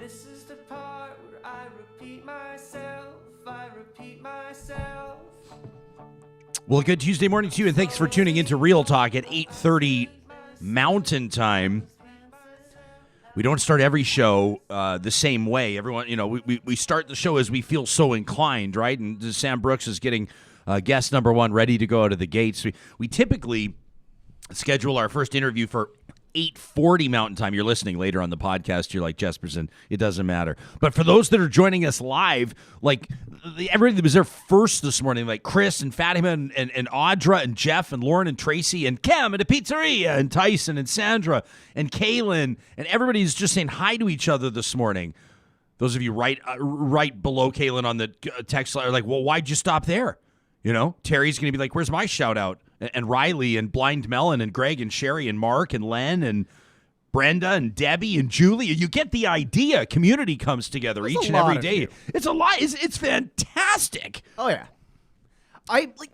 This is the part where I repeat myself. Well, good Tuesday morning to you, and thanks for tuning in to Real Talk at 8:30 Mountain Time. We don't start every show the same way. Everyone, we start the show as we feel so inclined, right? And Sam Brooks is getting guest number one ready to go out of the gates. We typically schedule our first interview for 8:40 Mountain Time. You're listening later on the podcast. You're like, Jesperson, it doesn't matter. But for those that are joining us live, like everybody that was there first this morning, like Chris and Fatima and Audra and Geoff and Lauren and Tracy and Cam and the pizzeria and Tyson and Sandra and Kaylin and everybody's just saying hi to each other this morning. Those of you right below Kaylin on the text line are like, well, why'd you stop there? Terry's going to be like, where's my shout out? And Riley and Blind Melon and Greg and Sherry and Mark and Len and Brenda and Debbie and Julie. You get the idea. Community comes together each and every day. It's a lot. It's fantastic. Oh, yeah.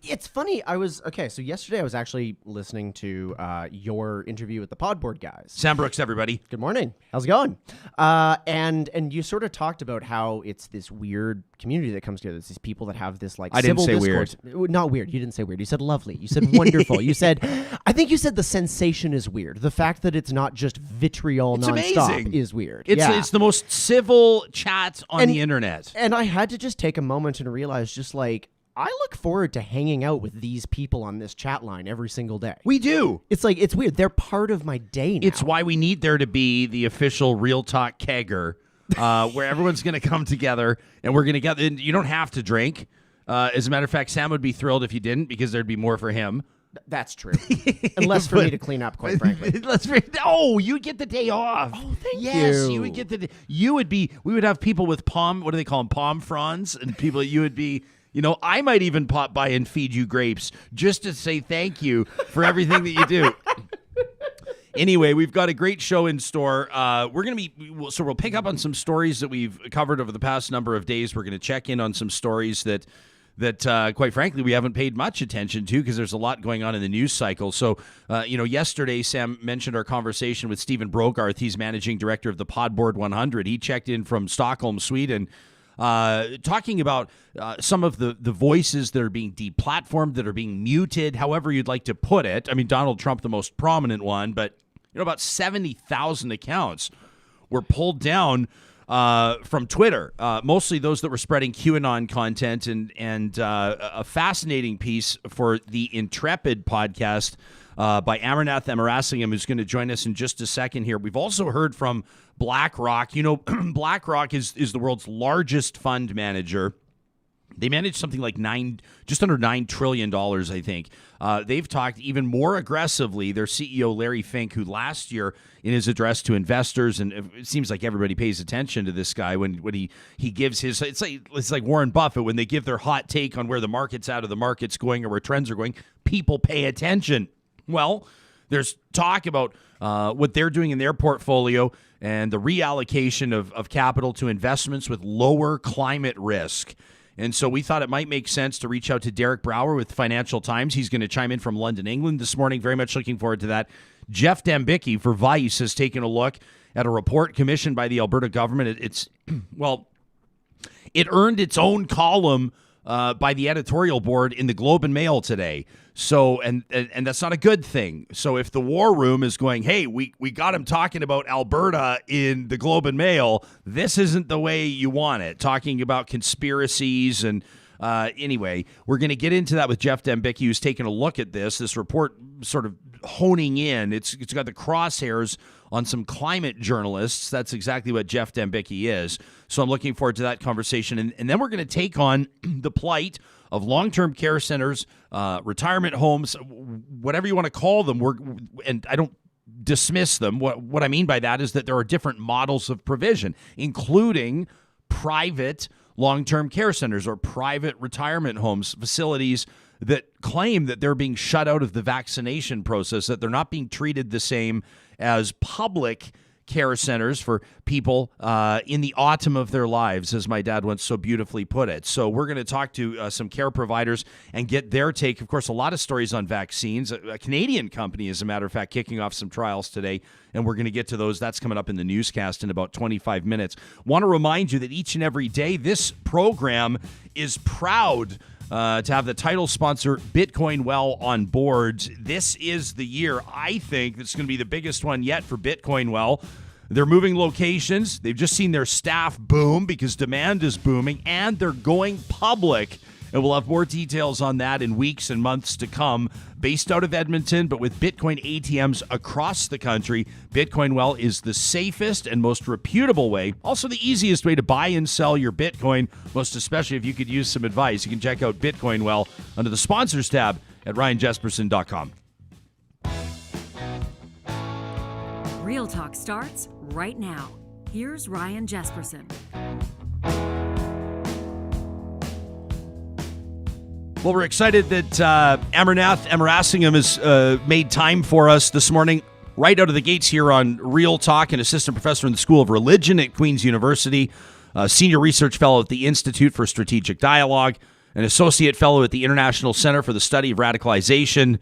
It's funny. So yesterday I was actually listening to your interview with the Podboard guys. Sam Brooks, everybody. Good morning. How's it going? And you sort of talked about how it's this weird community that comes together. It's these people that have this I didn't say discourse. Weird. Not weird. You didn't say weird. You said lovely. You said wonderful. I think you said the sensation is weird. The fact that it's not just vitriol nonstop amazing. Is weird. It's the most civil chat on the internet. And I had to just take a moment and realize I look forward to hanging out with these people on this chat line every single day. We do. It's weird. They're part of my day now. It's why we need there to be the official Real Talk kegger, where everyone's going to come together and we're going to get. You don't have to drink. As a matter of fact, Sam would be thrilled if you didn't because there'd be more for him. That's true. And less for me to clean up, quite frankly. You would get the day off. Oh, thank you. Yes, you would get the day. We would have people with what do they call them? Palm fronds, and people. You would be. I might even pop by and feed you grapes just to say thank you for everything that you do. Anyway, we've got a great show in store. We'll pick up on some stories that we've covered over the past number of days. We're going to check in on some stories that quite frankly, we haven't paid much attention to because there's a lot going on in the news cycle. So, yesterday, Sam mentioned our conversation with Stephen Brogarth. He's managing director of the Podboard 100. He checked in from Stockholm, Sweden, talking about some of the voices that are being deplatformed, that are being muted, however you'd like to put it. I mean, Donald Trump, the most prominent one, but about 70,000 accounts were pulled down from Twitter, mostly those that were spreading QAnon content, and a fascinating piece for the Intrepid podcast by Amarnath Amarasingam, who's going to join us in just a second here. We've also heard from BlackRock. BlackRock is the world's largest fund manager. They manage something like just under $9 trillion, I think. They've talked even more aggressively. Their CEO, Larry Fink, who last year in his address to investors, and it seems like everybody pays attention to this guy when he gives his, it's like Warren Buffett, when they give their hot take on where the market's at or the market's going or where trends are going, people pay attention. Well, there's talk about what they're doing in their portfolio and the reallocation of capital to investments with lower climate risk. And so we thought it might make sense to reach out to Derek Brower with Financial Times. He's going to chime in from London, England this morning. Very much looking forward to that. Geoff Dembicki for Vice has taken a look at a report commissioned by the Alberta government. It earned its own column by the editorial board in the Globe and Mail today. So, and that's not a good thing. So if the War Room is going, hey, we got him talking about Alberta in the Globe and Mail, this isn't the way you want it. Talking about conspiracies and anyway, we're going to get into that with Geoff Dembicki, who's taken a look at this report sort of honing in. It's got the crosshairs on some climate journalists. That's exactly what Geoff Dembicki is. So I'm looking forward to that conversation. And then we're going to take on the plight of long-term care centers, retirement homes, whatever you want to call them. And I don't dismiss them. What I mean by that is that there are different models of provision, including private long-term care centers or private retirement homes, facilities that claim that they're being shut out of the vaccination process, that they're not being treated the same as public care centers for people in the autumn of their lives, as my dad once so beautifully put it. So we're going to talk to some care providers and get their take. Of course, a lot of stories on vaccines. A Canadian company, as a matter of fact, kicking off some trials today, and we're going to get to those. That's coming up in the newscast in about 25 minutes. Want to remind you that each and every day, this program is proud to have the title sponsor Bitcoin Well on board. This is the year, I think, that's going to be the biggest one yet for Bitcoin Well. They're moving locations. They've just seen their staff boom because demand is booming, and they're going public. And we'll have more details on that in weeks and months to come. Based out of Edmonton, but with Bitcoin ATMs across the country, Bitcoin Well is the safest and most reputable way, also the easiest way to buy and sell your Bitcoin, most especially if you could use some advice. You can check out Bitcoin Well under the sponsors tab at ryanjesperson.com. Real Talk starts right now. Here's Ryan Jesperson. Well, we're excited that Amarasingam has made time for us this morning, right out of the gates here on Real Talk, an assistant professor in the School of Religion at Queen's University, a senior research fellow at the Institute for Strategic Dialogue, an associate fellow at the International Center for the Study of Radicalization,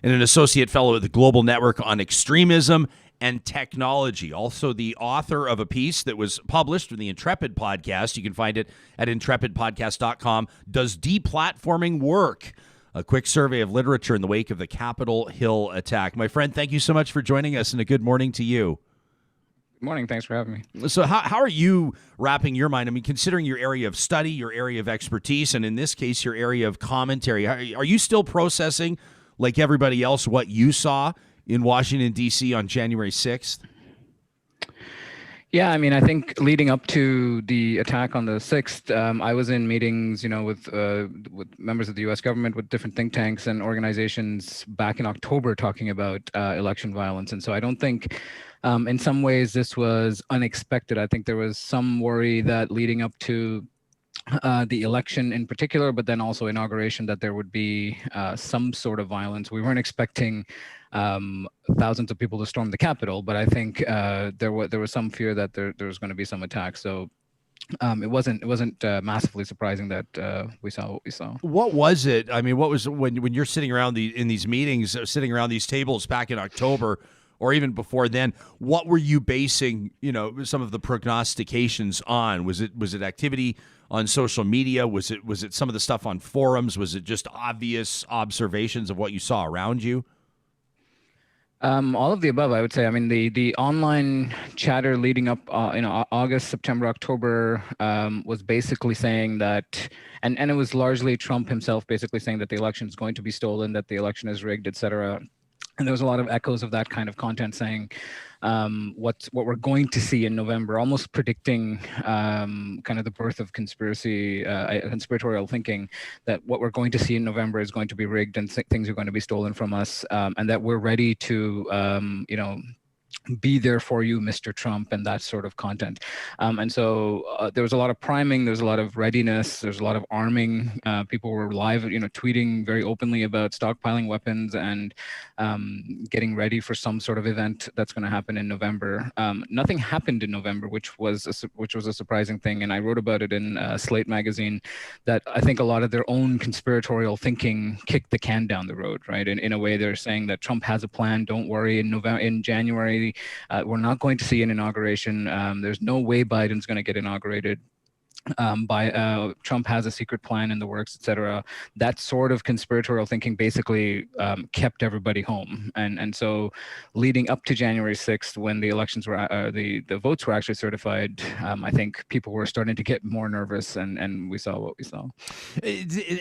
and an associate fellow at the Global Network on Extremism and Technology. Also the author of a piece that was published in the Intrepid podcast. You can find it at intrepidpodcast.com. Does deplatforming work? A quick survey of literature in the wake of the Capitol Hill attack. My friend, thank you so much for joining us, and a good morning to you. Good morning. Thanks for having me. So how are you wrapping your mind? I mean, considering your area of study, your area of expertise, and in this case, your area of commentary, are you still processing, like everybody else, what you saw in Washington, D.C. on January 6th? Yeah, I mean, I think leading up to the attack on the 6th, I was in meetings, with members of the U.S. government, with different think tanks and organizations back in October talking about election violence. And so I don't think, in some ways, this was unexpected. I think there was some worry that leading up to the election in particular, but then also inauguration, that there would be some sort of violence. We weren't expecting thousands of people to storm the Capitol, but I think there was some fear that there was going to be some attacks. So it wasn't massively surprising that we saw what we saw. What was it? I mean, what was when you're sitting around in these meetings, sitting around these tables back in October, or even before then? What were you basing, some of the prognostications on? Was it activity on social media? Was it some of the stuff on forums? Was it just obvious observations of what you saw around you? All of the above, I would say. I mean, the online chatter leading up, August, September, October, was basically saying that, and it was largely Trump himself basically saying that the election is going to be stolen, that the election is rigged, et cetera. And there was a lot of echoes of that kind of content saying what we're going to see in November, almost predicting kind of the birth of conspiratorial thinking, that what we're going to see in November is going to be rigged and things are going to be stolen from us, and that we're ready to, be there for you, Mr. Trump, and that sort of content. And so there was a lot of priming, there's a lot of readiness, there's a lot of arming. People were live, tweeting very openly about stockpiling weapons and getting ready for some sort of event that's going to happen in November. Nothing happened in November, which was a surprising thing. And I wrote about it in Slate magazine, that I think a lot of their own conspiratorial thinking kicked the can down the road, right? In a way, they're saying that Trump has a plan. Don't worry. In January, we're not going to see an inauguration. There's no way Biden's going to get inaugurated. Trump has a secret plan in the works, et cetera. That sort of conspiratorial thinking basically kept everybody home. And so leading up to January 6th, when the elections were, the votes were actually certified, I think people were starting to get more nervous, and we saw what we saw.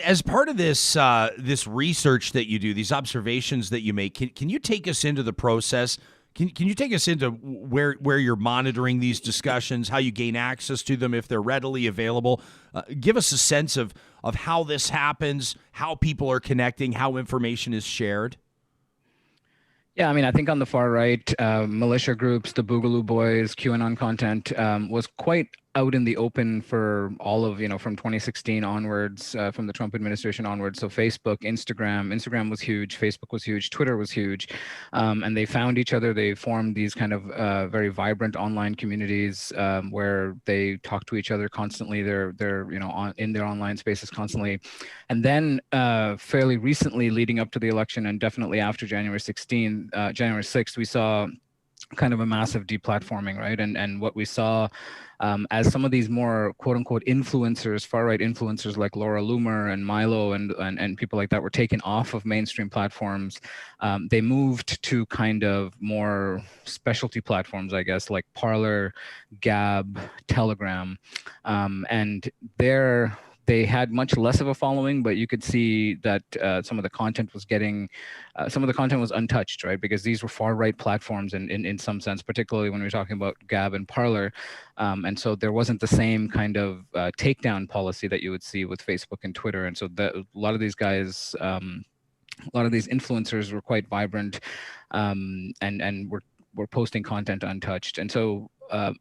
As part of this this research that you do, these observations that you make, can you take us into the process? Can you take us into where you're monitoring these discussions, how you gain access to them if they're readily available? Give us a sense of how this happens, how people are connecting, how information is shared. Yeah, I mean, I think on the far right, militia groups, the Boogaloo Boys, QAnon content was quite out in the open for all of, from 2016 onwards, from the Trump administration onwards. So Facebook, Instagram was huge, Facebook was huge, Twitter was huge, and they found each other. They formed these kind of very vibrant online communities where they talk to each other constantly. They're in their online spaces constantly, and then fairly recently, leading up to the election, and definitely after January 6th, we saw kind of a massive deplatforming, right? And what we saw as some of these more quote unquote influencers, far right influencers like Laura Loomer and Milo and people like that were taken off of mainstream platforms. They moved to kind of more specialty platforms, I guess, like Parler, Gab, Telegram, and they had much less of a following, but you could see that some of the content was untouched, right? Because these were far right platforms in some sense, particularly when we're talking about Gab and Parler. And so there wasn't the same kind of takedown policy that you would see with Facebook and Twitter. And so a lot of these guys, a lot of these influencers were quite vibrant and were posting content untouched. And so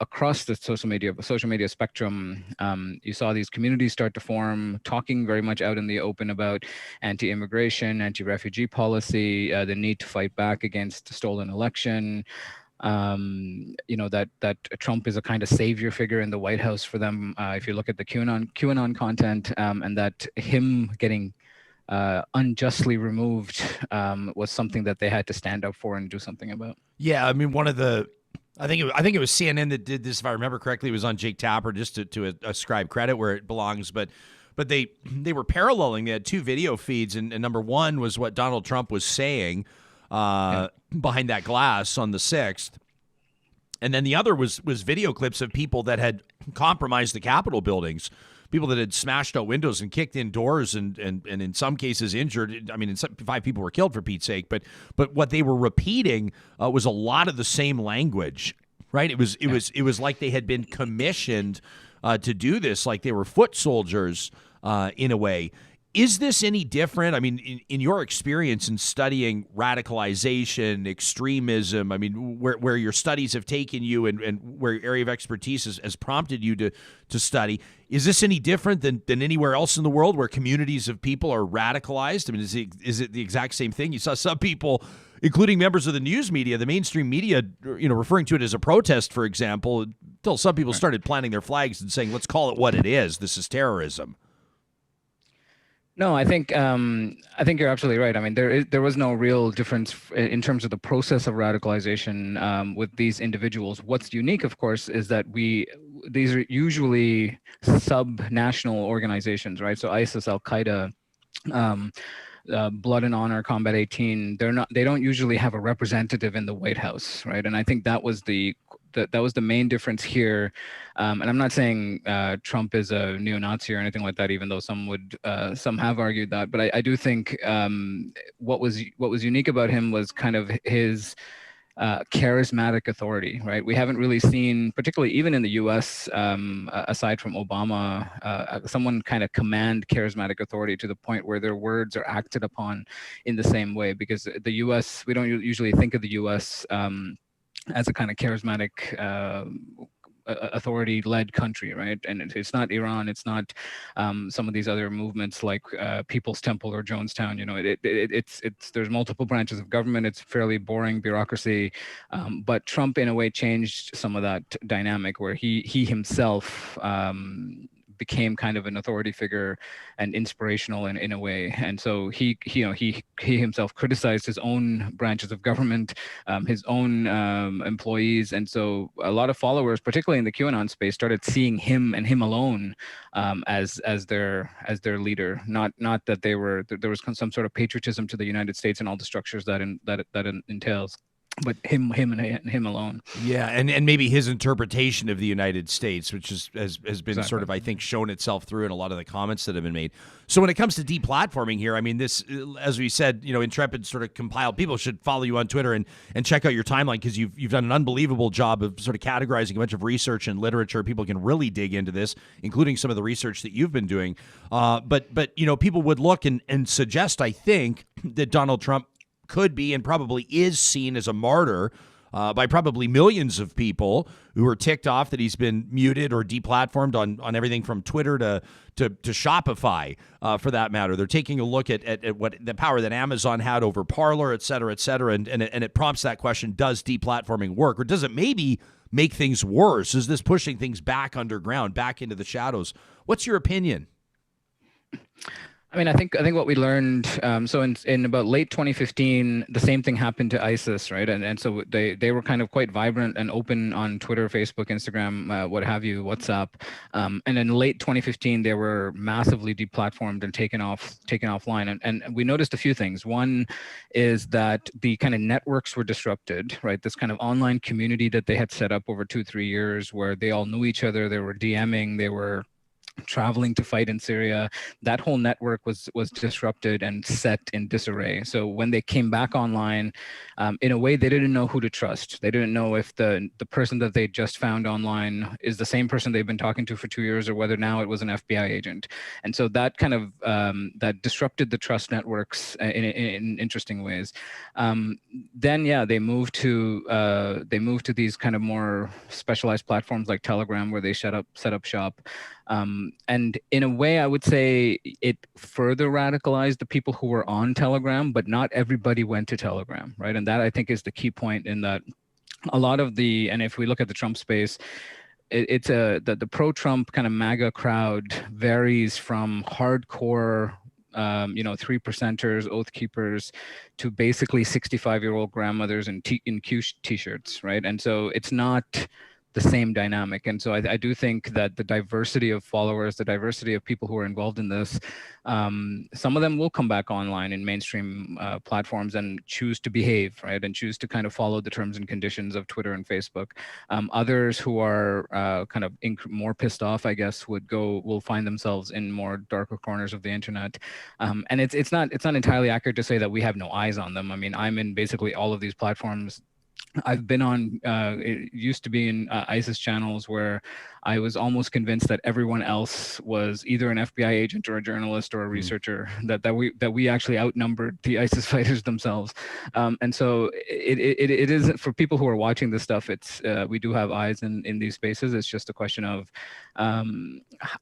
across the social media spectrum, you saw these communities start to form, talking very much out in the open about anti-immigration, anti-refugee policy, the need to fight back against a stolen election. That Trump is a kind of savior figure in the White House for them. If you look at the QAnon content, and that him getting unjustly removed was something that they had to stand up for and do something about. Yeah, I mean, I think it was CNN that did this, if I remember correctly. It was on Jake Tapper, just to ascribe credit where it belongs. But they were paralleling. They had two video feeds, and number one was what Donald Trump was saying behind that glass on the 6th. And then the other was video clips of people that had compromised the Capitol buildings, people that had smashed out windows and kicked in doors and in some cases injured. I mean, 5 people were killed, for Pete's sake. But what they were repeating was a lot of the same language, right? It was like they had been commissioned to do this, like they were foot soldiers in a way. Is this any different? I mean, in your experience in studying radicalization, extremism, I mean, where your studies have taken you and where your area of expertise has prompted you to study, is this any different than anywhere else in the world where communities of people are radicalized? I mean, is it the exact same thing? You saw some people, including members of the news media, the mainstream media, referring to it as a protest, for example, until some people started planting their flags and saying, let's call it what it is. This is terrorism. No, I think you're absolutely right. I mean, there was no real difference in terms of the process of radicalization with these individuals. What's unique, of course, is that these are usually sub-national organizations, right? So ISIS, Al Qaeda, Blood and Honor, Combat 18. They don't usually have a representative in the White House, right? And I think that was the main difference here. And I'm not saying Trump is a neo-Nazi or anything like that, even though some have argued that. But I do think what was unique about him was kind of his charismatic authority, right? We haven't really seen, particularly even in the U.S., aside from Obama, someone kind of command charismatic authority to the point where their words are acted upon in the same way. Because the U.S., we don't usually think of the U.S. As a kind of charismatic authority-led country, right? And it's not Iran, it's not some of these other movements like People's Temple or Jonestown. It's there's multiple branches of government. It's fairly boring bureaucracy, but Trump in a way changed some of that dynamic where he himself became kind of an authority figure and inspirational in a way. And so he himself criticized his own branches of government, his own employees. And so a lot of followers, particularly in the QAnon space, started seeing him and him alone as their leader. Not that there was some sort of patriotism to the United States and all the structures that entails, but him and him alone. Yeah, and maybe his interpretation of the United States, which has been Exactly. sort of, I think, shown itself through in a lot of the comments that have been made. So when it comes to deplatforming here, I mean, this, as we said, Intrepid sort of compiled. People should follow you on Twitter and check out your timeline, because you've done an unbelievable job of sort of categorizing a bunch of research and literature. People can really dig into this, including some of the research that you've been doing. But people would look and suggest, I think, that Donald Trump could be and probably is seen as a martyr by probably millions of people who are ticked off that he's been muted or deplatformed on everything from Twitter to Shopify, for that matter. They're taking a look at what the power that Amazon had over Parler, et cetera, and it prompts that question: does deplatforming work, or does it maybe make things worse? Is this pushing things back underground, back into the shadows? What's your opinion? I mean, I think what we learned. So in about late 2015, the same thing happened to ISIS, right? And so they were kind of quite vibrant and open on Twitter, Facebook, Instagram, what have you, WhatsApp. And in late 2015, they were massively deplatformed and taken offline. And we noticed a few things. One is that the kind of networks were disrupted, right? This kind of online community that they had set up over 2-3 years, where they all knew each other, they were DMing, they were traveling to fight in Syria. That whole network was disrupted and set in disarray. So when they came back online, in a way, they didn't know who to trust. They didn't know if the person that they just found online is the same person they've been talking to for 2 years, or whether now it was an FBI agent. And so that kind of that disrupted the trust networks in interesting ways. Then they moved to these kind of more specialized platforms like Telegram, where they set up shop. And in a way, I would say it further radicalized the people who were on Telegram, but not everybody went to Telegram, right? And that, I think, is the key point, in that a lot of and if we look at the Trump space, it's the pro-Trump kind of MAGA crowd varies from hardcore, 3%ers, oath keepers, to basically 65-year-old grandmothers in Q t-shirts, right? And so it's not the same dynamic. And so I do think that the diversity of followers, the diversity of people who are involved in this, some of them will come back online in mainstream platforms and choose to behave, right? And choose to kind of follow the terms and conditions of Twitter and Facebook. Others who are kind of more pissed off, I guess, will find themselves in more darker corners of the internet. And it's not entirely accurate to say that we have no eyes on them. I mean, I'm in basically all of these platforms. I've been on, it used to be in ISIS channels where I was almost convinced that everyone else was either an FBI agent or a journalist or a researcher, that we actually outnumbered the ISIS fighters themselves. And so it isn't, for people who are watching this stuff, it's we do have eyes in these spaces. It's just a question of,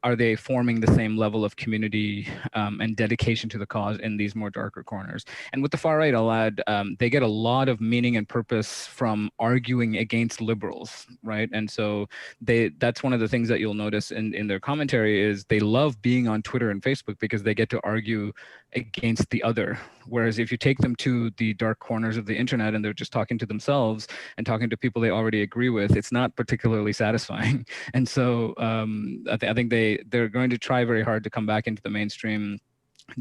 are they forming the same level of community and dedication to the cause in these more darker corners? And with the far right, I'll add, they get a lot of meaning and purpose from arguing against liberals, right? And so that's one of the things that you'll notice in their commentary is they love being on Twitter and Facebook because they get to argue against the other. Whereas if you take them to the dark corners of the internet and they're just talking to themselves and talking to people they already agree with, it's not particularly satisfying. And so I think they're going to try very hard to come back into the mainstream,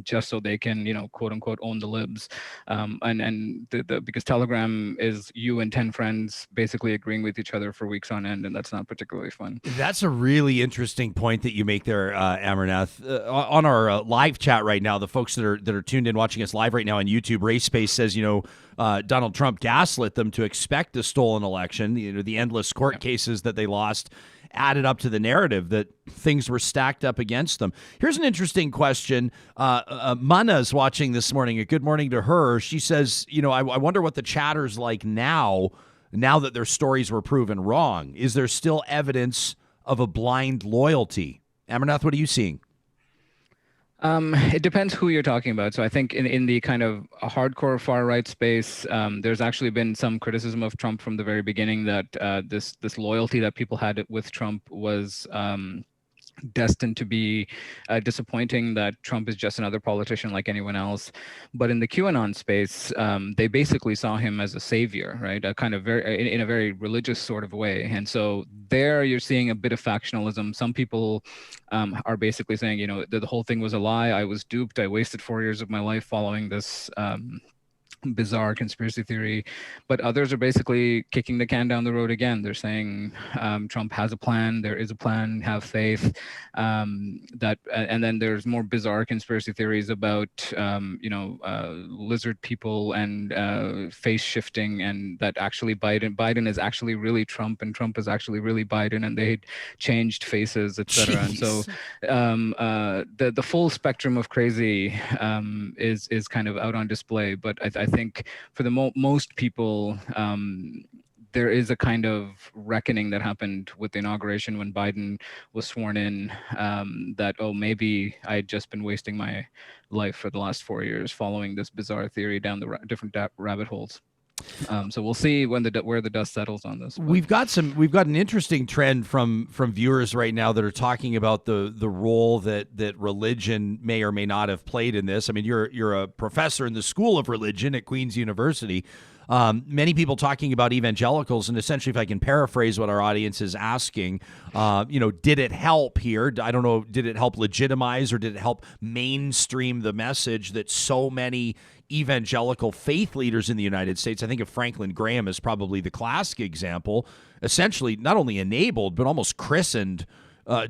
just so they can, quote unquote, own the libs. And because Telegram is you and 10 friends basically agreeing with each other for weeks on end, and that's not particularly fun. That's a really interesting point that you make there, Amarnath. On our live chat right now, the folks that are tuned in watching us live right now on YouTube, Race Space says, Donald Trump gaslit them to expect a stolen election. The endless court cases that they lost added up to the narrative that things were stacked up against them. Here's an interesting question. Mana's watching this morning. A good morning to her. She says, I wonder what the chatter's like now that their stories were proven wrong. Is there still evidence of a blind loyalty? Amarnath, what are you seeing? It depends who you're talking about. So I think in the kind of hardcore far right space, there's actually been some criticism of Trump from the very beginning that this loyalty that people had with Trump was destined to be disappointing, that Trump is just another politician like anyone else. But in the QAnon space, they basically saw him as a savior, right? A kind of in a very religious sort of way. And so there you're seeing a bit of factionalism. Some people are basically saying, the whole thing was a lie. I was duped. I wasted 4 years of my life following this bizarre conspiracy theory. But others are basically kicking the can down the road again. They're saying Trump has a plan. There is a plan. Have faith. And then there's more bizarre conspiracy theories about lizard people and face shifting, and that actually Biden is actually really Trump, and Trump is actually really Biden, and they changed faces, etc. And so the full spectrum of crazy is kind of out on display. But I think for the most people, there is a kind of reckoning that happened with the inauguration when Biden was sworn in, that, oh, maybe I had just been wasting my life for the last 4 years following this bizarre theory down the different rabbit holes. So we'll see when where the dust settles on this. But We've got an interesting trend from viewers right now that are talking about the role that religion may or may not have played in this. I mean, you're a professor in the School of Religion at Queen's University. Many people talking about evangelicals, and essentially, if I can paraphrase what our audience is asking, did it help here? I don't know, did it help legitimize or did it help mainstream the message that so many evangelical faith leaders in the United States, I think of Franklin Graham as probably the classic example, essentially not only enabled, but almost christened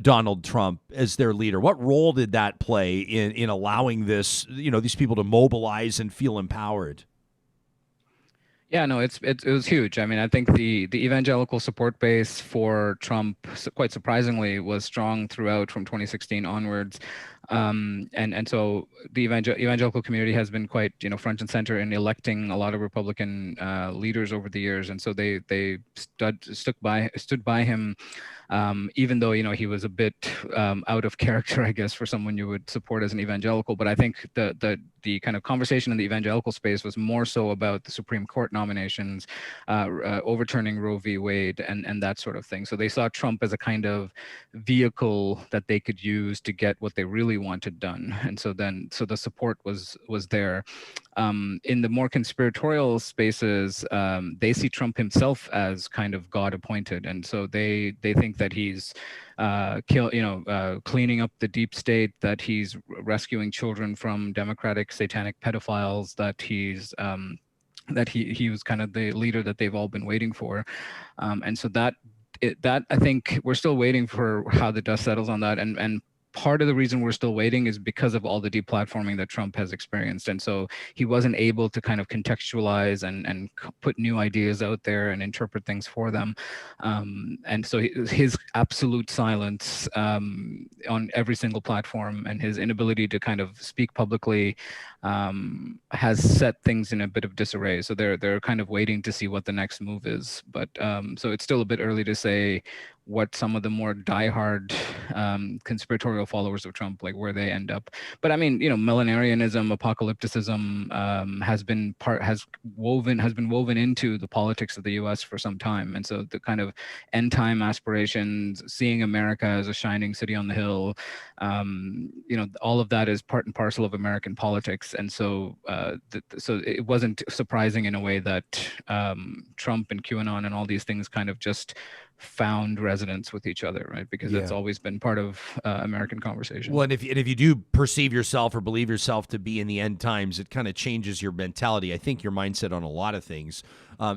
Donald Trump as their leader? What role did that play in allowing this, these people to mobilize and feel empowered? Yeah, no, it was huge. I mean, I think the evangelical support base for Trump, quite surprisingly, was strong throughout from 2016 onwards. And so the evangelical community has been quite, front and center in electing a lot of Republican leaders over the years. And so they stood by him, even though, he was a bit out of character, I guess, for someone you would support as an evangelical. But I think the kind of conversation in the evangelical space was more so about the Supreme Court nominations, overturning Roe v. Wade and that sort of thing. So they saw Trump as a kind of vehicle that they could use to get what they really wanted done. And so the support was there. In the more conspiratorial spaces, they see Trump himself as kind of God appointed. And so they think that he's cleaning up the deep state, that he's rescuing children from democratic satanic pedophiles, that he's that he was kind of the leader that they've all been waiting for. And so that I think we're still waiting for how the dust settles on that. And part of the reason we're still waiting is because of all the deplatforming that Trump has experienced. And so he wasn't able to kind of contextualize and put new ideas out there and interpret things for them. And so his absolute silence on every single platform and his inability to kind of speak publicly has set things in a bit of disarray. So they're kind of waiting to see what the next move is. But so it's still a bit early to say what some of the more diehard conspiratorial followers of Trump, like where they end up. But I mean, millenarianism, apocalypticism has been woven into the politics of the U.S. for some time. And so the kind of end time aspirations, seeing America as a shining city on the hill, all of that is part and parcel of American politics. And so so it wasn't surprising in a way that Trump and QAnon and all these things kind of just found resonance with each other, right? Because that's always been part of American conversation. Well, and if you do perceive yourself or believe yourself to be in the end times, it kind of changes your mentality. I think your mindset on a lot of things.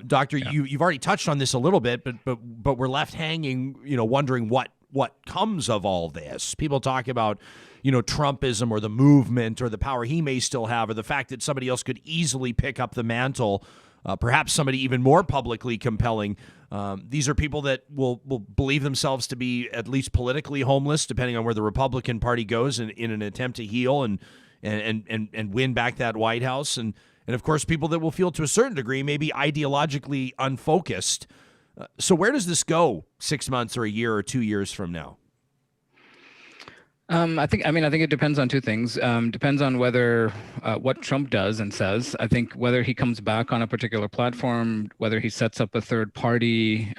Doctor, you've already touched on this a little bit, but we're left hanging, wondering what comes of all this. People talk about, Trumpism or the movement or the power he may still have, or the fact that somebody else could easily pick up the mantle. Perhaps somebody even more publicly compelling. These are people that will believe themselves to be at least politically homeless, depending on where the Republican Party goes, in an attempt to heal and win back that White House. And of course, people that will feel to a certain degree maybe ideologically unfocused. So where does this go 6 months or a year or 2 years from now? I think it depends on two things. Depends on whether what Trump does and says. I think whether he comes back on a particular platform, whether he sets up a third party,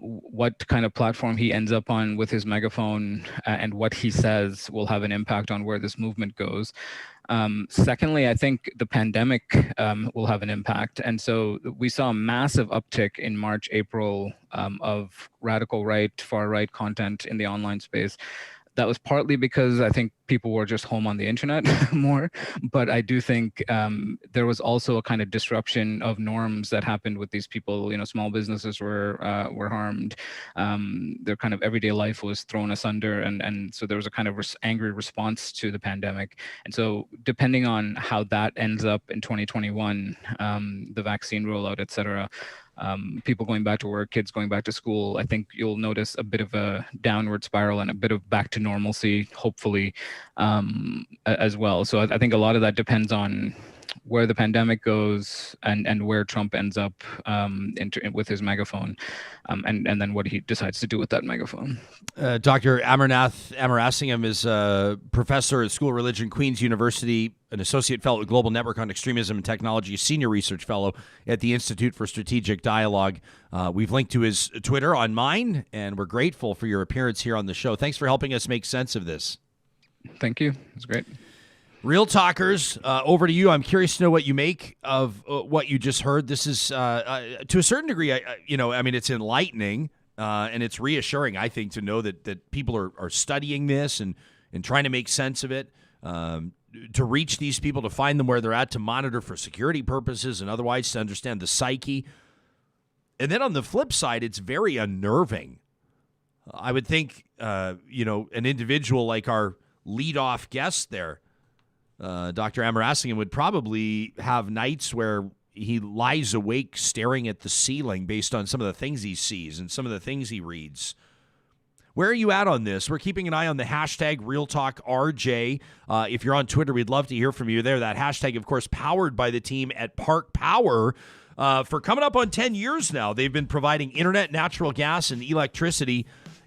what kind of platform he ends up on with his megaphone, and what he says will have an impact on where this movement goes. Secondly, I think the pandemic will have an impact. And so we saw a massive uptick in March, April of radical right, far right content in the online space. That was partly because I think people were just home on the internet more, but I do think there was also a kind of disruption of norms that happened with these people. Small businesses were harmed. Their kind of everyday life was thrown asunder, and so there was a kind of angry response to the pandemic. And so, depending on how that ends up in 2021, the vaccine rollout, et cetera, people going back to work, kids going back to school, I think you'll notice a bit of a downward spiral and a bit of back to normalcy, hopefully, as well. So I think a lot of that depends on where the pandemic goes and where Trump ends up with his megaphone, and then what he decides to do with that megaphone. Dr. Amarasingam is a professor at School of Religion, Queen's University, an associate fellow at Global Network on Extremism and Technology, a senior research fellow at the Institute for Strategic Dialogue. We've linked to his Twitter on mine, and we're grateful for your appearance here on the show. Thanks for helping us make sense of this. Thank you. It's great. Real Talkers, over to you. I'm curious to know what you make of what you just heard. This is, to a certain degree, it's enlightening and it's reassuring, I think, to know that people are studying this and trying to make sense of it, to reach these people, to find them where they're at, to monitor for security purposes and otherwise to understand the psyche. And then on the flip side, it's very unnerving. I would think, an individual like our lead-off guest there, Dr. Amarasingam, would probably have nights where he lies awake staring at the ceiling based on some of the things he sees and some of the things he reads. Where are you at on this? We're keeping an eye on the hashtag RealTalkRJ. If you're on Twitter, we'd love to hear from you there. That hashtag, of course, powered by the team at Park Power. For coming up on 10 years now, they've been providing internet, natural gas, and electricity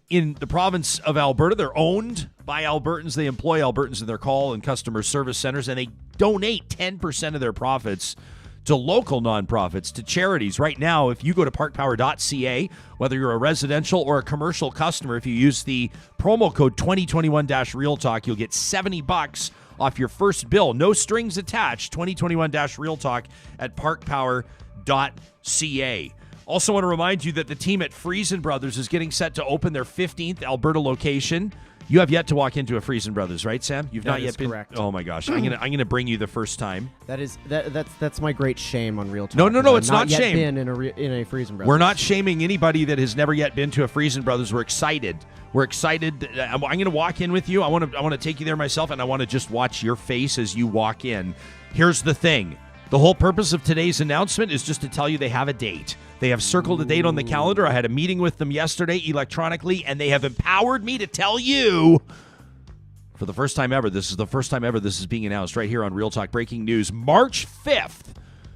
in the province of Alberta. They're owned by Albertans. They employ Albertans in their call and customer service centers, and they donate 10% of their profits to local nonprofits, to charities. Right now, if you go to parkpower.ca, whether you're a residential or a commercial customer, if you use the promo code 2021-RealTalk, you'll get $70 off your first bill. No strings attached. 2021-RealTalk at parkpower.ca. Also want to remind you that the team at Friesen Brothers is getting set to open their 15th Alberta location. You have yet to walk into a Friesen Brothers, right, Sam? You've not yet been. Correct. Oh my gosh, I'm gonna bring you the first time. That's my great shame on Real Talk. No, it's not yet shame. Been in a Friesen Brothers. We're not shaming anybody that has never yet been to a Friesen Brothers. We're excited. We're excited. I'm gonna walk in with you. I want to take you there myself, and I want to just watch your face as you walk in. Here's the thing. The whole purpose of today's announcement is just to tell you they have a date. They have circled a date on the calendar. I had a meeting with them yesterday electronically, and they have empowered me to tell you, for the first time ever, this is the first time ever this is being announced right here on Real Talk Breaking News. March 5th,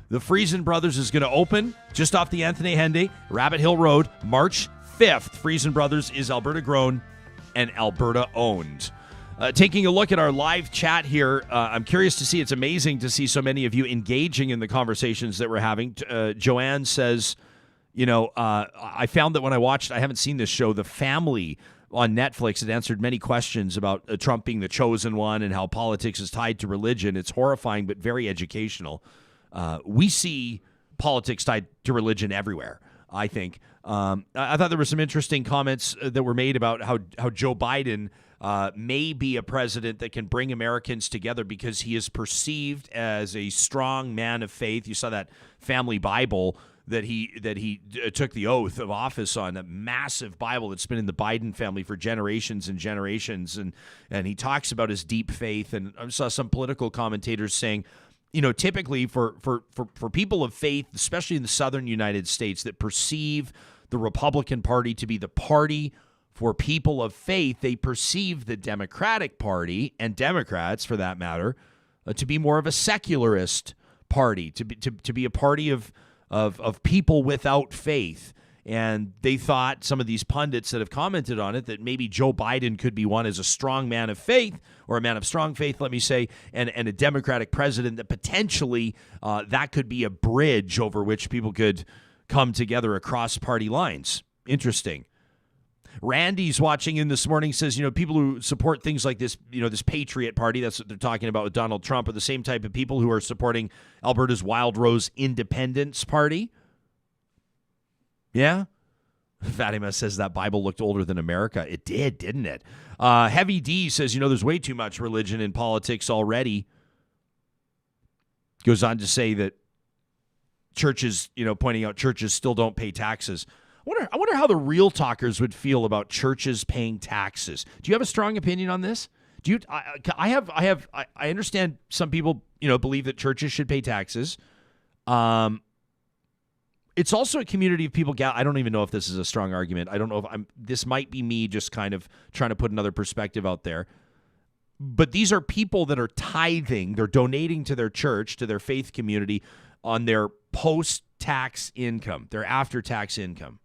the Friesen Brothers is going to open just off the Anthony Henday, Rabbit Hill Road. March 5th, Friesen Brothers is Alberta grown and Alberta owned. Taking a look at our live chat here, I'm curious to see, it's amazing to see so many of you engaging in the conversations that we're having. Joanne says, I found that when I watched, I haven't seen this show, The Family on Netflix, it answered many questions about Trump being the chosen one and how politics is tied to religion. It's horrifying, but very educational. We see politics tied to religion everywhere, I think. I thought there were some interesting comments that were made about how Joe Biden may be a president that can bring Americans together because he is perceived as a strong man of faith. You saw that family Bible that he took the oath of office on, a massive Bible that's been in the Biden family for generations and generations, and he talks about his deep faith. And I saw some political commentators saying, typically for people of faith, especially in the southern United States, that perceive the Republican Party to be the party for people of faith, they perceive the Democratic Party, and Democrats for that matter, to be more of a secularist party, to be a party of people without faith. And they thought, some of these pundits that have commented on it, that maybe Joe Biden could be one as a strong man of faith, or a man of strong faith, let me say, and a Democratic president, that potentially that could be a bridge over which people could come together across party lines. Interesting. Randy's watching in this morning, says, people who support things like this, this Patriot Party, that's what they're talking about with Donald Trump, are the same type of people who are supporting Alberta's Wild Rose Independence Party. Yeah? Fatima says that Bible looked older than America. It did, didn't it? Heavy D says, there's way too much religion in politics already. Goes on to say that churches, pointing out churches still don't pay taxes. I wonder how the Real Talkers would feel about churches paying taxes. Do you have a strong opinion on this? Do you? I understand some people, believe that churches should pay taxes. It's also a community of people. I don't even know if this is a strong argument. I don't know if this might be me just kind of trying to put another perspective out there. But these are people that are tithing. They're donating to their church, to their faith community on their post-tax income, their after-tax income.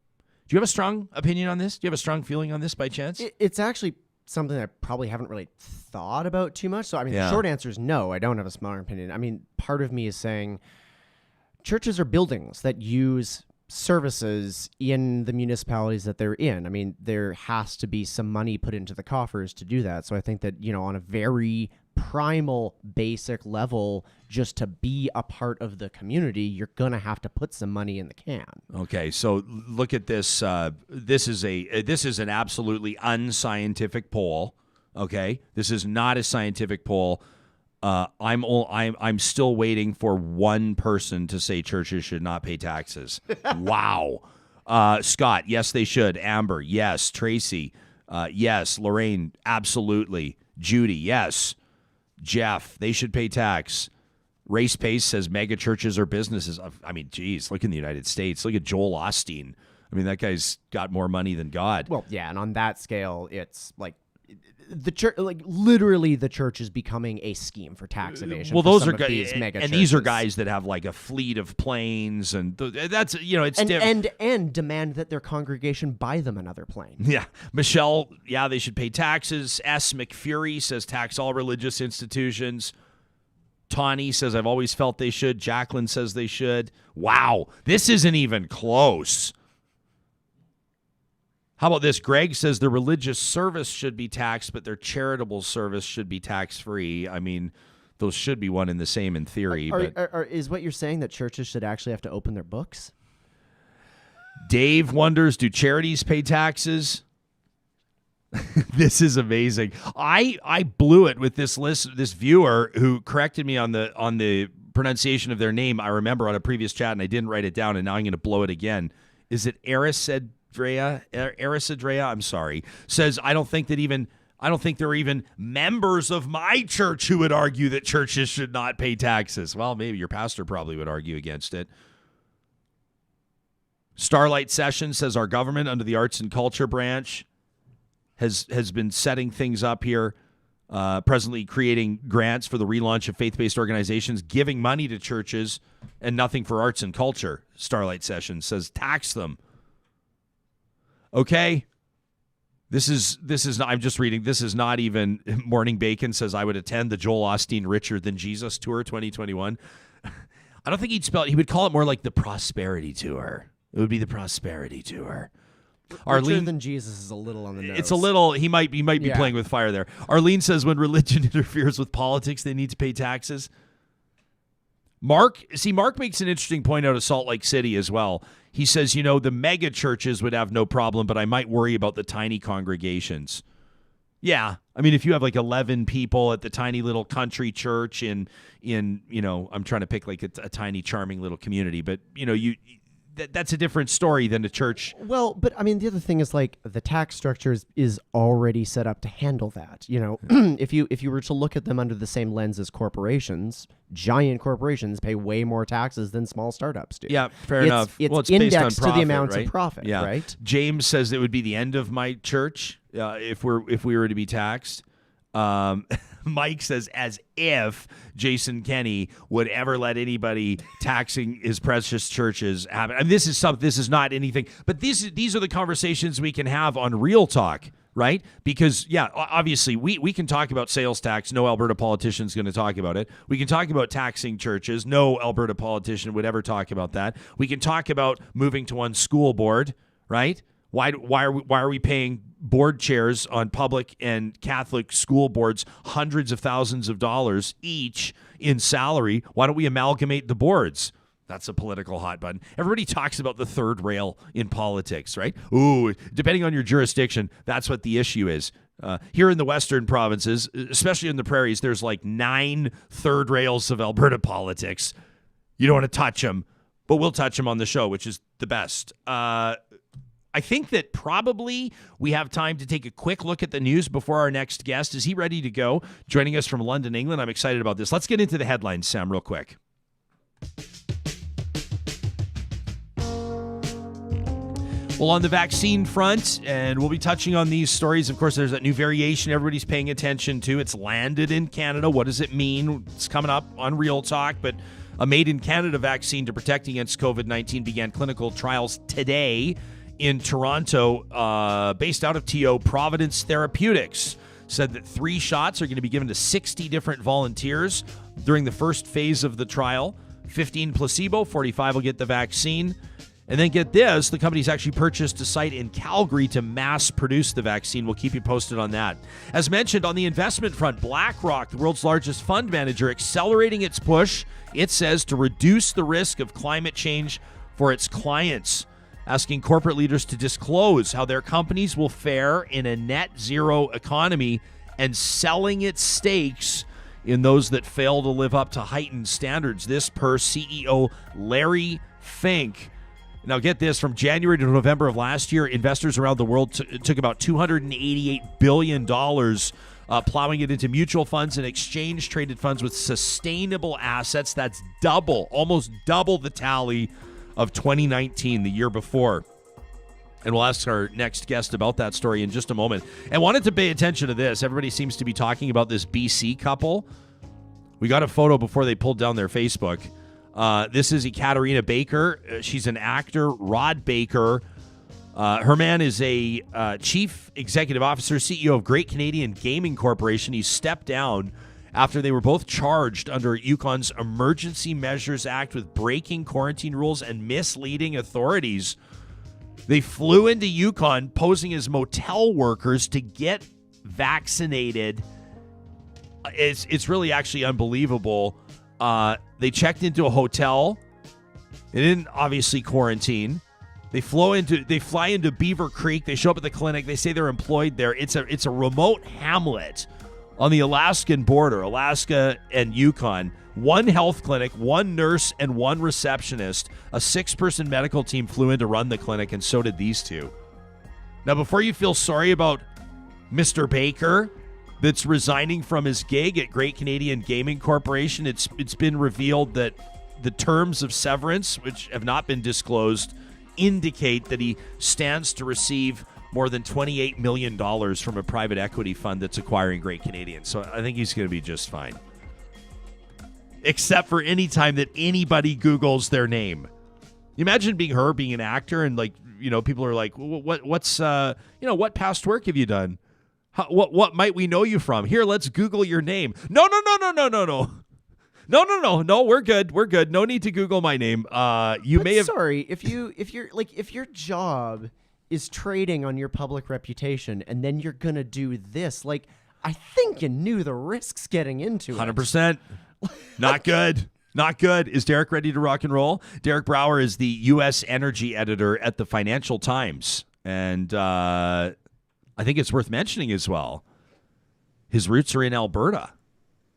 Do you have a strong opinion on this? Do you have a strong feeling on this by chance? It's actually something I probably haven't really thought about too much. So, I mean, the short answer is no, I don't have a strong opinion. I mean, part of me is saying churches are buildings that use services in the municipalities that they're in. I mean, there has to be some money put into the coffers to do that. So I think that, on a very primal, basic level, just to be a part of the community, you're going to have to put some money in the can. Okay, so look at this. This is an absolutely unscientific poll. Okay, this is not a scientific poll. I'm still waiting for one person to say churches should not pay taxes. Wow. Scott, yes, they should. Amber, yes. Tracy, yes. Lorraine, absolutely. Judy, yes. Geoff, they should pay tax. Race Pace says mega churches are businesses. I mean, geez, look in the United States. Look at Joel Osteen. I mean, that guy's got more money than God. Well, yeah, and on that scale, it's like the church, like literally, the church is becoming a scheme for tax evasion. Well, for those some are of guys, these mega and these are churches. guys that have like a fleet of planes, and that's it's different. And demand that their congregation buy them another plane. Yeah, Michelle, yeah, they should pay taxes. S. McFury says tax all religious institutions. Tawny says I've always felt they should. Jacqueline says they should. Wow, this isn't even close. How about this? Greg says the religious service should be taxed, but their charitable service should be tax-free. I mean, those should be one and the same in theory. Is what you're saying that churches should actually have to open their books? Dave wonders, do charities pay taxes? This is amazing. I blew it with this viewer who corrected me on the pronunciation of their name. I remember on a previous chat, and I didn't write it down, and now I'm going to blow it again. Is it Arisadrea? I'm sorry. Says I don't think there are even members of my church who would argue that churches should not pay taxes. Well, maybe your pastor probably would argue against it. Starlight Session says our government under the arts and culture branch has been setting things up here, presently creating grants for the relaunch of faith-based organizations, giving money to churches and nothing for arts and culture. Starlight Session says tax them. Okay, this is not, I'm just reading. This is not even. Morning Bacon says I would attend the Joel Osteen Richer Than Jesus tour 2021. I don't think he would call it more like the Prosperity Tour. It would be the Prosperity Tour. Richer Than Jesus is a little on the nose. It's a little. He might be playing with fire there. Arlene says when religion interferes with politics, they need to pay taxes. Mark makes an interesting point out of Salt Lake City as well. He says, the mega churches would have no problem, but I might worry about the tiny congregations. Yeah. I mean, if you have like 11 people at the tiny little country church in I'm trying to pick like a tiny charming little community, but that's a different story than a church. Well, but I mean, the other thing is like the tax structure is already set up to handle that. If you were to look at them under the same lens as corporations, giant corporations pay way more taxes than small startups do. Yeah, fair enough. It's based on indexed profit, to the amounts right? of profit, yeah. right? James says it would be the end of my church if we were to be taxed. Mike says, as if Jason Kenney would ever let anybody taxing his precious churches happen. And this is not anything, but these are the conversations we can have on Real Talk, right? Because, yeah, obviously we can talk about sales tax. No Alberta politician is going to talk about it. We can talk about taxing churches. No Alberta politician would ever talk about that. We can talk about moving to one school board, right? Why are we paying board chairs on public and Catholic school boards hundreds of thousands of dollars each in salary? Why don't we amalgamate the boards? That's a political hot button. Everybody talks about the third rail in politics, right? Ooh, depending on your jurisdiction, that's what the issue is. Here in the western provinces, especially in the prairies, there's like 9 third rails of Alberta politics. You don't want to touch them, but we'll touch them on the show, which is the best. I think that probably we have time to take a quick look at the news before our next guest. Is he ready to go? Joining us from London, England. I'm excited about this. Let's get into the headlines, Sam, real quick. Well, on the vaccine front, and we'll be touching on these stories. Of course, there's that new variation everybody's paying attention to. It's landed in Canada. What does it mean? It's coming up on Real Talk, but a made-in-Canada vaccine to protect against COVID-19 began clinical trials today in Toronto, based out of TO Providence Therapeutics. Said that 3 shots are going to be given to 60 different volunteers during the first phase of the trial. 15 placebo, 45 will get the vaccine. And then get this, the company's actually purchased a site in Calgary to mass produce the vaccine. We'll keep you posted on that. As mentioned, on the investment front, BlackRock, the world's largest fund manager, accelerating its push, it says, to reduce the risk of climate change for its clients, asking corporate leaders to disclose how their companies will fare in a net zero economy and selling its stakes in those that fail to live up to heightened standards. This per CEO Larry Fink. Now get this, from January to November of last year, investors around the world took about $288 billion, plowing it into mutual funds and exchange-traded funds with sustainable assets. That's almost double the tally of 2019, the year before. And we'll ask our next guest about that story in just a moment. And wanted to pay attention to this. Everybody seems to be talking about this BC couple. We got a photo before they pulled down their Facebook. This is Ekaterina Baker. She's an actor. Rod Baker. Her man is a chief executive officer, CEO of Great Canadian Gaming Corporation. He stepped down after they were both charged under Yukon's Emergency Measures Act with breaking quarantine rules and misleading authorities. They flew into Yukon posing as motel workers to get vaccinated. It's really actually unbelievable. They checked into a hotel. They didn't obviously quarantine. They fly into Beaver Creek. They show up at the clinic. They say they're employed there. It's a remote hamlet on the Alaskan border, Alaska and Yukon. 1 health clinic, 1 nurse, and 1 receptionist. A 6-person medical team flew in to run the clinic, and so did these 2. Now, before you feel sorry about Mr. Baker that's resigning from his gig at Great Canadian Gaming Corporation, it's been revealed that the terms of severance, which have not been disclosed, indicate that he stands to receive more than $28 million from a private equity fund that's acquiring Great Canadian. So I think he's going to be just fine. Except for any time that anybody Googles their name. You imagine being an actor, and people are like, what's what past work have you done? What might we know you from? Here, let's Google your name. No. No, we're good. No need to Google my name. Sorry, if your job is trading on your public reputation and then you're gonna do this, I think you knew the risks getting into it. 100%. Not good. Not good. Is Derek ready to rock and roll? Derek Brower is the U.S. energy editor at the Financial Times. And I think it's worth mentioning as well, his roots are in Alberta,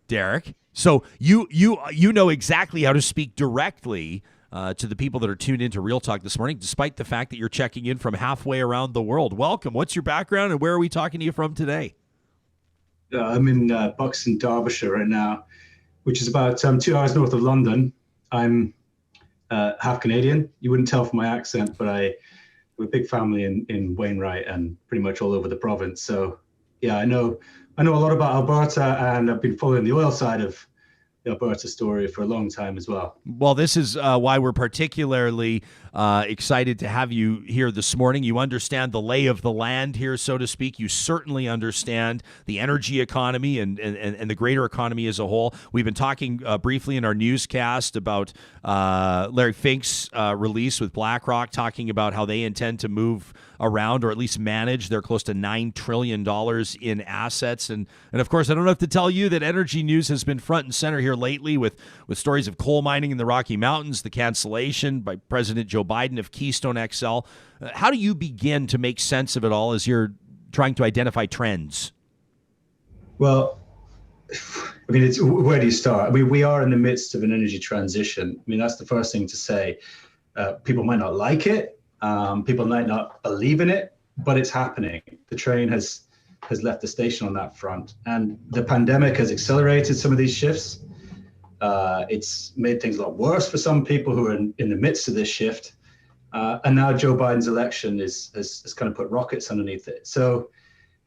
Derek. So you know exactly how to speak directly to the people that are tuned into Real Talk this morning, despite the fact that you're checking in from halfway around the world. Welcome. What's your background, and where are we talking to you from today? I'm in Buxton, Derbyshire right now, which is about 2 hours north of London. I'm half Canadian. You wouldn't tell from my accent, but I have a big family in Wainwright and pretty much all over the province. So yeah, I know a lot about Alberta, and I've been following the oil side of the Alberta story for a long time as well. Well, this is why we're particularly excited to have you here this morning. You understand the lay of the land here, so to speak. You certainly understand the energy economy and the greater economy as a whole. We've been talking briefly in our newscast about Larry Fink's release with BlackRock, talking about how they intend to move around, or at least manage, their close to $9 trillion in assets. And of course, I don't have to tell you that energy news has been front and center here lately with stories of coal mining in the Rocky Mountains, the cancellation by President Joe Biden of Keystone XL. How do you begin to make sense of it all as you're trying to identify trends? Well, I mean, where do you start? I mean, we are in the midst of an energy transition. I mean, that's the first thing to say. People might not like it. People might not believe in it, but it's happening. The train has left the station on that front, and the pandemic has accelerated some of these shifts. It's made things a lot worse for some people who are in the midst of this shift. And now Joe Biden's election has kind of put rockets underneath it. So,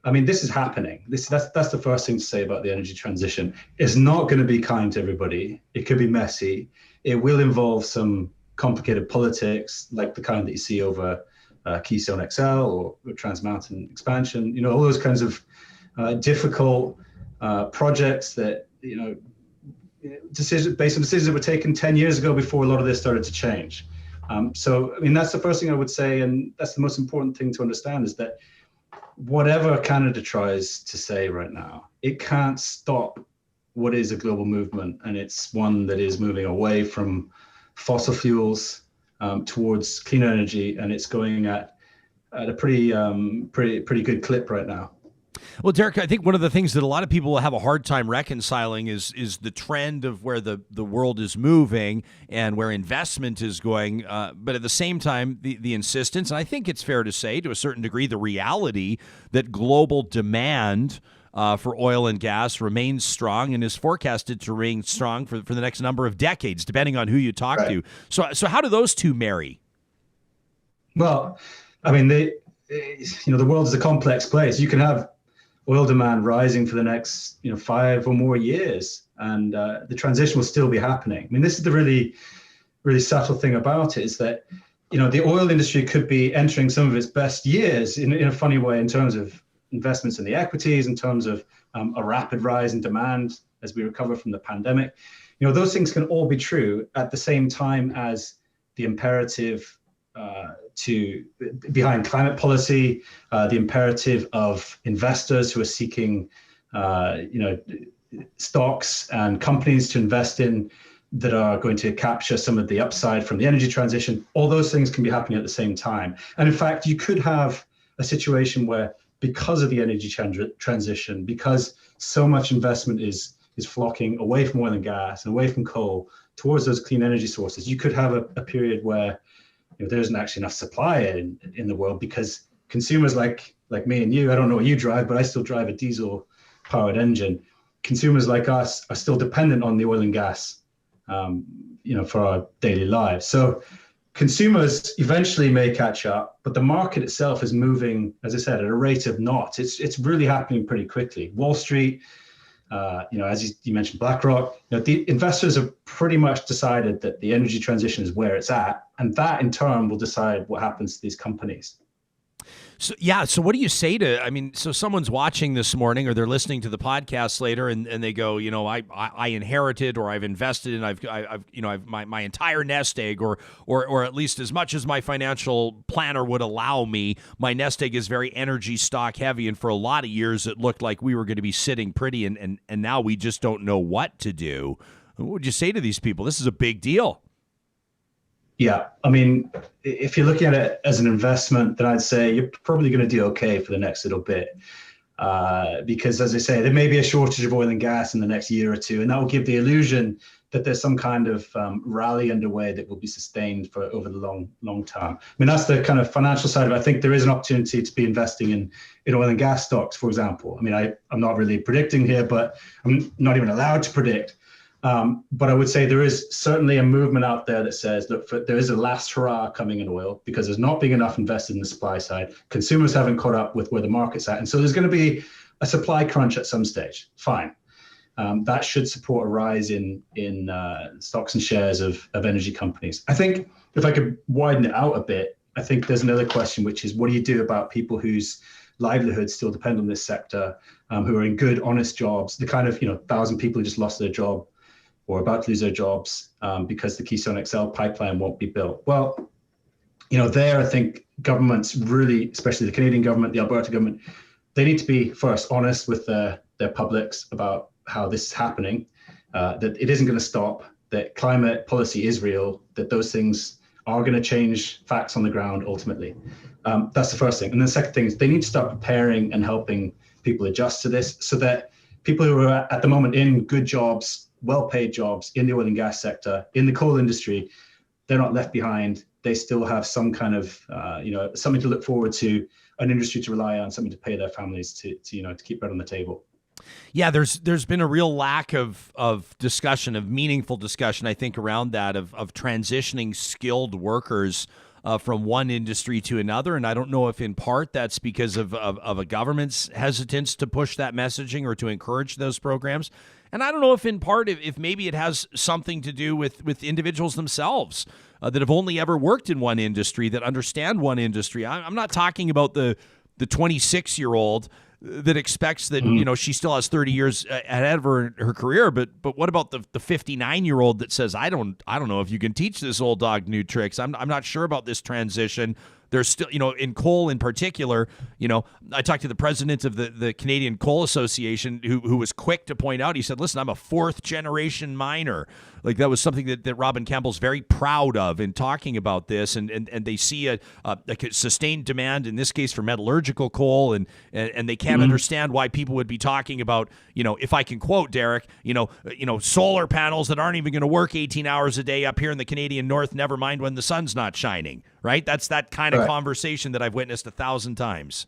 I mean, this is happening. That's the first thing to say about the energy transition. It's not going to be kind to everybody. It could be messy. It will involve some complicated politics, like the kind that you see over Keystone XL or Trans Mountain expansion. You know, all those kinds of difficult projects that, you know, decisions based on decisions that were taken 10 years ago before a lot of this started to change. So, I mean, that's the first thing I would say, and that's the most important thing to understand, is that whatever Canada tries to say right now, it can't stop what is a global movement, and it's one that is moving away from fossil fuels towards clean energy, and it's going at a pretty good clip right now. Well, Derek, I think one of the things that a lot of people will have a hard time reconciling is the trend of where the world is moving and where investment is going. But at the same time, the insistence, and I think it's fair to say to a certain degree, the reality that global demand for oil and gas remains strong and is forecasted to remain strong for the next number of decades, depending on who you talk to. So how do those two marry? Well, I mean, the world is a complex place. You can have oil demand rising for the next 5 or more years, and the transition will still be happening. I mean, this is the really, really subtle thing about it, is that the oil industry could be entering some of its best years in a funny way, in terms of investments in the equities, in terms of a rapid rise in demand as we recover from the pandemic. Those things can all be true at the same time as the imperative behind climate policy, the imperative of investors who are seeking, stocks and companies to invest in that are going to capture some of the upside from the energy transition. All those things can be happening at the same time. And in fact, you could have a situation where, because of the energy transition, because so much investment is flocking away from oil and gas and away from coal towards those clean energy sources, you could have a period where there isn't actually enough supply in the world, because consumers like me and you, I don't know what you drive, but I still drive a diesel powered engine. Consumers like us are still dependent on the oil and gas, for our daily lives. So consumers eventually may catch up, but the market itself is moving, as I said, at a rate of knots. It's really happening pretty quickly. Wall Street, as you mentioned, BlackRock, the investors have pretty much decided that the energy transition is where it's at, and that in turn will decide what happens to these companies. So what do you say so someone's watching this morning, or they're listening to the podcast later, and they go, I inherited, or I've invested in, I've my entire nest egg, or at least as much as my financial planner would allow me, my nest egg is very energy stock heavy, and for a lot of years it looked like we were going to be sitting pretty, and now we just don't know what to do. What would you say to these people? This is a big deal. Yeah, I mean, if you're looking at it as an investment, then I'd say you're probably going to do okay for the next little bit. Because, as I say, there may be a shortage of oil and gas in the next year or two, and that will give the illusion that there's some kind of rally underway that will be sustained for over the long term. I mean, that's the kind of financial side of it. I think there is an opportunity to be investing in oil and gas stocks, for example. I mean, I'm not really predicting here, but I'm not even allowed to predict. But I would say there is certainly a movement out there that says, look, there is a last hurrah coming in oil, because there's not being enough invested in the supply side. Consumers haven't caught up with where the market's at. And so there's going to be a supply crunch at some stage. Fine. That should support a rise in stocks and shares of energy companies. I think if I could widen it out a bit, I think there's another question, which is, what do you do about people whose livelihoods still depend on this sector, who are in good, honest jobs, the kind of 1,000 people who just lost their job or about to lose their jobs because the Keystone XL pipeline won't be built? Well, there I think governments really, especially the Canadian government, the Alberta government, they need to be first honest with their publics about how this is happening, that it isn't going to stop, that climate policy is real, that those things are going to change facts on the ground ultimately. That's the first thing. And the second thing is they need to start preparing and helping people adjust to this, so that people who are at the moment in good jobs, well-paid jobs in the oil and gas sector, in the coal industry, they're not left behind. They still have some kind of, something to look forward to, an industry to rely on, something to pay their families to keep bread on the table. Yeah, there's been a real lack of discussion, of meaningful discussion, I think, around that, of transitioning skilled workers from one industry to another. And I don't know if in part that's because of a government's hesitance to push that messaging or to encourage those programs. And I don't know if in part, if maybe it has something to do with individuals themselves that have only ever worked in one industry, that understand one industry. I'm not talking about the 26-year-old that expects that, she still has 30 years ahead of her in her career. But what about the 59-year-old that says, I don't know if you can teach this old dog new tricks. I'm not sure about this transition. There's still, in coal in particular, I talked to the president of the Canadian Coal Association who was quick to point out, he said, listen, I'm a 4th-generation miner. Like that was something that Robin Campbell's very proud of in talking about this. And they see a sustained demand, in this case for metallurgical coal, and they can't understand why people would be talking about, if I can quote Derek, solar panels that aren't even going to work 18 hours a day up here in the Canadian North, never mind when the sun's not shining, right? That's that kind of conversation that I've witnessed 1,000 times.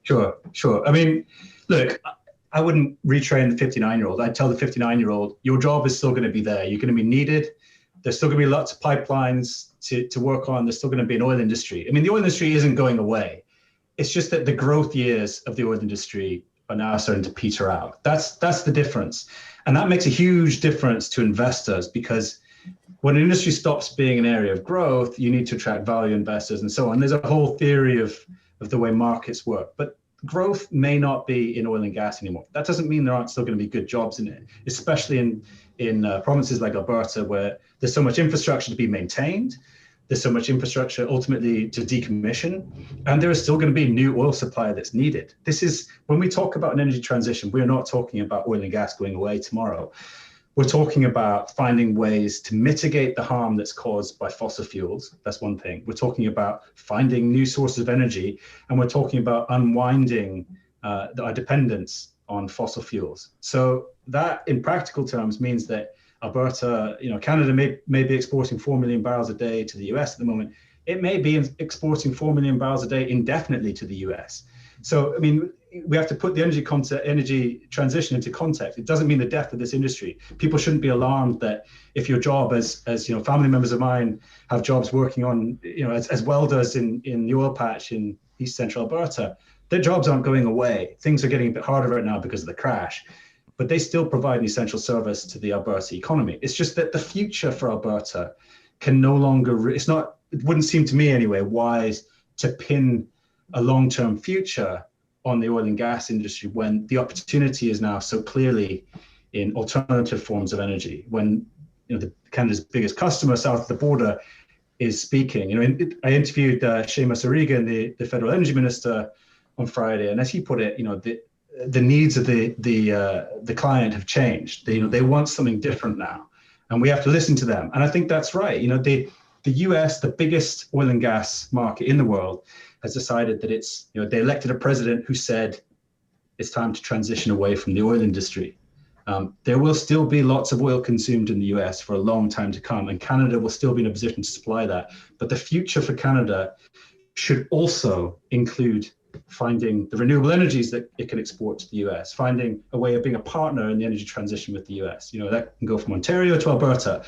Sure. I mean, look, I wouldn't retrain the 59-year-old. I'd tell the 59-year-old, your job is still going to be there. You're going to be needed. There's still going to be lots of pipelines to work on. There's still going to be an oil industry. I mean, the oil industry isn't going away. It's just that the growth years of the oil industry are now starting to peter out. That's the difference. And that makes a huge difference to investors, because when an industry stops being an area of growth, you need to attract value investors and so on. There's a whole theory of the way markets work. But growth may not be in oil and gas anymore. That doesn't mean there aren't still going to be good jobs in it, especially in provinces like Alberta, where there's so much infrastructure to be maintained. There's so much infrastructure ultimately to decommission, and there is still going to be new oil supply that's needed. This is, when we talk about an energy transition, we're not talking about oil and gas going away tomorrow. We're talking about finding ways to mitigate the harm that's caused by fossil fuels. That's one thing. We're talking about finding new sources of energy, and we're talking about unwinding our dependence on fossil fuels. So that, in practical terms, means that Alberta, Canada may be exporting 4 million barrels a day to the US at the moment. It may be exporting 4 million barrels a day indefinitely to the US. So, I mean, we have to put the energy transition into context. It doesn't mean the death of this industry. People shouldn't be alarmed that if your job, as family members of mine have jobs working on, as welders in the oil patch in East Central Alberta, their jobs aren't going away. Things are getting a bit harder right now because of the crash, but they still provide an essential service to the Alberta economy. It's just that the future for Alberta can no longer, it wouldn't seem to me anyway, wise to pin a long-term future on the oil and gas industry when the opportunity is now so clearly in alternative forms of energy. When Canada's biggest customer south of the border is speaking. I interviewed Seamus O'Regan, the federal energy minister, on Friday, and as he put it, the needs of the client have changed. They want something different now, and we have to listen to them. And I think that's right. The US, the biggest oil and gas market in the world, has decided that it's, they elected a president who said it's time to transition away from the oil industry. There will still be lots of oil consumed in the US for a long time to come, and Canada will still be in a position to supply that. But the future for Canada should also include finding the renewable energies that it can export to the US, finding a way of being a partner in the energy transition with the US. That can go from Ontario to Alberta.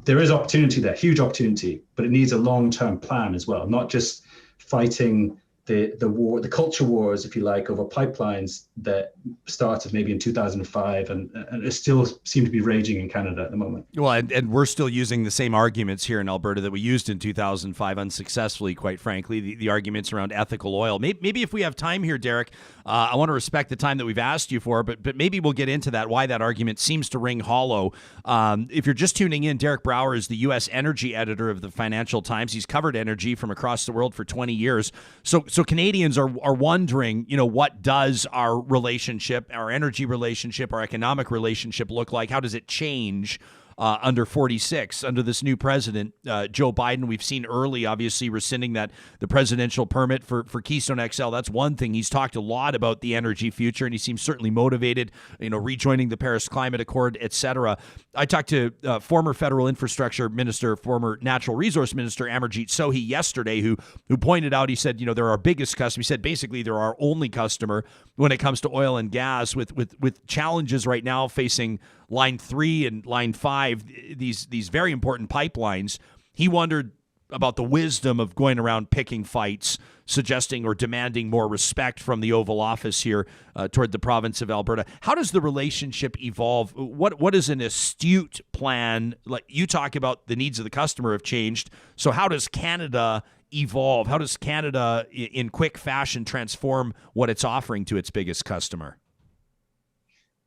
There is opportunity there, huge opportunity, but it needs a long-term plan as well, not just fighting the war, the culture wars, if you like, over pipelines that started maybe in 2005 and it still seem to be raging in Canada at the moment. Well, and we're still using the same arguments here in Alberta that we used in 2005 unsuccessfully, quite frankly, the arguments around ethical oil. Maybe if we have time here, Derek, I want to respect the time that we've asked you for, but maybe we'll get into that, why that argument seems to ring hollow. If you're just tuning in, Derek Brower is the U.S. energy editor of the Financial Times. He's covered energy from across the world for 20 years. So Canadians are wondering, what does our relationship, our energy relationship, our economic relationship look like? How does it change under 46, under this new president, Joe Biden? We've seen early, obviously, rescinding the presidential permit for Keystone XL. That's one thing. He's talked a lot about the energy future, and he seems certainly motivated, rejoining the Paris Climate Accord, et cetera. I talked to former federal infrastructure minister, former natural resource minister, Amarjeet Sohi, yesterday, who pointed out, he said, they're our biggest customer. He said, basically, they're our only customer when it comes to oil and gas, with challenges right now facing Line 3 and Line 5, these very important pipelines. He wondered about the wisdom of going around picking fights, suggesting or demanding more respect from the Oval Office here toward the province of Alberta. How does the relationship evolve? What is an astute plan? Like you talk about the needs of the customer have changed. So how does Canada evolve? How does Canada, in quick fashion, transform what it's offering to its biggest customer?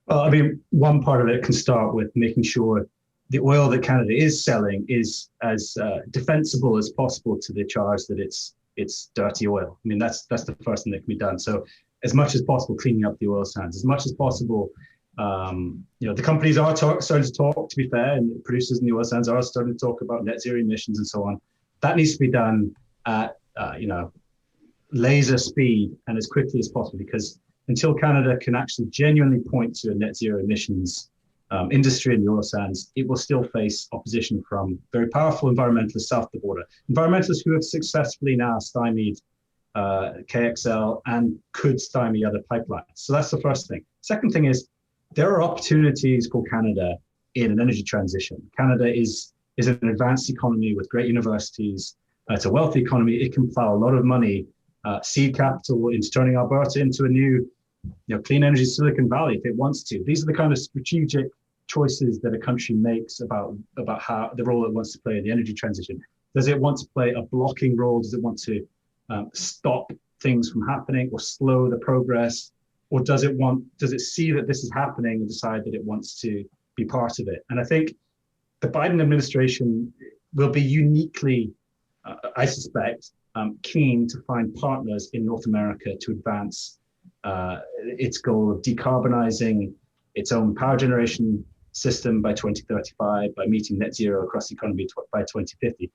Well, I mean, one part of it can start with making sure the oil that Canada is selling is as defensible as possible to the charge that it's dirty oil. I mean, that's the first thing that can be done. So as much as possible, cleaning up the oil sands, as much as possible. The companies are starting to talk, to be fair, and producers in the oil sands are starting to talk about net zero emissions and so on. That needs to be done at, laser speed and as quickly as possible, because until Canada can actually genuinely point to a net zero emissions industry in the oil sands, it will still face opposition from very powerful environmentalists south of the border. Environmentalists who have successfully now stymied KXL and could stymie other pipelines. So that's the first thing. Second thing is there are opportunities for Canada in an energy transition. Canada is an advanced economy with great universities. It's a wealthy economy. It can plow a lot of money, seed capital, into turning Alberta into a new clean energy Silicon Valley if it wants to. These are the kind of strategic choices that a country makes about how the role it wants to play in the energy transition. Does it want to play a blocking role? Does it want to stop things from happening or slow the progress? Or does it see that this is happening and decide that it wants to be part of it? And I think the Biden administration will be uniquely, I suspect, keen to find partners in North America to advance its goal of decarbonizing its own power generation system by 2035, by meeting net zero across the economy by 2050.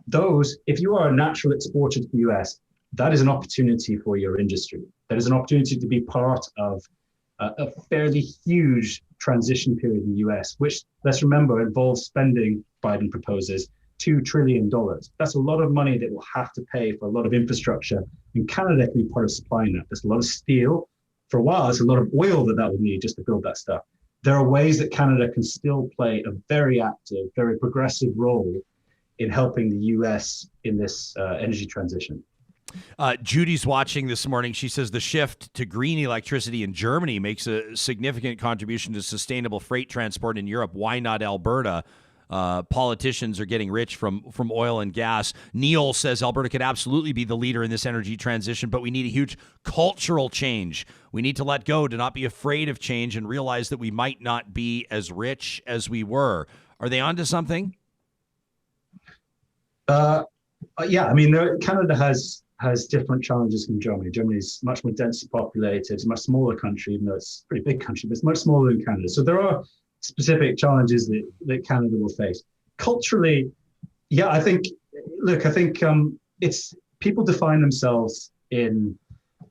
Those, if you are a natural exporter to the US, that is an opportunity for your industry. That is an opportunity to be part of a fairly huge transition period in the US, which, let's remember, involves spending, Biden proposes, $2 trillion. That's a lot of money that will have to pay for a lot of infrastructure, and Canada can be part of supplying that. There's a lot of steel. For a while, there's a lot of oil that would need just to build that stuff. There are ways that Canada can still play a very active, very progressive role in helping the US in this energy transition. Judy's watching this morning. She says the shift to green electricity in Germany makes a significant contribution to sustainable freight transport in Europe. Why not Alberta? Politicians are getting rich from oil and gas. Neil says Alberta could absolutely be the leader in this energy transition, but we need a huge cultural change. We need to let go, to not be afraid of change and realize that we might not be as rich as we were. Are they onto something? Yeah, I mean, Canada has different challenges from Germany. Germany is much more densely populated. It's a much smaller country, even though it's a pretty big country, but it's much smaller than Canada. So there are specific challenges that Canada will face. Culturally, yeah, I think it's people define themselves in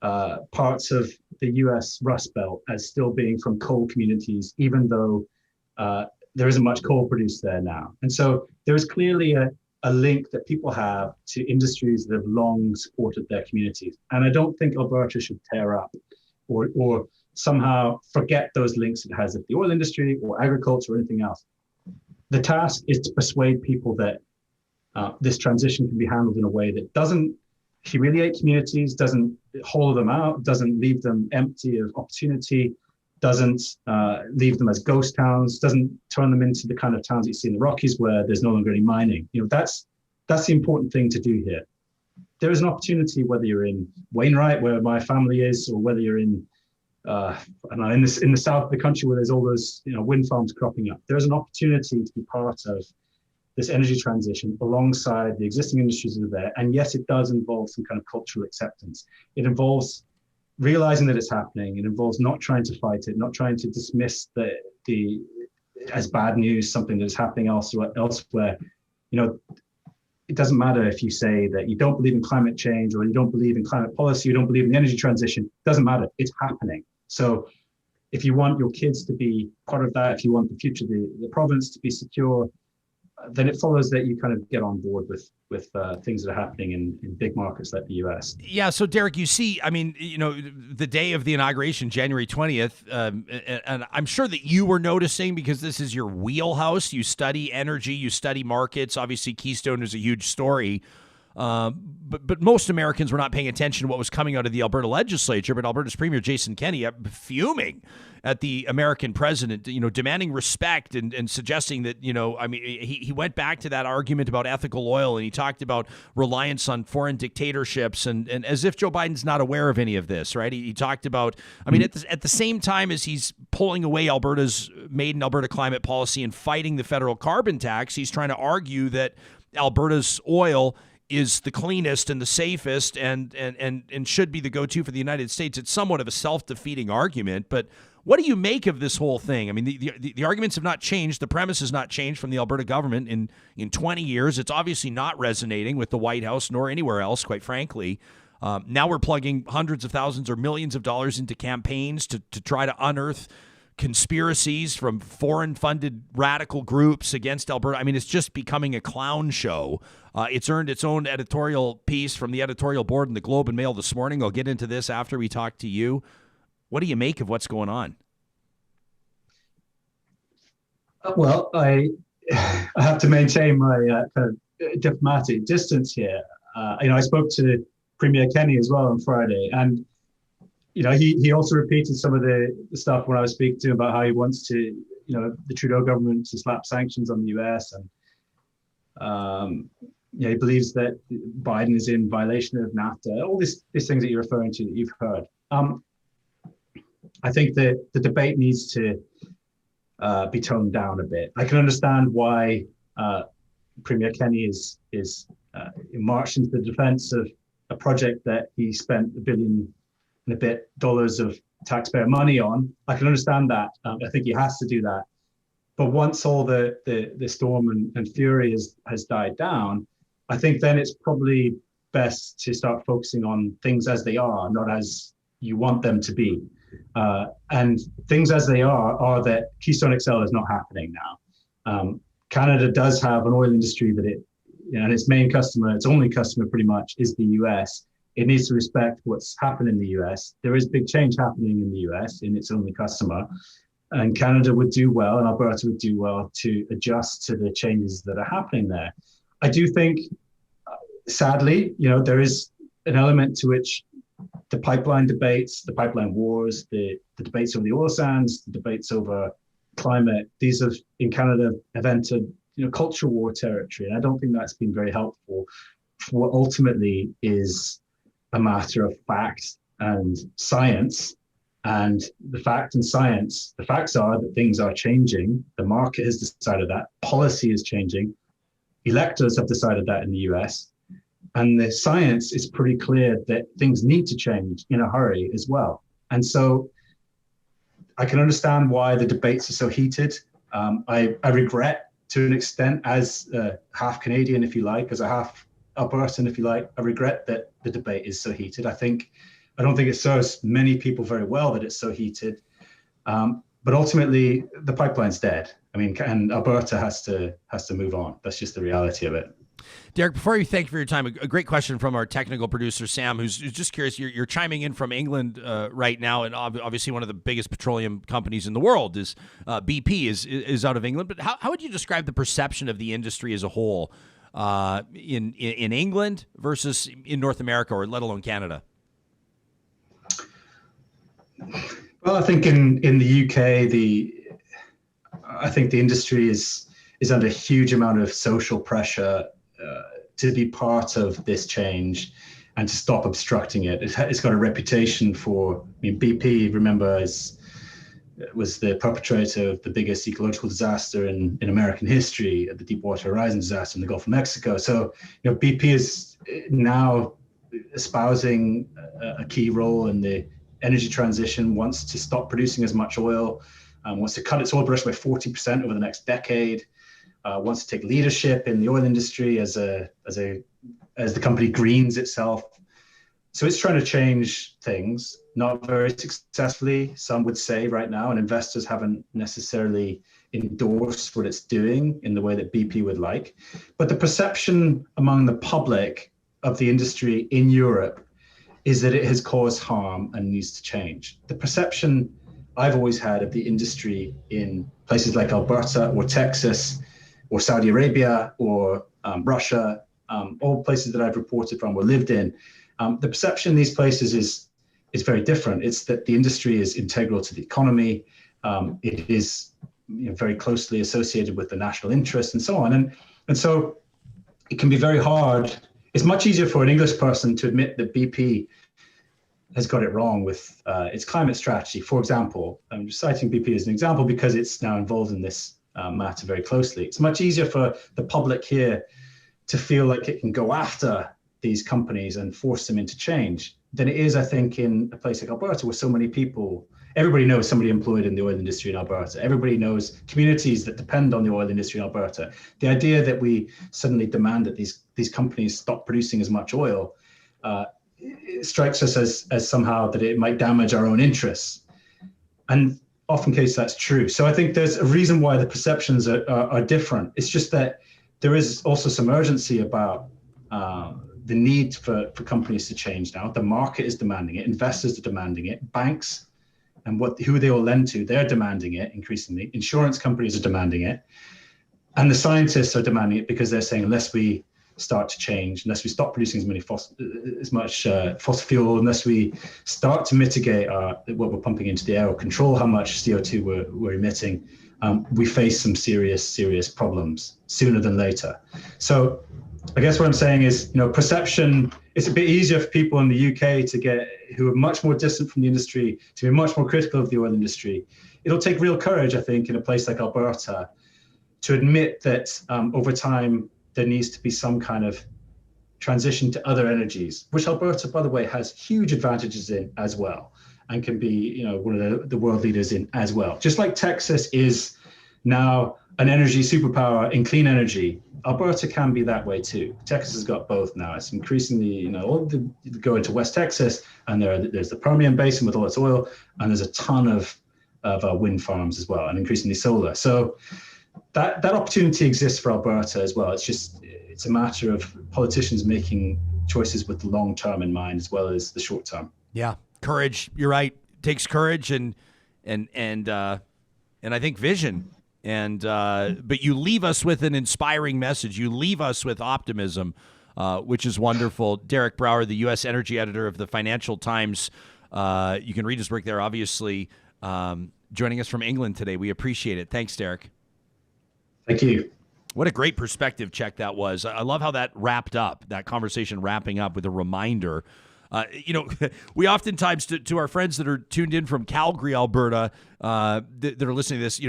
parts of the US Rust Belt as still being from coal communities, even though there isn't much coal produced there now. And so there is clearly a link that people have to industries that have long supported their communities. And I don't think Alberta should tear up or somehow forget those links it has with the oil industry or agriculture or anything else. The task is to persuade people that this transition can be handled in a way that doesn't humiliate communities, doesn't hollow them out, doesn't leave them empty of opportunity, doesn't leave them as ghost towns, doesn't turn them into the kind of towns that you see in the Rockies where there's no longer any mining. That's the important thing to do here. There is an opportunity, whether you're in Wainwright, where my family is, or whether you're in I don't know, in the south of the country where there's all those wind farms cropping up. There's an opportunity to be part of this energy transition alongside the existing industries that are there. And yes, it does involve some kind of cultural acceptance. It involves realizing that it's happening. It involves not trying to fight it, not trying to dismiss the as bad news, something that is happening elsewhere. It doesn't matter if you say that you don't believe in climate change or you don't believe in climate policy, you don't believe in the energy transition. It doesn't matter. It's happening. So if you want your kids to be part of that, if you want the future of the province to be secure, then it follows that you kind of get on board with things that are happening in big markets like the US. Yeah. So, Derek, you see, I mean, the day of the inauguration, January 20th, and I'm sure that you were noticing because this is your wheelhouse. You study energy, you study markets. Obviously, Keystone is a huge story. But most Americans were not paying attention to what was coming out of the Alberta legislature. But Alberta's Premier Jason Kenney fuming at the American president, demanding respect and suggesting that, he went back to that argument about ethical oil, and he talked about reliance on foreign dictatorships and as if Joe Biden's not aware of any of this, right? He talked about, at the same time as he's pulling away Alberta's Made in Alberta climate policy and fighting the federal carbon tax, he's trying to argue that Alberta's oil is the cleanest and the safest and should be the go-to for the United States. It's somewhat of a self-defeating argument, but what do you make of this whole thing? I mean, the arguments have not changed. The premise has not changed from the Alberta government in 20 years. It's obviously not resonating with the White House nor anywhere else, quite frankly. Now we're plugging hundreds of thousands or millions of dollars into campaigns to try to unearth conspiracies from foreign-funded radical groups against Alberta. I mean, it's just becoming a clown show. It's earned its own editorial piece from the editorial board in the Globe and Mail this morning. I'll get into this after we talk to you. What do you make of what's going on? Well, I have to maintain my kind of diplomatic distance here. I spoke to Premier Kenney as well on Friday, and he also repeated some of the stuff when I was speaking to him about how he wants to, the Trudeau government to slap sanctions on the US, and he believes that Biden is in violation of NAFTA. All these things that you're referring to that you've heard. I think that the debate needs to be toned down a bit. I can understand why Premier Kenney is marched into the defense of a project that he spent $1 billion and a bit of taxpayer money on. I can understand that. I think he has to do that. But once all the storm and fury has died down, I think then it's probably best to start focusing on things as they are, not as you want them to be. And things as they are that Keystone XL is not happening now. Canada does have an oil industry that and its main customer, its only customer pretty much, is the US. It needs to respect what's happened in the US. There is big change happening in the US in its only customer. And Canada would do well, and Alberta would do well to adjust to the changes that are happening there. I do think, sadly, there is an element to which the pipeline debates, the pipeline wars, the debates over the oil sands, the debates over climate, these have in Canada have entered culture war territory. And I don't think that's been very helpful for what ultimately is a matter of fact and science. And the fact and science, the facts are that things are changing. The market has decided that. Policy is changing. Electors have decided that in the US. And the science is pretty clear that things need to change in a hurry as well. And so I can understand why the debates are so heated. I regret to an extent, as a half Canadian, if you like, as a half Albertan, if you like, I regret that the debate is so heated. I don't think it serves many people very well that it's so heated. But ultimately, the pipeline's dead. I mean, and Alberta has to move on. That's just the reality of it. Derek, before you thank you for your time, a great question from our technical producer, Sam, who's just curious. You're chiming in from England right now, and obviously one of the biggest petroleum companies in the world is BP is out of England. But how would you describe the perception of the industry as a whole in England versus in North America, or let alone Canada? Well, I think in the UK, I think the industry is under a huge amount of social pressure to be part of this change and to stop obstructing it. It's got a reputation for, BP, remember, was the perpetrator of the biggest ecological disaster in American history, the Deepwater Horizon disaster in the Gulf of Mexico. So, BP is now espousing a key role in the energy transition, wants to stop producing as much oil, wants to cut its oil production by 40% over the next decade, wants to take leadership in the oil industry as the company greens itself. So it's trying to change things, not very successfully, some would say right now, and investors haven't necessarily endorsed what it's doing in the way that BP would like. But the perception among the public of the industry in Europe is that it has caused harm and needs to change. The perception I've always had of the industry in places like Alberta or Texas or Saudi Arabia or Russia, all places that I've reported from or lived in, the perception in these places is very different. It's that the industry is integral to the economy. It is very closely associated with the national interest and so on. And so it can be very hard. It's much easier for an English person to admit that BP has got it wrong with its climate strategy. For example, I'm just citing BP as an example because it's now involved in this matter very closely. It's much easier for the public here to feel like it can go after these companies and force them into change than it is, I think, in a place like Alberta where so many people, everybody knows somebody employed in the oil industry in Alberta. Everybody knows communities that depend on the oil industry in Alberta. The idea that we suddenly demand that these companies stop producing as much oil, it strikes us as somehow that it might damage our own interests. And often case that's true. So I think there's a reason why the perceptions are different. It's just that there is also some urgency about the need for companies to change now. The market is demanding it. Investors are demanding it. Banks and who they all lend to, they're demanding it increasingly. Insurance companies are demanding it. And the scientists are demanding it because they're saying, unless we start to change, unless we stop producing as much fossil fuel, unless we start to mitigate what we're pumping into the air or control how much CO2 we're emitting, we face some serious problems sooner than later. So I guess what I'm saying is, perception, it's a bit easier for people in the UK who are much more distant from the industry to be much more critical of the oil industry. It'll take real courage, I think, in a place like Alberta to admit that over time, there needs to be some kind of transition to other energies, which Alberta, by the way, has huge advantages in as well, and can be, one of the world leaders in as well. Just like Texas is now an energy superpower in clean energy, Alberta can be that way too. Texas has got both now. It's increasingly, you go into West Texas, and there's the Permian Basin with all its oil, and there's a ton of wind farms as well, and increasingly solar. So that opportunity exists for Alberta as well. It's a matter of politicians making choices with the long term in mind as well as the short term. Yeah, courage. You're right. It takes courage and I think vision. But you leave us with an inspiring message. You leave us with optimism, which is wonderful. Derek Brower, the U.S. energy editor of the Financial Times. You can read his work there, obviously. Joining us from England today. We appreciate it. Thanks, Derek. Thank you. What a great perspective check that was. I love how that wrapped up, that conversation wrapping up with a reminder. We oftentimes, to our friends that are tuned in from Calgary, Alberta, that are listening to this,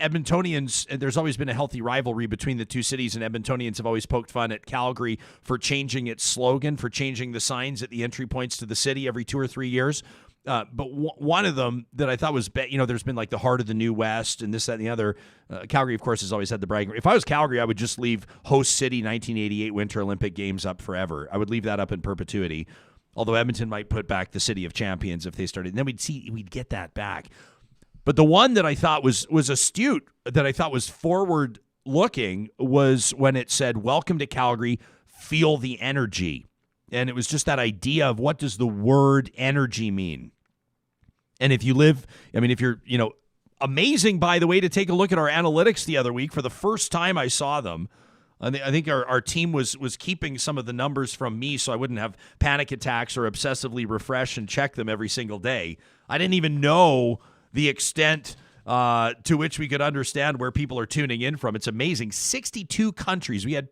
Edmontonians, and there's always been a healthy rivalry between the two cities, and Edmontonians have always poked fun at Calgary for changing its slogan, for changing the signs at the entry points to the city every 2 or 3 years. But one of them that I thought was, there's been like the heart of the New West and this, that, and the other. Calgary, of course, has always had the bragging. If I was Calgary, I would just leave host city 1988 Winter Olympic Games up forever. I would leave that up in perpetuity. Although Edmonton might put back the City of Champions if they started. And then we'd get that back. But the one that I thought was astute, that I thought was forward-looking, was when it said, "Welcome to Calgary, feel the energy." And it was just that idea of what does the word energy mean? And if you're, amazing, by the way, to take a look at our analytics the other week. For the first time I saw them, I think our team was keeping some of the numbers from me so I wouldn't have panic attacks or obsessively refresh and check them every single day. I didn't even know the extent to which we could understand where people are tuning in from. It's amazing. 62 countries. We had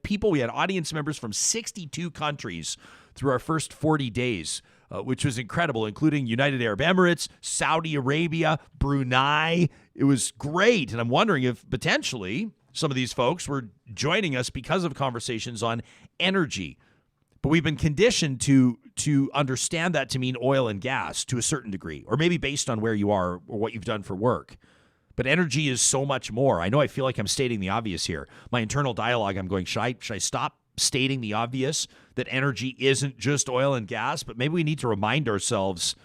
audience members from 62 countries through our first 40 days, which was incredible, including United Arab Emirates, Saudi Arabia, Brunei. It was great. And I'm wondering if potentially some of these folks were joining us because of conversations on energy. But we've been conditioned to understand that to mean oil and gas to a certain degree, or maybe based on where you are or what you've done for work. But energy is so much more. I know I feel like I'm stating the obvious here. My internal dialogue, I'm going, should I stop stating the obvious, that energy isn't just oil and gas, but maybe we need to remind ourselves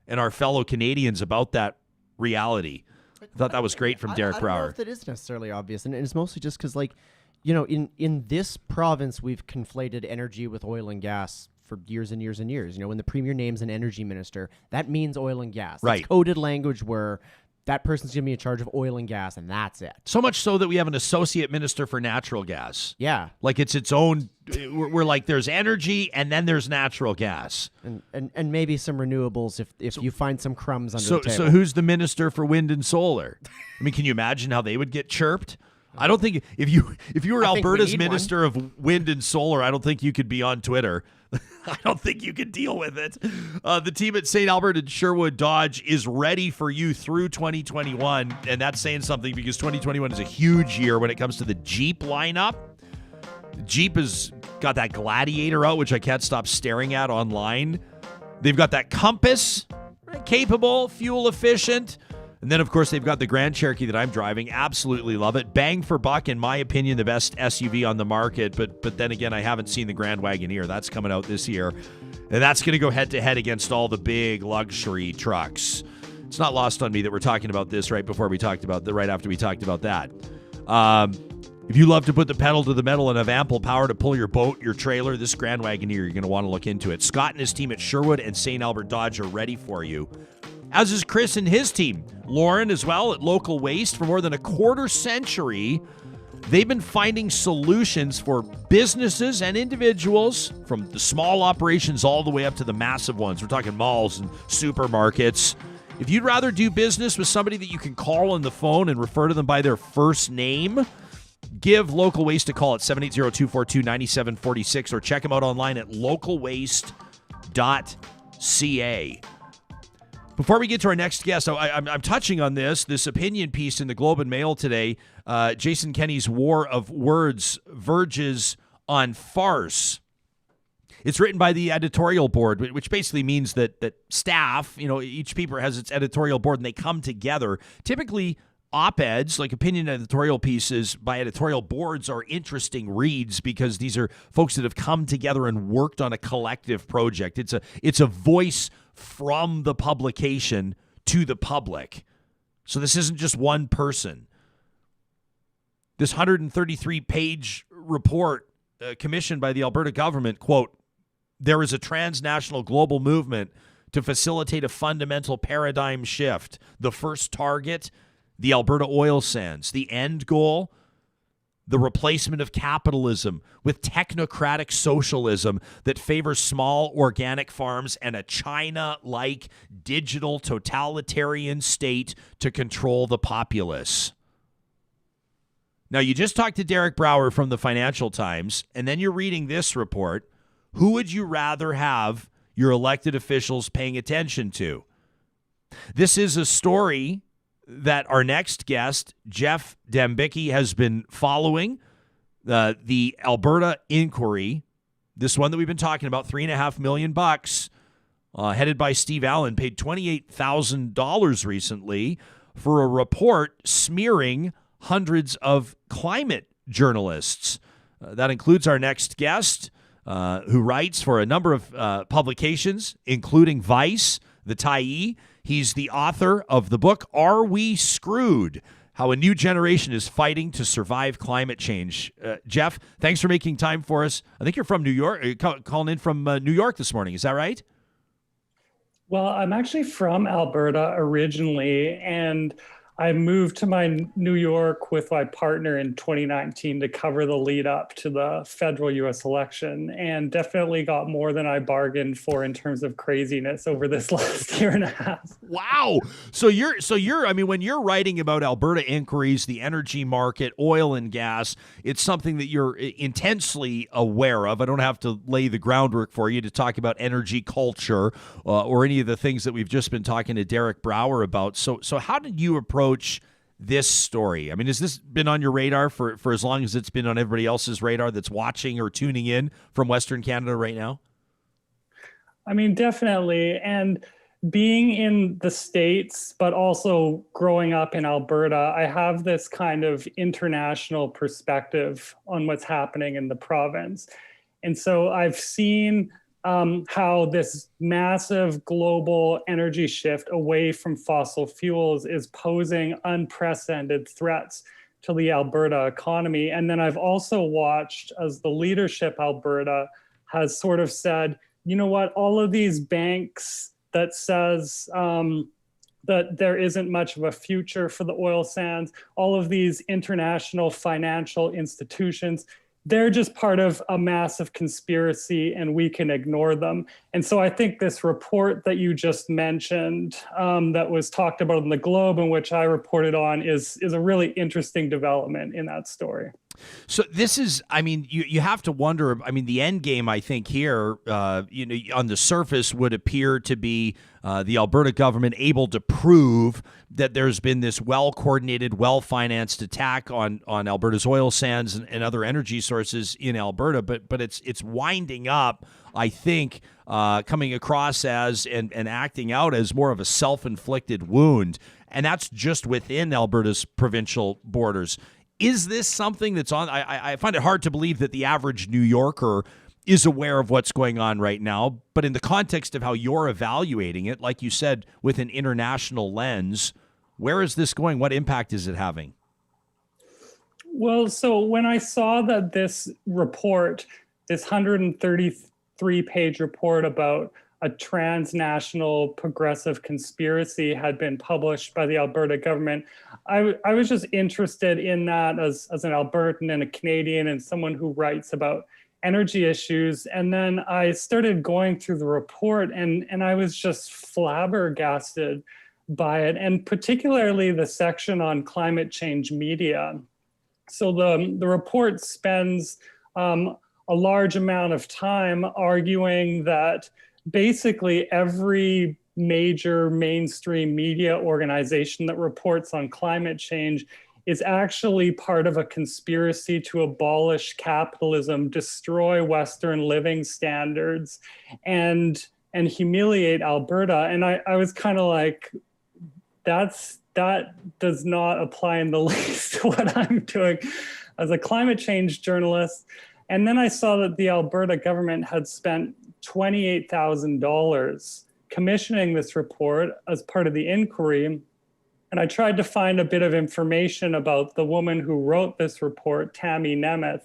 and our fellow Canadians about that reality. I thought that was great from Derek I don't know Brower. if that is necessarily obvious, and it's mostly just because, like, you know, in this province, we've conflated energy with oil and gas for years and years and years. You know, when the premier names an energy minister, that means oil and gas. Right. It's coded language where that person's going to be in charge of oil and gas, and that's it. So much so that we have an associate minister for natural gas. Yeah. Like it's its own, we're like, there's energy and then there's natural gas. And maybe some renewables if you find some crumbs under the table. So who's the minister for wind and solar? I mean, can you imagine how they would get chirped? I don't think if you were Alberta's minister of wind and solar, I don't think you could be on Twitter. I don't think you could deal with it. The team at St. Albert and Sherwood Dodge is ready for you through 2021, and that's saying something because 2021 is a huge year when it comes to the Jeep lineup. Jeep has got that Gladiator out, which I can't stop staring at online. They've got that Compass, capable, fuel efficient. And then, of course, they've got the Grand Cherokee that I'm driving. Absolutely love it. Bang for buck, in my opinion, the best SUV on the market. But then again, I haven't seen the Grand Wagoneer. That's coming out this year. And that's going to go head-to-head against all the big luxury trucks. It's not lost on me that we're talking about this right after we talked about that. If you love to put the pedal to the metal and have ample power to pull your boat, your trailer, this Grand Wagoneer, you're going to want to look into it. Scott and his team at Sherwood and St. Albert Dodge are ready for you. As is Chris and his team. Lauren as well at Local Waste. For more than a quarter century, they've been finding solutions for businesses and individuals, from the small operations all the way up to the massive ones. We're talking malls and supermarkets. If you'd rather do business with somebody that you can call on the phone and refer to them by their first name, give Local Waste a call at 780-242-9746 or check them out online at localwaste.ca. Before we get to our next guest, I'm touching on this opinion piece in the Globe and Mail today. Jason Kenney's War of Words verges on farce. It's written by the editorial board, which basically means that staff, you know, each paper has its editorial board and they come together. Typically, op-eds, like opinion editorial pieces by editorial boards, are interesting reads because these are folks that have come together and worked on a collective project. It's a voice from the publication to the public. So this isn't just one person. This 133-page report commissioned by the Alberta government, quote, "There is a transnational global movement to facilitate a fundamental paradigm shift. The first target, the Alberta oil sands. The end goal, the replacement of capitalism with technocratic socialism that favors small organic farms and a China-like digital totalitarian state to control the populace." Now, you just talked to Derek Brower from the Financial Times, and then you're reading this report. Who would you rather have your elected officials paying attention to? This is a story that our next guest, Geoff Dembicki, has been following. The Alberta inquiry, this one that we've been talking about, $3.5 million, headed by Steve Allen, paid $28,000 recently for a report smearing hundreds of climate journalists. That includes our next guest, who writes for a number of publications, including Vice, the Tyee. He's the author of the book, Are We Screwed? How a New Generation is Fighting to Survive Climate Change. Geoff, thanks for making time for us. I think you're from New York. You're calling in from New York this morning. Is that right? Well, I'm actually from Alberta originally, and I moved to New York with my partner in 2019 to cover the lead up to the federal U.S. election, and definitely got more than I bargained for in terms of craziness over this last year and a half. Wow. So you're, I mean, when you're writing about Alberta inquiries, the energy market, oil and gas, it's something that you're intensely aware of. I don't have to lay the groundwork for you to talk about energy culture or any of the things that we've just been talking to Derek Brower about. So how did you approach this story? I mean, has this been on your radar for as long as it's been on everybody else's radar that's watching or tuning in from Western Canada right now? I mean, definitely. And being in the States, but also growing up in Alberta, I have this kind of international perspective on what's happening in the province. And so I've seen how this massive global energy shift away from fossil fuels is posing unprecedented threats to the Alberta economy. And then I've also watched as the leadership Alberta has sort of said, you know what, all of these banks that says that there isn't much of a future for the oil sands, all of these international financial institutions, they're just part of a massive conspiracy and we can ignore them. And so I think this report that you just mentioned that was talked about in the Globe and which I reported on is a really interesting development in that story. So this is, I mean, you have to wonder, I mean, the end game, I think here, on the surface would appear to be the Alberta government able to prove that there's been this well-coordinated, well-financed attack on Alberta's oil sands and other energy sources in Alberta. But it's winding up, I think, coming across as and acting out as more of a self-inflicted wound. And that's just within Alberta's provincial borders. Is this something that's on? I find it hard to believe that the average New Yorker is aware of what's going on right now. But in the context of how you're evaluating it, like you said, with an international lens, where is this going? What impact is it having? Well, so when I saw that this report, this 133-page report about a transnational progressive conspiracy had been published by the Alberta government, I was just interested in that as an Albertan and a Canadian and someone who writes about energy issues. And then I started going through the report and I was just flabbergasted by it, and particularly the section on climate change media. So the report spends a large amount of time arguing that basically every major mainstream media organization that reports on climate change is actually part of a conspiracy to abolish capitalism, destroy Western living standards, and humiliate Alberta. And I was kind of like, that does not apply in the least to what I'm doing as a climate change journalist. And then I saw that the Alberta government had spent $28,000 commissioning this report as part of the inquiry. And I tried to find a bit of information about the woman who wrote this report, Tammy Nemeth.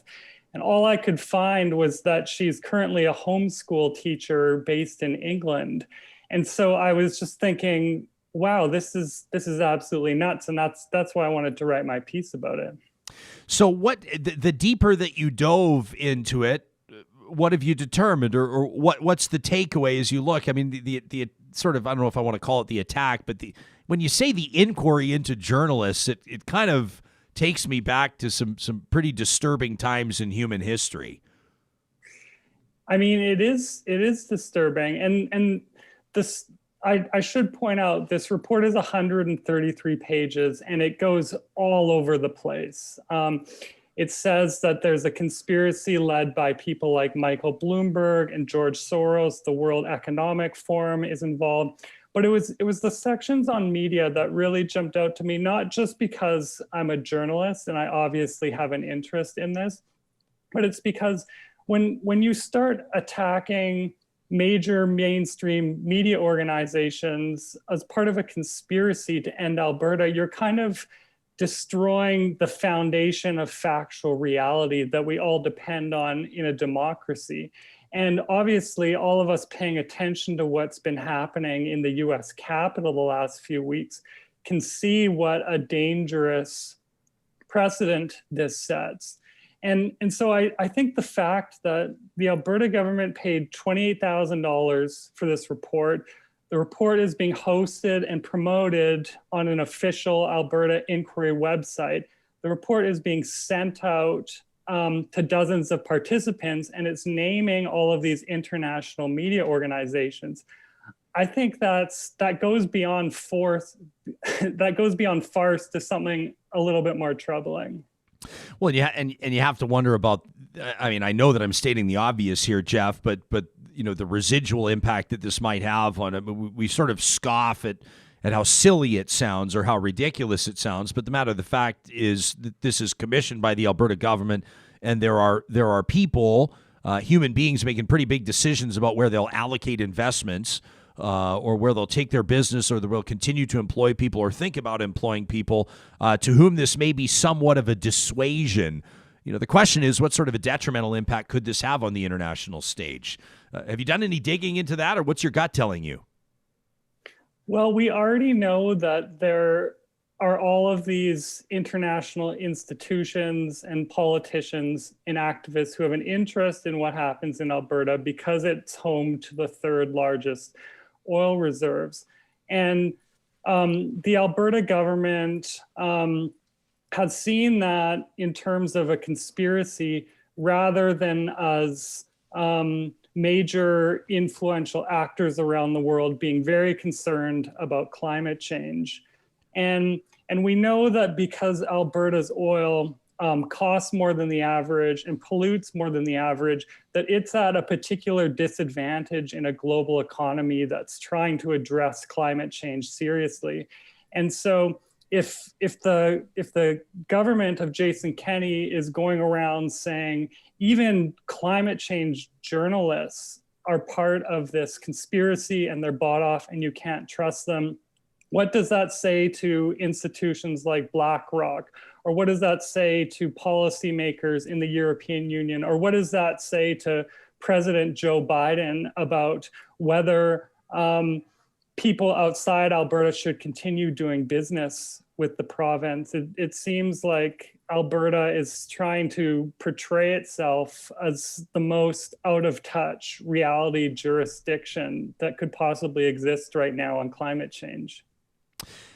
And all I could find was that she's currently a homeschool teacher based in England. And so I was just thinking, wow, this is absolutely nuts. And that's why I wanted to write my piece about it. So what the deeper that you dove into it, what have you determined, or what's the takeaway as you look? I mean, the sort of, I don't know if I want to call it the attack, but when you say the inquiry into journalists, it kind of takes me back to some pretty disturbing times in human history. I mean, it is disturbing, and this. I should point out, this report is 133 pages and it goes all over the place. It says that there's a conspiracy led by people like Michael Bloomberg and George Soros. The World Economic Forum is involved. But it was the sections on media that really jumped out to me, not just because I'm a journalist and I obviously have an interest in this, but it's because when you start attacking major mainstream media organizations as part of a conspiracy to end Alberta, you're kind of destroying the foundation of factual reality that we all depend on in a democracy. And obviously, all of us paying attention to what's been happening in the US Capitol the last few weeks can see what a dangerous precedent this sets. And so I think the fact that the Alberta government paid $28,000 for this report, the report is being hosted and promoted on an official Alberta Inquiry website. The report is being sent out to dozens of participants, and it's naming all of these international media organizations. I think that goes beyond farce to something a little bit more troubling. Well, yeah, and you have to wonder about. I mean, I know that I'm stating the obvious here, Geoff, but you know, the residual impact that this might have on it. We sort of scoff at how silly it sounds or how ridiculous it sounds, but the matter of the fact is that this is commissioned by the Alberta government, and there are people human beings making pretty big decisions about where they'll allocate investments or where they'll take their business, or they'll continue to employ people or think about employing people to whom this may be somewhat of a dissuasion. The question is, what sort of a detrimental impact could this have on the international stage? Have you done any digging into that, or what's your gut telling you? Well, we already know that there are all of these international institutions and politicians and activists who have an interest in what happens in Alberta because it's home to the third largest oil reserves. And the Alberta government has seen that in terms of a conspiracy rather than as major influential actors around the world being very concerned about climate change. And we know that because Alberta's oil costs more than the average and pollutes more than the average, that it's at a particular disadvantage in a global economy that's trying to address climate change seriously. And so if the government of Jason Kenney is going around saying even climate change journalists are part of this conspiracy and they're bought off and you can't trust them, what does that say to institutions like BlackRock? Or what does that say to policymakers in the European Union? Or what does that say to President Joe Biden about whether people outside Alberta should continue doing business with the province? It seems like Alberta is trying to portray itself as the most out of touch reality jurisdiction that could possibly exist right now on climate change.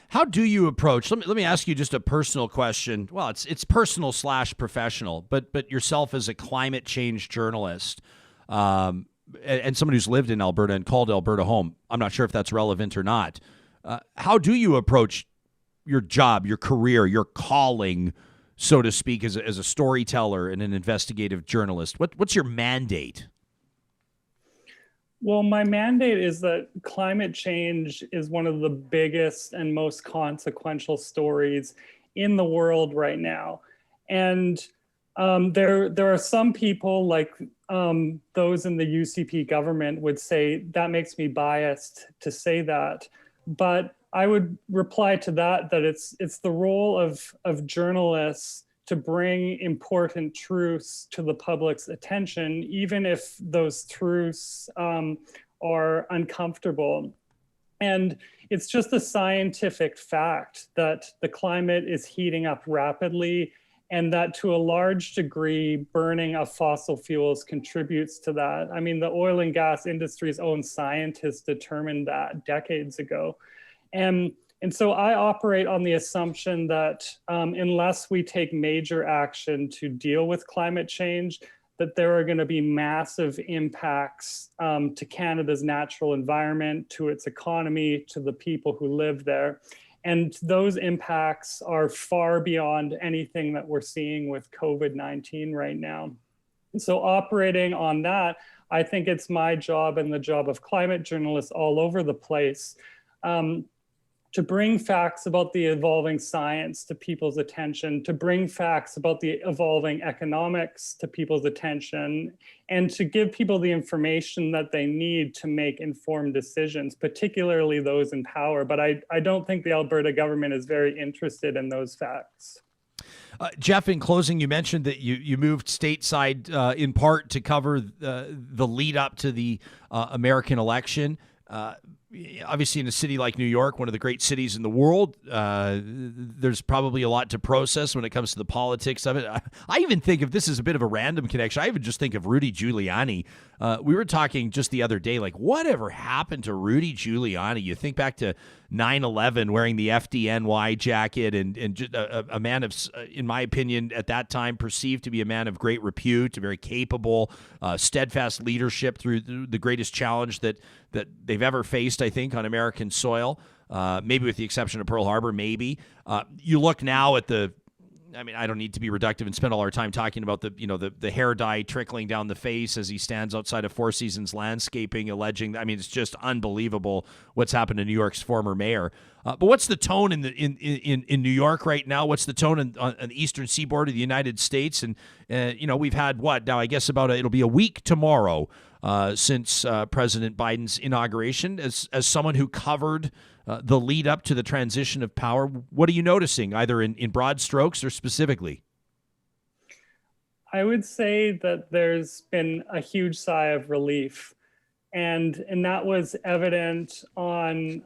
How do you approach? Let me ask you just a personal question. Well, it's personal / professional, but yourself as a climate change journalist, and someone who's lived in Alberta and called Alberta home. I'm not sure if that's relevant or not. How do you approach your job, your career, your calling, so to speak, as a storyteller and an investigative journalist? What's your mandate? Well, my mandate is that climate change is one of the biggest and most consequential stories in the world right now. And there are some people, like those in the UCP government, would say that makes me biased to say that. But I would reply to that it's the role of journalists to bring important truths to the public's attention, even if those truths are uncomfortable. And it's just a scientific fact that the climate is heating up rapidly, and that to a large degree, burning of fossil fuels contributes to that. I mean, the oil and gas industry's own scientists determined that decades ago. And so I operate on the assumption that unless we take major action to deal with climate change, that there are going to be massive impacts to Canada's natural environment, to its economy, to the people who live there. And those impacts are far beyond anything that we're seeing with COVID-19 right now. And so operating on that, I think it's my job and the job of climate journalists all over the place to bring facts about the evolving science to people's attention, to bring facts about the evolving economics to people's attention, and to give people the information that they need to make informed decisions, particularly those in power. But I don't think the Alberta government is very interested in those facts. Geoff, in closing, you mentioned that you moved stateside in part to cover the lead up to the American election. Obviously, in a city like New York, one of the great cities in the world, there's probably a lot to process when it comes to the politics of it. I even think, if this is a bit of a random connection, I even just think of Rudy Giuliani. We were talking just the other day, like, whatever happened to Rudy Giuliani? You think back to 9/11, wearing the FDNY jacket, and just a man of, in my opinion, at that time perceived to be a man of great repute, very capable, steadfast leadership through the greatest challenge that they've ever faced, I think, on American soil, maybe with the exception of Pearl Harbor, maybe. You look now at the I mean, I don't need to be reductive and spend all our time talking about the hair dye trickling down the face as he stands outside of Four Seasons Landscaping, alleging. I mean, it's just unbelievable what's happened to New York's former mayor. But what's the tone in New York right now? What's the tone on the eastern seaboard of the United States? And we've had what now? I guess it'll be a week tomorrow since President Biden's inauguration. As someone who covered the lead up to the transition of power, what are you noticing, either in broad strokes or specifically? I would say that there's been a huge sigh of relief. And that was evident on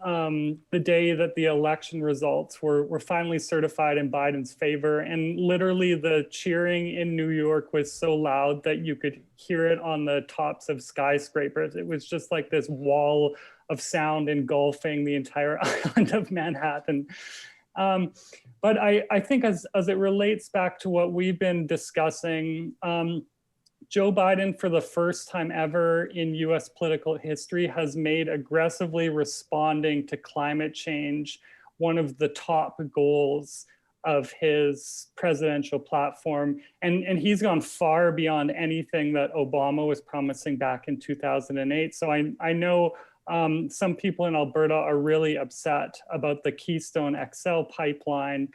the day that the election results were finally certified in Biden's favor. And literally the cheering in New York was so loud that you could hear it on the tops of skyscrapers. It was just like this wall of sound engulfing the entire island of Manhattan. But I think as it relates back to what we've been discussing, Joe Biden, for the first time ever in US political history, has made aggressively responding to climate change one of the top goals of his presidential platform. And he's gone far beyond anything that Obama was promising back in 2008. So I know some people in Alberta are really upset about the Keystone XL pipeline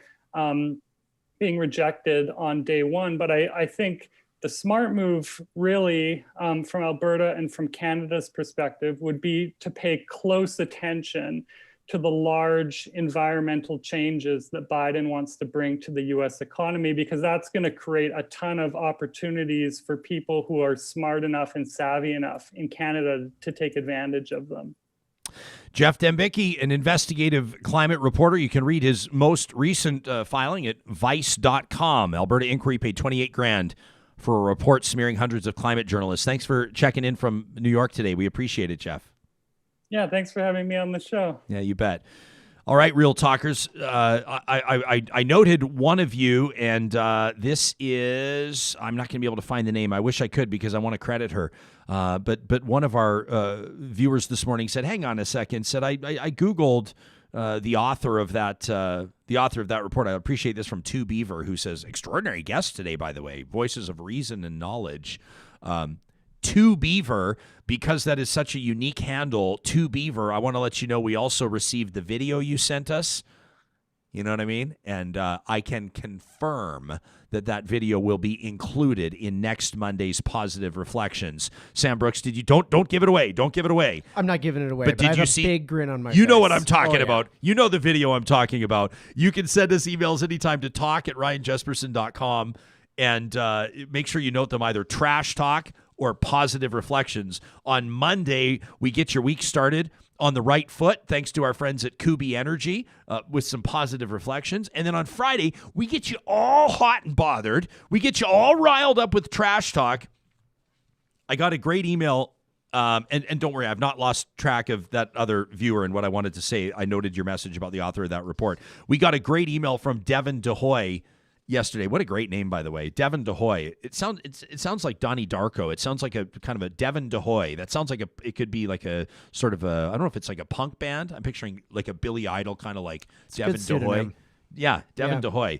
being rejected on day one. But I think the smart move really from Alberta and from Canada's perspective would be to pay close attention to the large environmental changes that Biden wants to bring to the US economy, because that's going to create a ton of opportunities for people who are smart enough and savvy enough in Canada to take advantage of them. Geoff Dembicki, an investigative climate reporter. You can read his most recent filing at vice.com. Alberta Inquiry paid $28,000 for a report smearing hundreds of climate journalists. Thanks for checking in from New York today. We appreciate it, Geoff. Yeah, thanks for having me on the show. Yeah, you bet. All right, Real Talkers. I noted one of you, and this is, I'm not going to be able to find the name. I wish I could because I want to credit her. But one of our viewers this morning said, hang on a second, said, I Googled the author of that report. I appreciate this from Two Beaver, who says, extraordinary guest today, by the way, voices of reason and knowledge. Two Beaver, because that is such a unique handle, Two Beaver, I want to let you know we also received the video you sent us. You know what I mean? And I can confirm that video will be included in next Monday's Positive Reflections. Sam Brooks, don't give it away. Don't give it away. I'm not giving it away, but did I have you see, a big grin on my You face. know what I'm talking about. Yeah. You know the video I'm talking about. You can send us emails anytime to talk@ryanjesperson.com, and make sure you note them either trash talk or Positive Reflections. On Monday, we get your week started on the right foot, thanks to our friends at Kubi Energy, with some Positive Reflections. And then on Friday, we get you all hot and bothered. We get you all riled up with trash talk. I got a great email, and don't worry, I've not lost track of that other viewer and what I wanted to say. I noted your message about the author of that report. We got a great email from Devin DeHoy yesterday. What a great name, by the way. Devin DeHoy. It sounds like Donnie Darko. It sounds like a kind of a Devin DeHoy. That sounds like it could be like a sort of a, I don't know if it's like a punk band. I'm picturing like a Billy Idol kind of like Devin DeHoy. Yeah, Devin DeHoy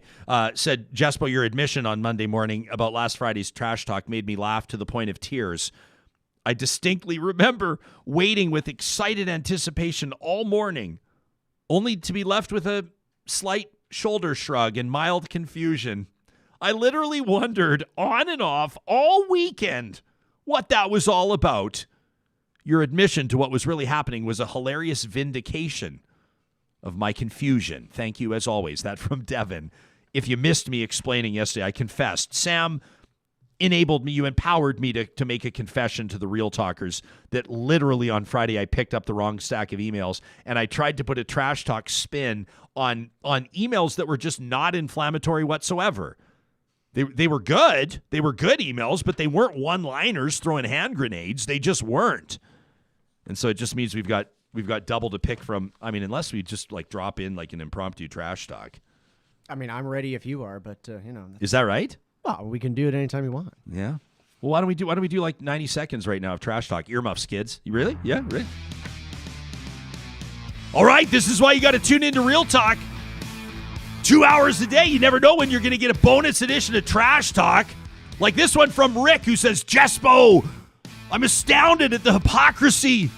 said, Jespo, your admission on Monday morning about last Friday's trash talk made me laugh to the point of tears. I distinctly remember waiting with excited anticipation all morning, only to be left with a slight shoulder shrug and mild confusion. I literally wondered on and off all weekend what that was all about. Your admission to what was really happening was a hilarious vindication of my confusion. Thank you, as always. That from Devin. If you missed me explaining yesterday, I confessed. Sam enabled me, you empowered me to make a confession to the Real Talkers that literally on Friday I picked up the wrong stack of emails, and I tried to put a trash talk spin on emails that were just not inflammatory whatsoever. They were good. They were good emails, but they weren't one-liners throwing hand grenades. They just weren't. And so it just means we've got double to pick from. I mean, unless we just like drop in like an impromptu trash talk. I mean, I'm ready if you are, but Is that right? Well, we can do it anytime you want. Yeah. Well, why don't we do like 90 seconds right now of trash talk? Earmuffs, kids. You really? Yeah, really. All right, this is why you got to tune into Real Talk. 2 hours a day. You never know when you're going to get a bonus edition of Trash Talk. Like this one from Rick, who says, Jespo, I'm astounded at the hypocrisy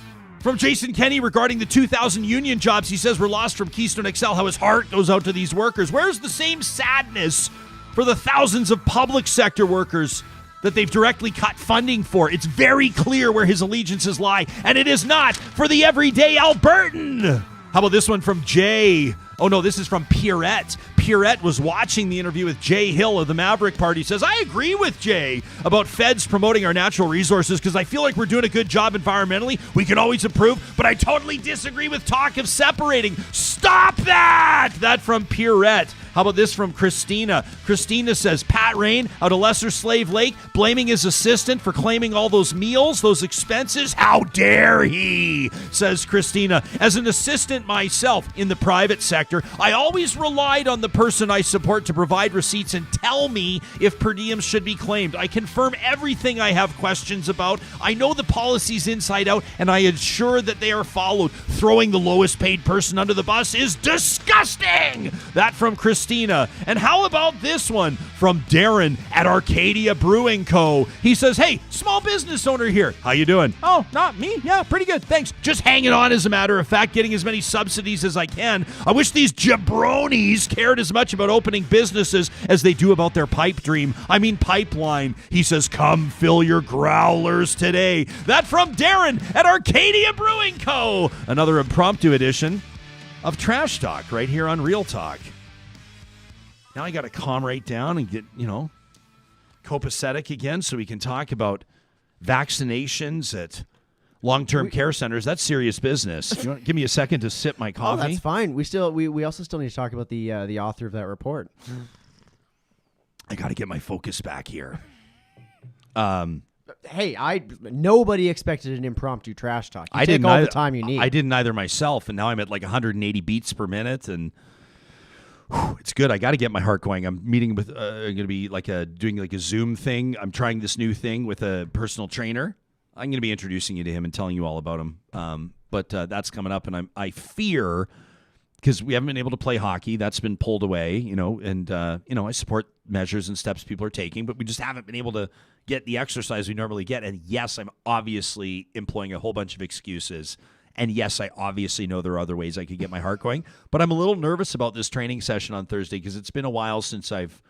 from Jason Kenney regarding the 2,000 union jobs he says were lost from Keystone XL, how his heart goes out to these workers. Where's the same sadness for the thousands of public sector workers that they've directly cut funding for? It's very clear where his allegiances lie, and it is not for the everyday Albertan. How about this one from Jay? Oh, no, this is from Pierrette. Pierrette was watching the interview with Jay Hill of the Maverick Party. Says, I agree with Jay about feds promoting our natural resources because I feel like we're doing a good job environmentally. We can always improve, but I totally disagree with talk of separating. Stop that! That from Pierrette. How about this from Christina? Christina says, Pat Rain out of Lesser Slave Lake blaming his assistant for claiming all those meals, those expenses. How dare he? Says Christina. As an assistant myself in the private sector, I always relied on the person I support to provide receipts and tell me if per diems should be claimed. I confirm everything I have questions about. I know the policies inside out, and I ensure that they are followed. Throwing the lowest paid person under the bus is disgusting. That from Christina. And how about this one from Darren at Arcadia Brewing Co. He says, hey, small business owner here. How you doing? Oh, not me. Yeah, pretty good. Thanks. Just hanging on, as a matter of fact, getting as many subsidies as I can. I wish these jabronis cared as much about opening businesses as they do about their pipe dream. I mean pipeline. He says, come fill your growlers today. That from Darren at Arcadia Brewing Co. Another impromptu edition of Trash Talk right here on Real Talk. Now I got to calm right down and get, copacetic again so we can talk about vaccinations at long-term care centers. That's serious business. You want to give me a second to sip my coffee? Oh, that's fine. We also still need to talk about the author of that report. I got to get my focus back here. Hey, nobody expected an impromptu trash talk. You take all the time you need. I didn't either myself, and now I'm at like 180 beats per minute, and it's good. I got to get my heart going. I'm meeting with, going to be doing a Zoom thing. I'm trying this new thing with a personal trainer. I'm going to be introducing you to him and telling you all about him. But that's coming up, and I fear, because we haven't been able to play hockey. That's been pulled away, and I support measures and steps people are taking, but we just haven't been able to get the exercise we normally get. And yes, I'm obviously employing a whole bunch of excuses. And yes, I obviously know there are other ways I could get my heart going, but I'm a little nervous about this training session on Thursday because it's been a while since I've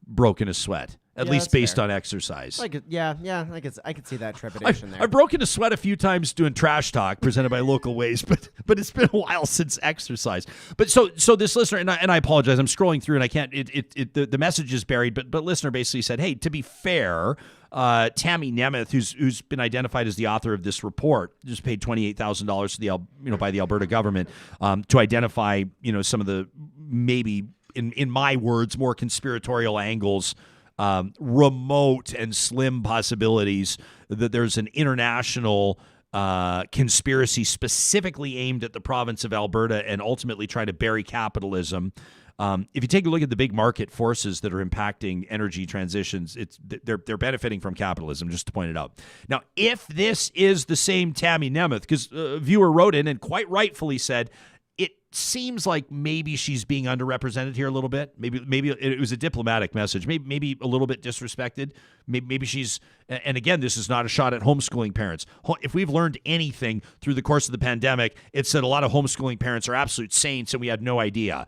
broken a sweat, at least based on exercise. I could see that trepidation there. I've broken a sweat a few times doing Trash Talk presented by Local Ways, but it's been a while since exercise. But so this listener, and I apologize, I'm scrolling through and I can't. The message is buried, but listener basically said, hey, to be fair, Tammy Nemeth, who's been identified as the author of this report, just paid $28,000 to by the Alberta government to identify some of the maybe in my words more conspiratorial angles, remote and slim possibilities that there's an international conspiracy specifically aimed at the province of Alberta and ultimately try to bury capitalism. If you take a look at the big market forces that are impacting energy transitions, they're benefiting from capitalism, just to point it out. Now, if this is the same Tammy Nemeth, because a viewer wrote in and quite rightfully said, it seems like maybe she's being underrepresented here a little bit. Maybe it was a diplomatic message. Maybe a little bit disrespected. Maybe she's, and again, this is not a shot at homeschooling parents. If we've learned anything through the course of the pandemic, it's that a lot of homeschooling parents are absolute saints and we had no idea.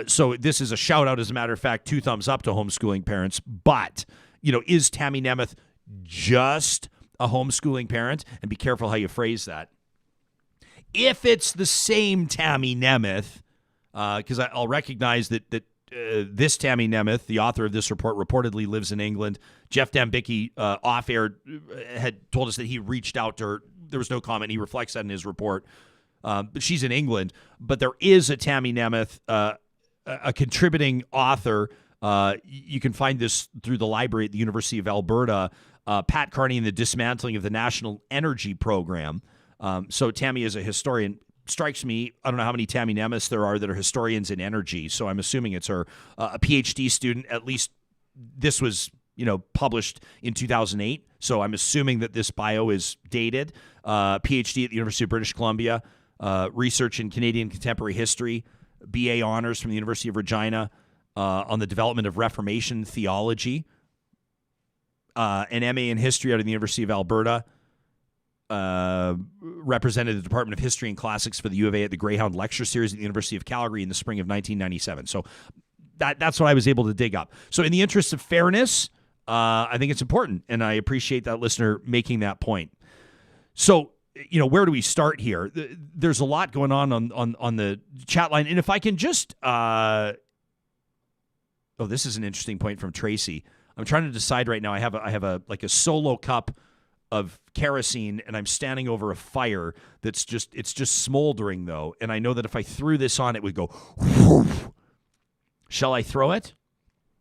So this is a shout out, as a matter of fact, 2 thumbs up to homeschooling parents. But, is Tammy Nemeth just a homeschooling parent? And be careful how you phrase that. If it's the same Tammy Nemeth, because I'll recognize that this Tammy Nemeth, the author of this report, reportedly lives in England. Geoff Dembicki, off-air, had told us that he reached out to her. There was no comment. He reflects that in his report. But she's in England. But there is a Tammy Nemeth, a contributing author. You can find this through the library at the University of Alberta. Pat Carney and the Dismantling of the National Energy Program. So Tammy is a historian. Strikes me, I don't know how many Tammy Nemeths there are that are historians in energy, so I'm assuming it's her, a PhD student. At least this was, published in 2008, so I'm assuming that this bio is dated. PhD at the University of British Columbia, research in Canadian contemporary history, BA honors from the University of Regina, on the development of Reformation theology, an MA in history out of the University of Alberta, represented the Department of History and Classics for the U of A at the Greyhound Lecture Series at the University of Calgary in the spring of 1997. So that's what I was able to dig up. So in the interest of fairness, I think it's important, and I appreciate that listener making that point. So, where do we start here? There's a lot going on the chat line, and if I can just, this is an interesting point from Tracy. I'm trying to decide right now. I have a solo cup of kerosene, and I'm standing over a fire it's just smoldering though, and I know that if I threw this on, it would go. Whoosh. Shall I throw it?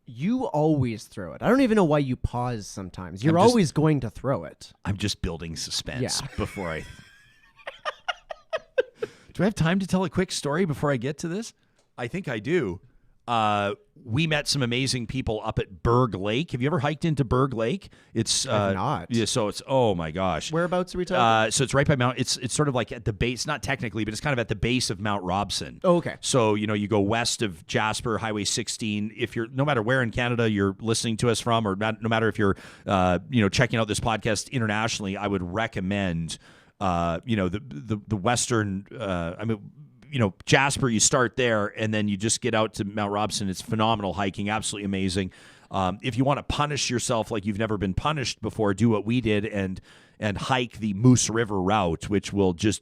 You always throw it. I don't even know why you pause sometimes. You're always going to throw it. I'm just building suspense before I... Do I have time to tell a quick story before I get to this? I think I do. We met some amazing people up at Berg Lake. Have you ever hiked into Berg Lake? It's I've not. Yeah, so it's, oh my gosh. Whereabouts are we talking? So it's right by Mount. It's sort of like at the base, not technically, but it's kind of at the base of Mount Robson. Oh, okay. So you go west of Jasper, Highway 16. If you're, no matter where in Canada you're listening to us from, or no matter if you're checking out this podcast internationally, I would recommend the western. Jasper, you start there, and then you just get out to Mount Robson. It's phenomenal hiking, absolutely amazing. If you want to punish yourself like you've never been punished before, do what we did and hike the Moose River route, which will just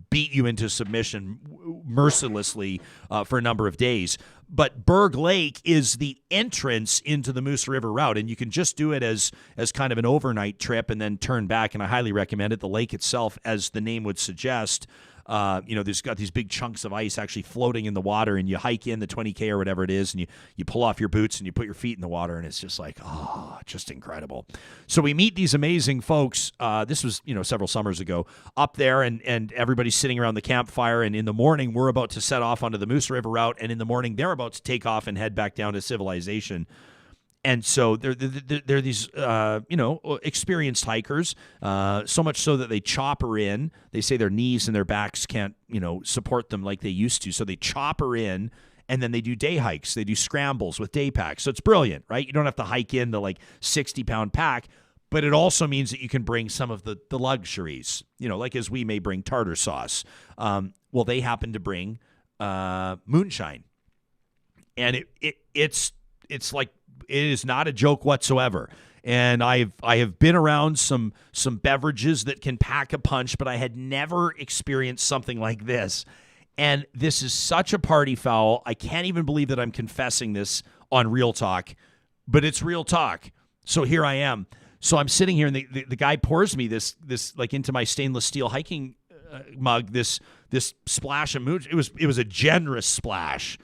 beat you into submission mercilessly for a number of days. But Berg Lake is the entrance into the Moose River route, and you can just do it as kind of an overnight trip and then turn back, and I highly recommend it. The lake itself, as the name would suggest, there's got these big chunks of ice actually floating in the water, and you hike in the 20K or whatever it is, and you pull off your boots and you put your feet in the water, and it's just like, just incredible. So we meet these amazing folks. This was, several summers ago up there, and everybody's sitting around the campfire, and in the morning we're about to set off onto the Moose River route, and in the morning they're about to take off and head back down to civilization. And so they're these, experienced hikers, so much so that they chopper in. They say their knees and their backs can't, support them like they used to. So they chopper in, and then they do day hikes. They do scrambles with day packs. So it's brilliant, right? You don't have to hike in the 60-pound pack, but it also means that you can bring some of the luxuries, like as we may bring tartar sauce. Well, they happen to bring moonshine. And it's like, it is not a joke whatsoever. And I have been around some beverages that can pack a punch, but I had never experienced something like this. And this is such a party foul. I can't even believe that I'm confessing this on Real Talk, but it's real talk. So here I am. So I'm sitting here, and the guy pours me this like into my stainless steel hiking mug, this splash of moonshine. It was a generous splash.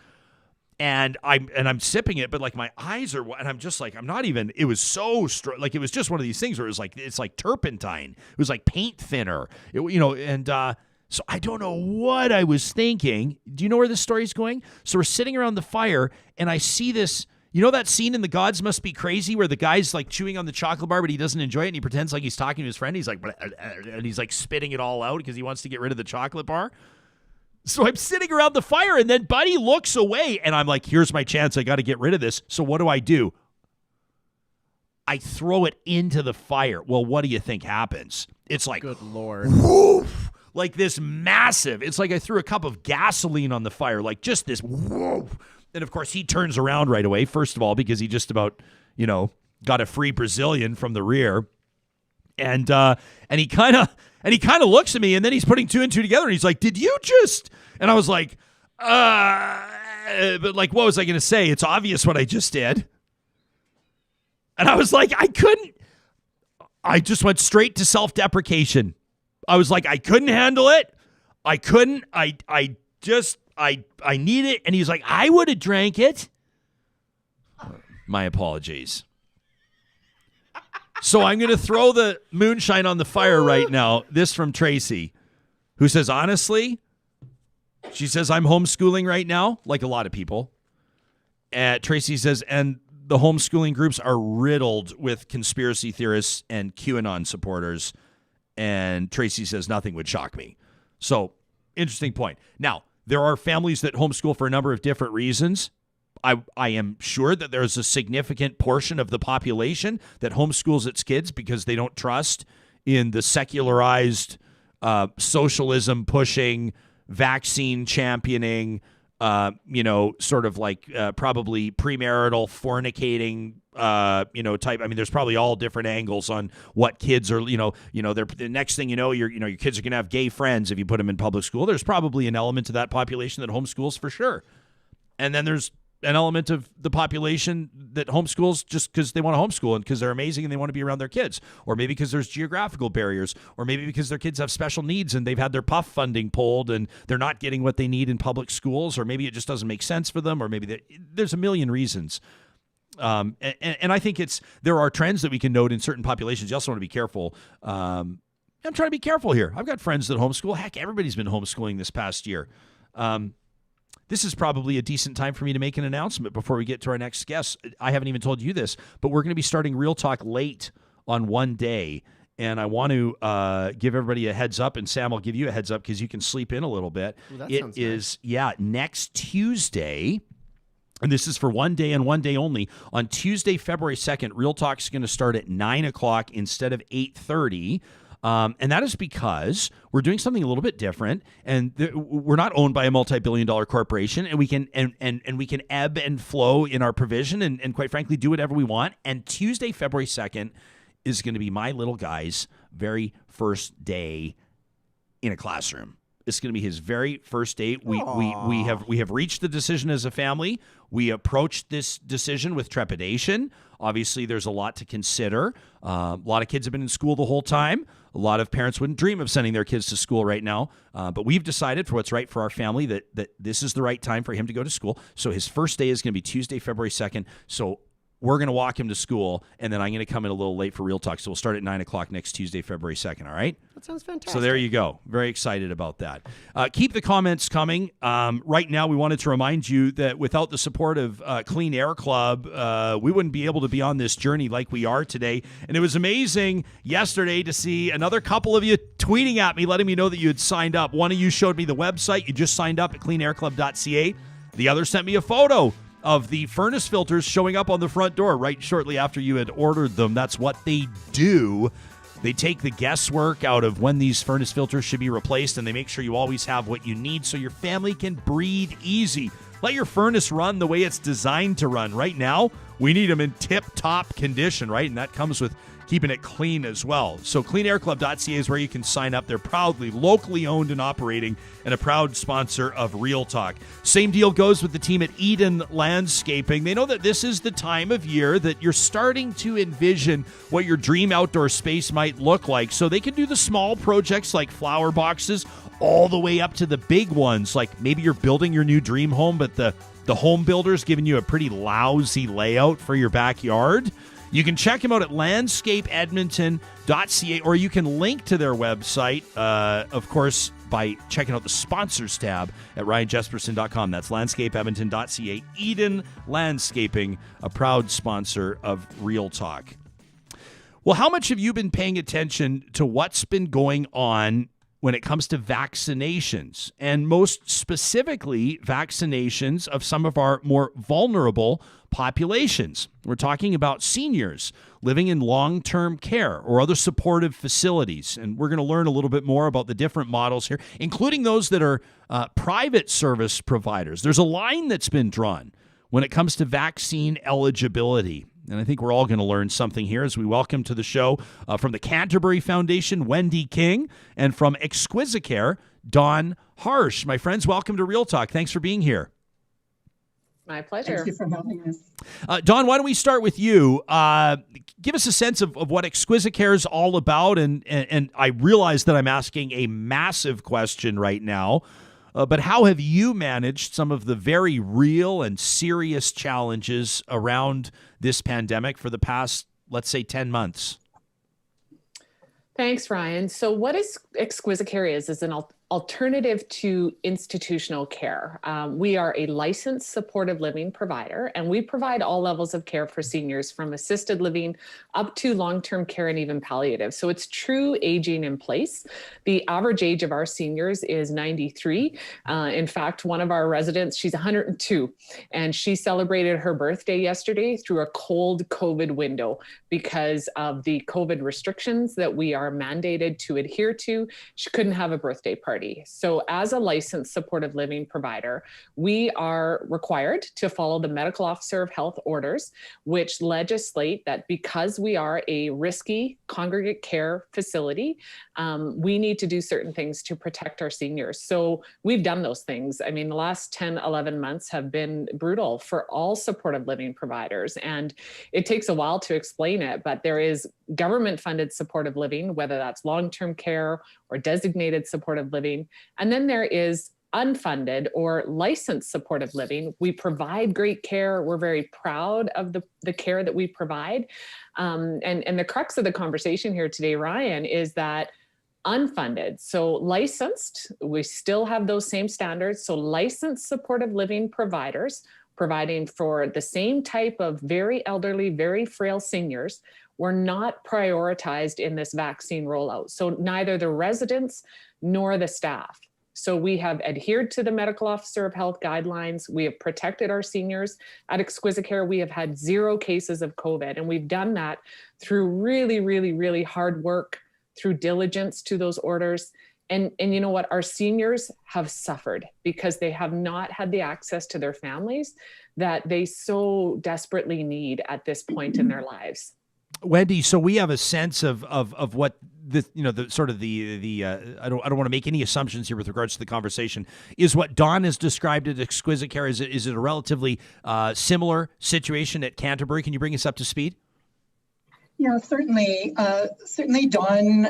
And I'm sipping it, but like my eyes are, and I'm just like, I'm not even, it was so strong. Like, it was just one of these things where it was like, it's like turpentine. It was like paint thinner, so I don't know what I was thinking. Do you know where this story's going? So we're sitting around the fire, and I see this, that scene in The Gods Must Be Crazy where the guy's like chewing on the chocolate bar, but he doesn't enjoy it, and he pretends like he's talking to his friend. He's like, and he's like spitting it all out because he wants to get rid of the chocolate bar. So I'm sitting around the fire, and then Buddy looks away, and I'm like, here's my chance. I got to get rid of this. So what do? I throw it into the fire. Well, what do you think happens? It's like, good Lord. Woof, like this massive. It's like I threw a cup of gasoline on the fire, like just this woof. And, of course, he turns around right away, first of all, because he just about, got a free Brazilian from the rear. And he kind of looks at me, and then he's putting two and two together, and he's like, did you just? And I was like, but like, what was I going to say? It's obvious what I just did. And I was like, I just went straight to self-deprecation. I was like, I couldn't handle it. I couldn't. I need it. And he's like, I would have drank it. My apologies. So I'm going to throw the moonshine on the fire right now. This from Tracy, who says, honestly, she says, I'm homeschooling right now, like a lot of people. Tracy says, and the homeschooling groups are riddled with conspiracy theorists and QAnon supporters. And Tracy says, nothing would shock me. So, interesting point. Now, there are families that homeschool for a number of different reasons. I am sure that there's a significant portion of the population that homeschools its kids because they don't trust in the secularized, socialism pushing, vaccine championing, sort of like probably premarital fornicating, type. I mean, there's probably all different angles on what kids are, they're, the next thing you know, your kids are going to have gay friends if you put them in public school. There's probably an element to that population that homeschools for sure. And then there's an element of the population that homeschools just because they want to homeschool and because they're amazing and they want to be around their kids, or maybe because there's geographical barriers, or maybe because their kids have special needs and they've had their PUF funding pulled and they're not getting what they need in public schools, or maybe it just doesn't make sense for them, or maybe there's a million reasons. And I think there are trends that we can note in certain populations. You also want to be careful. I'm trying to be careful here. I've got friends that homeschool. Heck, everybody's been homeschooling this past year. This is probably a decent time for me to make an announcement before we get to our next guest. I haven't even told you this, but we're going to be starting Real Talk late on one day. And I want to give everybody a heads up, and Sam, I'll give you a heads up because you can sleep in a little bit. Ooh, it is, next Tuesday. And this is for one day and one day only. On Tuesday, February 2nd, Real Talk's going to start at 9 o'clock instead of 8:30. And that is because we're doing something a little bit different, and we're not owned by a multi-billion-dollar corporation, and we can and we can ebb and flow in our provision, and quite frankly, do whatever we want. And Tuesday, February 2nd, is going to be my little guy's very first day in a classroom. It's going to be his very first day. We have reached the decision as a family. We approached this decision with trepidation. Obviously, there's a lot to consider. A lot of kids have been in school the whole time. A lot of parents wouldn't dream of sending their kids to school right now. But we've decided for what's right for our family that this is the right time for him to go to school. So his first day is going to be Tuesday, February 2nd. So we're going to walk him to school, and then I'm going to come in a little late for Real Talk. So we'll start at 9 o'clock next Tuesday, February 2nd, all right? That sounds fantastic. So there you go. Very excited about that. Keep the comments coming. Right now, we wanted to remind you that without the support of Clean Air Club, we wouldn't be able to be on this journey like we are today. And it was amazing yesterday to see another couple of you tweeting at me, letting me know that you had signed up. One of you showed me the website. You just signed up at cleanairclub.ca. The other sent me a photo of the furnace filters showing up on the front door right shortly after you had ordered them. That's what they do. They take the guesswork out of when these furnace filters should be replaced, and they make sure you always have what you need so your family can breathe easy. Let your furnace run the way it's designed to run. Right now, we need them in tip-top condition, right? And that comes with keeping it clean as well. So cleanairclub.ca is where you can sign up. They're proudly locally owned and operating and a proud sponsor of Real Talk. Same deal goes with the team at Eden Landscaping. They know that this is the time of year that you're starting to envision what your dream outdoor space might look like. So they can do the small projects like flower boxes all the way up to the big ones. Like maybe you're building your new dream home, but the home builder's giving you a pretty lousy layout for your backyard. You can check them out at landscapeedmonton.ca, or you can link to their website, of course, by checking out the sponsors tab at ryanjesperson.com. That's landscapeedmonton.ca. Eden Landscaping, a proud sponsor of Real Talk. Well, how much have you been paying attention to what's been going on when it comes to vaccinations, and most specifically vaccinations of some of our more vulnerable populations? We're talking about seniors living in long-term care or other supportive facilities, and we're going to learn a little bit more about the different models here, including those that are private service providers. There's a line that's been drawn when it comes to vaccine eligibility. And I think we're all going to learn something here as we welcome to the show from the Canterbury Foundation, Wendy King, and from Exquisicare, Don Harsch. My friends, welcome to Real Talk. Thanks for being here. My pleasure. Thank you for having us. Don, why don't we start with you? Give us a sense of what Exquisicare is all about. And I realize that I'm asking a massive question right now. But how have you managed some of the very real and serious challenges around this pandemic for the past, let's say, 10 months? Thanks, Ryan. So what Exquisicare is an alternative to institutional care. We are a licensed supportive living provider, and we provide all levels of care for seniors, from assisted living up to long-term care and even palliative. So it's true aging in place. The average age of our seniors is 93. In fact, one of our residents, she's 102, and she celebrated her birthday yesterday through a cold COVID window because of the COVID restrictions that we are mandated to adhere to. She couldn't have a birthday party. So as a licensed supportive living provider, we are required to follow the medical officer of health orders, which legislate that because we are a risky congregate care facility, we need to do certain things to protect our seniors. So we've done those things. I mean, the last 10, 11 months have been brutal for all supportive living providers. And it takes a while to explain it, but there is government funded supportive living, whether that's long-term care or designated supportive living. And then there is unfunded or licensed supportive living. We provide great care. We're very proud of the care that we provide. And the crux of the conversation here today, Ryan, is that unfunded, so licensed, we still have those same standards. So licensed supportive living providers providing for the same type of very elderly, very frail seniors were not prioritized in this vaccine rollout. So neither the residents nor the staff. So we have adhered to the medical officer of health guidelines. We have protected our seniors. At Exquisite Care, we have had 0 cases of COVID, and we've done that through really, really, really hard work, through diligence to those orders. And you know what? Our seniors have suffered because they have not had the access to their families that they so desperately need at this point in their lives. Wendy, so we have a sense of what the the sort of the I don't want to make any assumptions here with regards to the conversation. Is what Dawn has described at Exquisite Care, is it a relatively similar situation at Canterbury? Can you bring us up to speed? Yeah, certainly. Certainly Dawn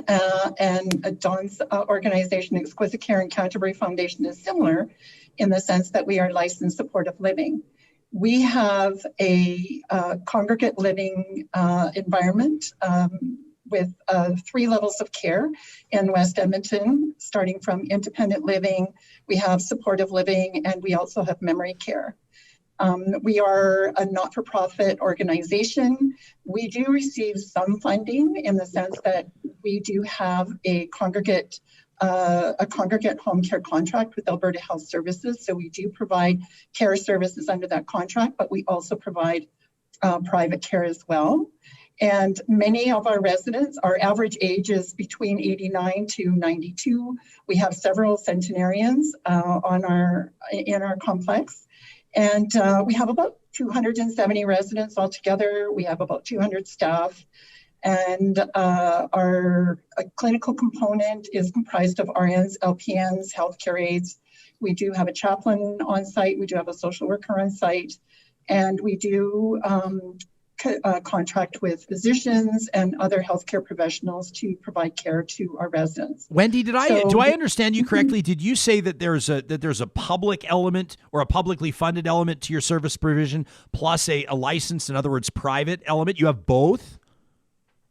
and Dawn's organization, Exquisite Care and Canterbury Foundation, is similar in the sense that we are licensed supportive living. We have a congregate living environment with 3 levels of care in West Edmonton, starting from independent living, we have supportive living, and we also have memory care. We are a not-for-profit organization. We do receive some funding in the sense that we do have a congregate home care contract with Alberta Health Services. So we do provide care services under that contract, but we also provide private care as well. And many of our residents, our average age is between 89 to 92. We have several centenarians in our complex. And we have about 270 residents altogether. We have about 200 staff. And our clinical component is comprised of RNs, LPNs, healthcare aides. We do have a chaplain on site. We do have a social worker on site. And we do contract with physicians and other healthcare professionals to provide care to our residents. Wendy, do I understand you correctly? Did you say that there's a public element or a publicly funded element to your service provision plus a licensed, in other words, private element? You have both?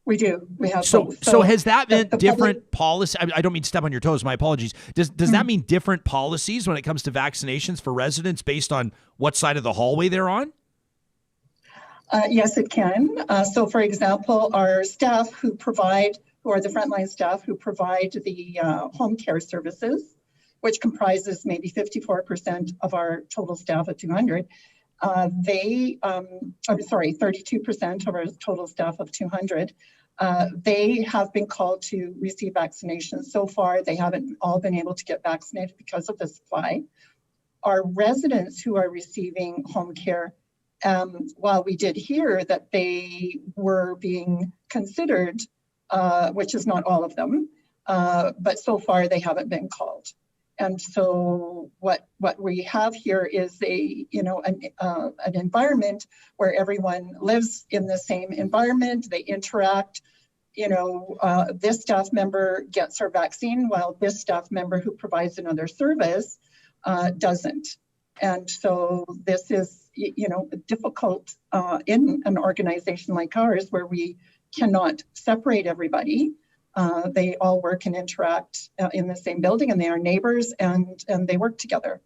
We do. We have both. So has that meant different policy? I don't mean to step on your toes. My apologies. Does that mean different policies when it comes to vaccinations for residents based on what side of the hallway they're on? Yes, it can. So, for example, our staff who are the frontline staff who provide the home care services, which comprises maybe 54% of our total staff of 200, 32% of our total staff of 200, they have been called to receive vaccinations. So far, they haven't all been able to get vaccinated because of the supply. Our residents who are receiving home care, while we did hear that they were being considered, which is not all of them, but so far they haven't been called. And so what we have here is an environment where everyone lives in the same environment, they interact. This staff member gets her vaccine while this staff member who provides another service doesn't. And so this is difficult in an organization like ours where we cannot separate everybody. They all work and interact in the same building, and they are neighbors, and they work together.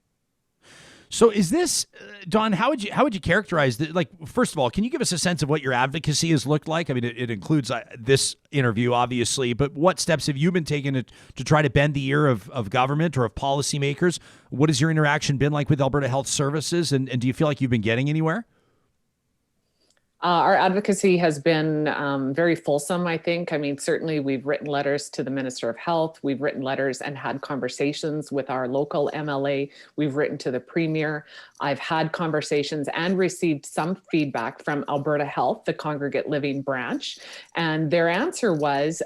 So is this, Dawn, how would you characterize the, like, first of all, can you give us a sense of what your advocacy has looked like? I mean, it includes this interview, obviously, but what steps have you been taking to try to bend the ear of government or of policymakers? What has your interaction been like with Alberta Health Services? And do you feel like you've been getting anywhere? Our advocacy has been very fulsome, I think. I mean, certainly we've written letters to the Minister of Health. We've written letters and had conversations with our local MLA. We've written to the Premier. I've had conversations and received some feedback from Alberta Health, the Congregate Living branch. And their answer was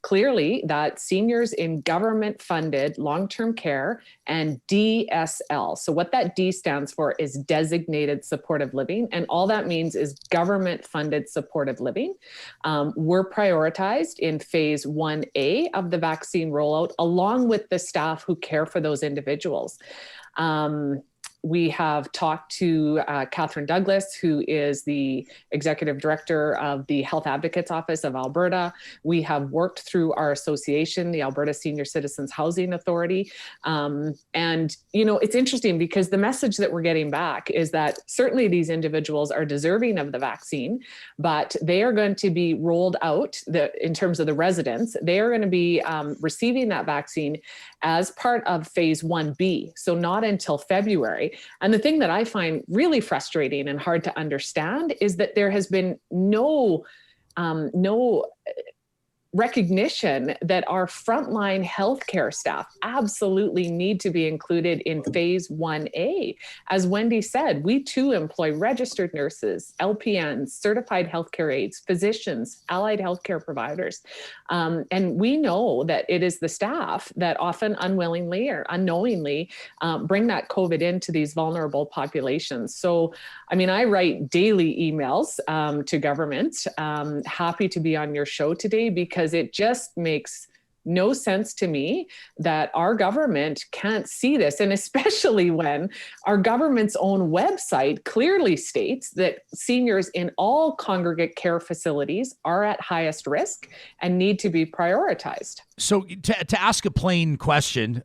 clearly that seniors in government-funded long-term care and DSL. So what that D stands for is designated supportive living. And all that means is government-funded supportive living. We're prioritized in phase 1A of the vaccine rollout, along with the staff who care for those individuals. We have talked to Catherine Douglas, who is the Executive Director of the Health Advocates Office of Alberta. We have worked through our association, the Alberta Senior Citizens Housing Authority. And, you know, it's interesting because the message that we're getting back is that certainly these individuals are deserving of the vaccine, but they are going to be rolled out in terms of the residents. They are going to be receiving that vaccine as part of phase 1B, so not until February. And the thing that I find really frustrating and hard to understand is that there has been no recognition that our frontline healthcare staff absolutely need to be included in phase 1A. As Wendy said, we too employ registered nurses, LPNs, certified healthcare aides, physicians, allied healthcare providers. And we know that it is the staff that often unwillingly or unknowingly bring that COVID into these vulnerable populations. So, I mean, I write daily emails to government. Happy to be on your show today because it just makes no sense to me that our government can't see this. And especially when our government's own website clearly states that seniors in all congregate care facilities are at highest risk and need to be prioritized. So to ask a plain question,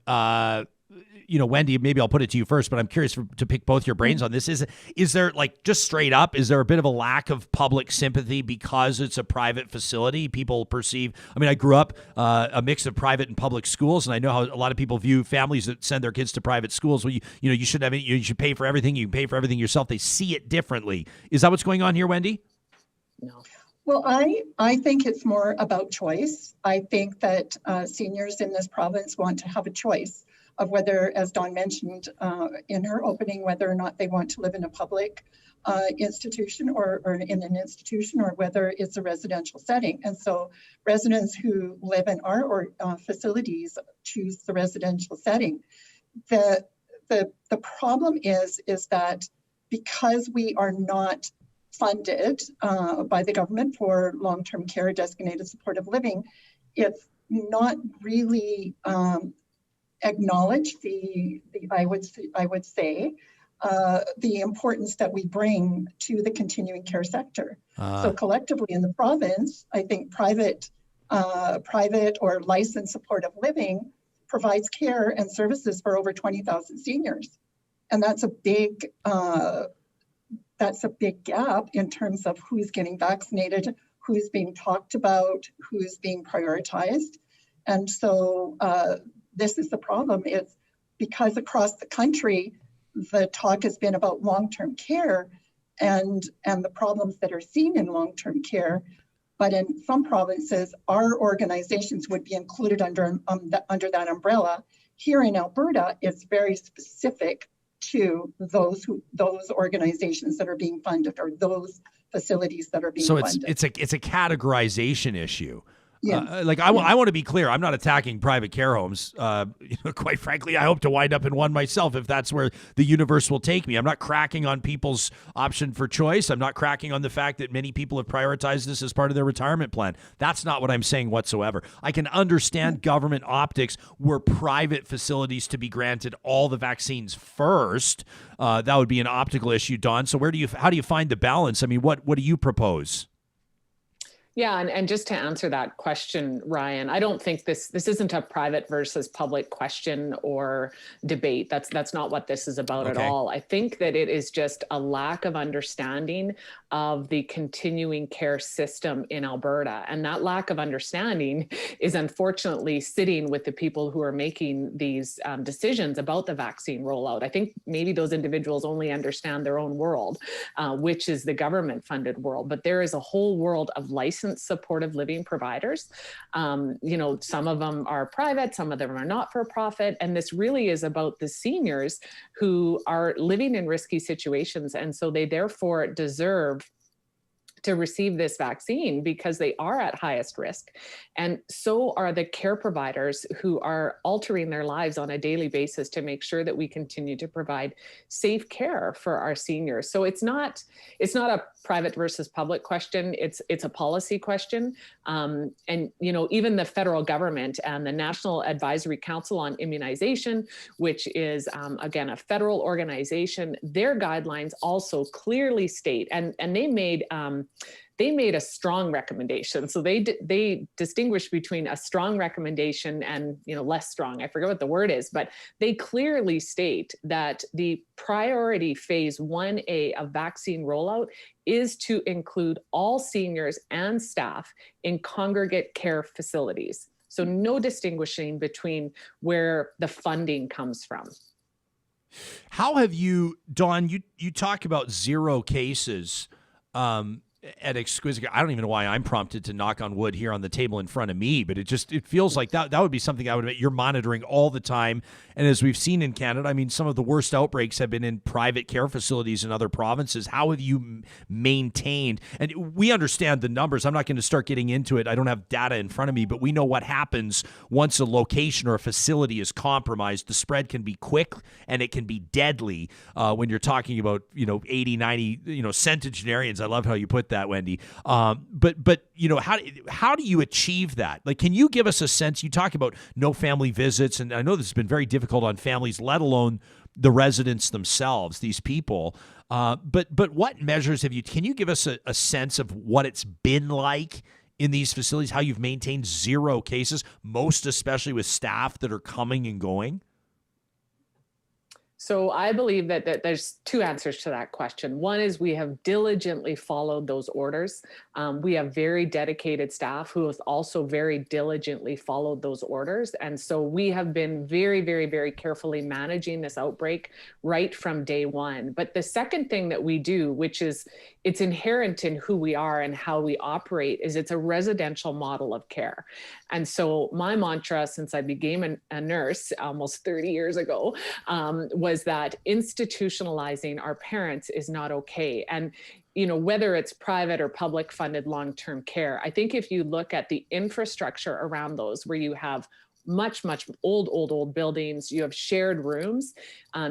you know, Wendy, maybe I'll put it to you first, but I'm curious to pick both your brains on this. Is there, like, just straight up, is there a bit of a lack of public sympathy because it's a private facility? People perceive, I mean, I grew up a mix of private and public schools, and I know how a lot of people view families that send their kids to private schools. Well, you should have, you should pay for everything. You can pay for everything yourself. They see it differently. Is that what's going on here, Wendy? No. Well, I think it's more about choice. I think that seniors in this province want to have a choice of whether, as Dawn mentioned in her opening, whether or not they want to live in a public institution or in an institution, or whether it's a residential setting. And so residents who live in our facilities choose the residential setting. The problem is that because we are not funded by the government for long-term care, designated supportive living, it's not really acknowledge I would say the importance that we bring to the continuing care sector. So collectively in the province, I think private or licensed supportive living provides care and services for over 20,000 seniors, and that's a big gap in terms of who's getting vaccinated, who's being talked about, who's being prioritized, and so. This is the problem. It's because across the country, the talk has been about long-term care and the problems that are seen in long-term care. But in some provinces, our organizations would be included under that umbrella. Here in Alberta, it's very specific to those organizations that are being funded, or those facilities that are being funded. So it's a categorization issue. Yes. I want to be clear. I'm not attacking private care homes. Quite frankly, I hope to wind up in one myself if that's where the universe will take me. I'm not cracking on people's option for choice. I'm not cracking on the fact that many people have prioritized this as part of their retirement plan. That's not what I'm saying whatsoever. I can understand government optics were private facilities to be granted all the vaccines first. That would be an optical issue, Dawn. So how do you find the balance? I mean, what do you propose? Yeah, and just to answer that question, Ryan, I don't think this isn't a private versus public question or debate. That's not what this is about at all. I think that it is just a lack of understanding of the continuing care system in Alberta. And that lack of understanding is unfortunately sitting with the people who are making these decisions about the vaccine rollout. I think maybe those individuals only understand their own world, which is the government funded world, but there is a whole world of licensed supportive living providers. Some of them are private, some of them are not for profit. And this really is about the seniors who are living in risky situations. And so they therefore deserve to receive this vaccine because they are at highest risk. And so are the care providers who are altering their lives on a daily basis to make sure that we continue to provide safe care for our seniors. So it's not a private versus public question. It's a policy question. Even the federal government and the National Advisory Council on Immunization, which is again a federal organization, their guidelines also clearly state, and they made a strong recommendation. So they distinguish between a strong recommendation and less strong. I forget what the word is, but they clearly state that the priority phase 1A of vaccine rollout is to include all seniors and staff in congregate care facilities. So no distinguishing between where the funding comes from. How have you, Dawn, you talk about 0 cases at Exquisite. I don't even know why I'm prompted to knock on wood here on the table in front of me, but it feels like that would be something I would admit you're monitoring all the time. And as we've seen in Canada, I mean, some of the worst outbreaks have been in private care facilities in other provinces. How have you maintained? And we understand the numbers. I'm not going to start getting into it. I don't have data in front of me, but we know what happens once a location or a facility is compromised. The spread can be quick and it can be deadly when you're talking about, 80, 90, centenarians. I love how you put that, Wendy. But how do you achieve that? Like, can you give us a sense? You talk about no family visits, and I know this has been very difficult on families, let alone the residents themselves, these people. But what measures can you give us a sense of what it's been like in these facilities, how you've maintained 0 cases, most especially with staff that are coming and going? So I believe that there's 2 answers to that question. One is we have diligently followed those orders. We have very dedicated staff who have also very diligently followed those orders. And so we have been very, very, very carefully managing this outbreak right from day one. But the second thing that we do, which is it's inherent in who we are and how we operate, is it's a residential model of care. And so my mantra since I became a nurse almost 30 years ago was that institutionalizing our parents is not okay. And whether it's private or public funded long-term care, I think if you look at the infrastructure around those, where you have much old buildings, you have shared rooms,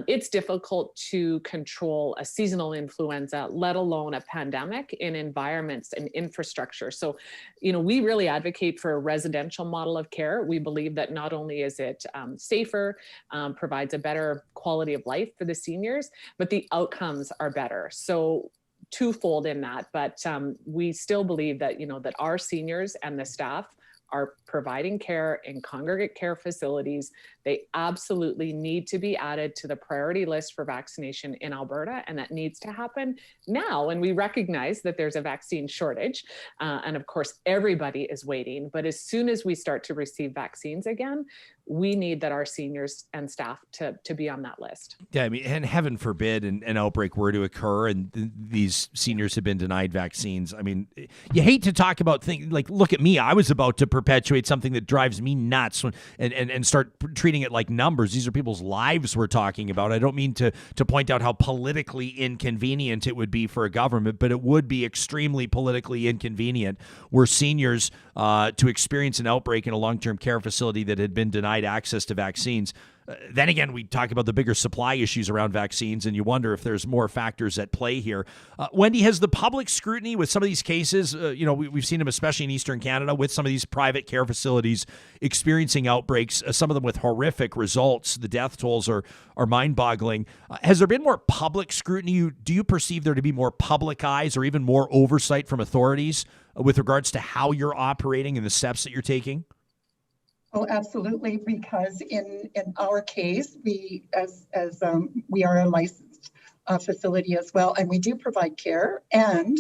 it's difficult to control a seasonal influenza, let alone a pandemic, in environments and infrastructure. So, we really advocate for a residential model of care. We believe that not only is it safer, provides a better quality of life for the seniors, but the outcomes are better. So twofold in that, but we still believe that, that our seniors and the staff are providing care in congregate care facilities. They absolutely need to be added to the priority list for vaccination in Alberta, and that needs to happen now. And we recognize that there's a vaccine shortage, and of course, everybody is waiting. But as soon as we start to receive vaccines again, we need that our seniors and staff to be on that list. Yeah, I mean, and heaven forbid an outbreak were to occur and these seniors have been denied vaccines. I mean, you hate to talk about things like, look at me, I was about to perpetuate something that drives me nuts and start treating it like numbers. These are people's lives we're talking about. I don't mean to point out how politically inconvenient it would be for a government, but it would be extremely politically inconvenient were seniors to experience an outbreak in a long-term care facility that had been denied access to vaccines. Then again, we talk about the bigger supply issues around vaccines, and you wonder if there's more factors at play here. Wendy, has the public scrutiny with some of these cases, we've seen them especially in Eastern Canada with some of these private care facilities experiencing outbreaks, some of them with horrific results. The death tolls are mind-boggling. Has there been more public scrutiny? Do you perceive there to be more public eyes or even more oversight from authorities with regards to how you're operating and the steps that you're taking? Oh, absolutely. Because in our case, we we are a licensed facility as well, and we do provide care, and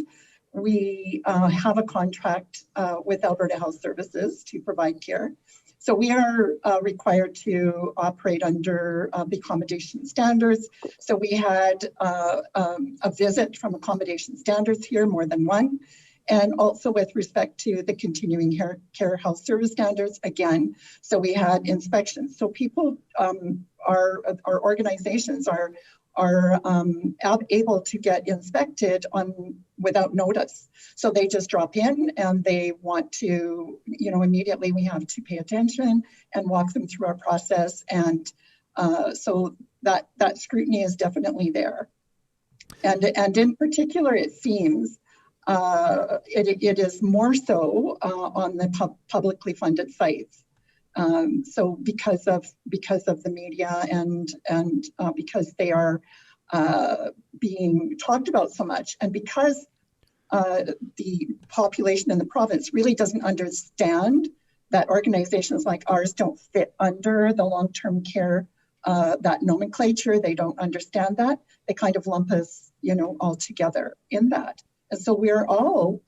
we have a contract with Alberta Health Services to provide care. So we are required to operate under the accommodation standards. So we had a visit from accommodation standards here, more than one. And also with respect to the continuing care health service standards, again, so we had inspections. So people, our organizations are able to get inspected without notice. So they just drop in and they want to, immediately we have to pay attention and walk them through our process. And so that scrutiny is definitely there. And in particular, it seems, it is more so on the publicly funded sites. So because of the media and because they are being talked about so much, and because the population in the province really doesn't understand that organizations like ours don't fit under the long-term care that nomenclature. They don't understand that. They kind of lump us, all together in that. And so we're all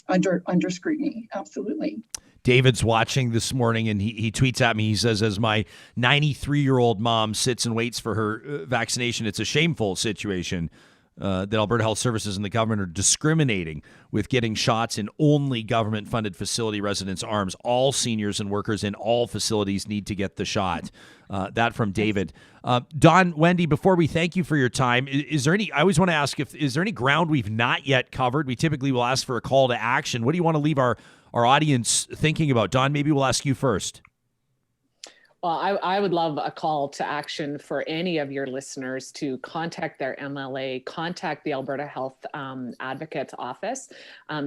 under scrutiny, absolutely. David's watching this morning, and he tweets at me. He says, as my 93-year-old mom sits and waits for her vaccination, it's a shameful situation that Alberta Health Services and the government are discriminating with getting shots in only government-funded facility residents' arms. All seniors and workers in all facilities need to get the shot. That from David. Don, Wendy, before we thank you for your time, is there any, I always want to ask is there any ground we've not yet covered? We typically will ask for a call to action. What do you want to leave our audience thinking about? Don, maybe we'll ask you first. Well, I would love a call to action for any of your listeners to contact their MLA, contact the Alberta Health Advocate's Office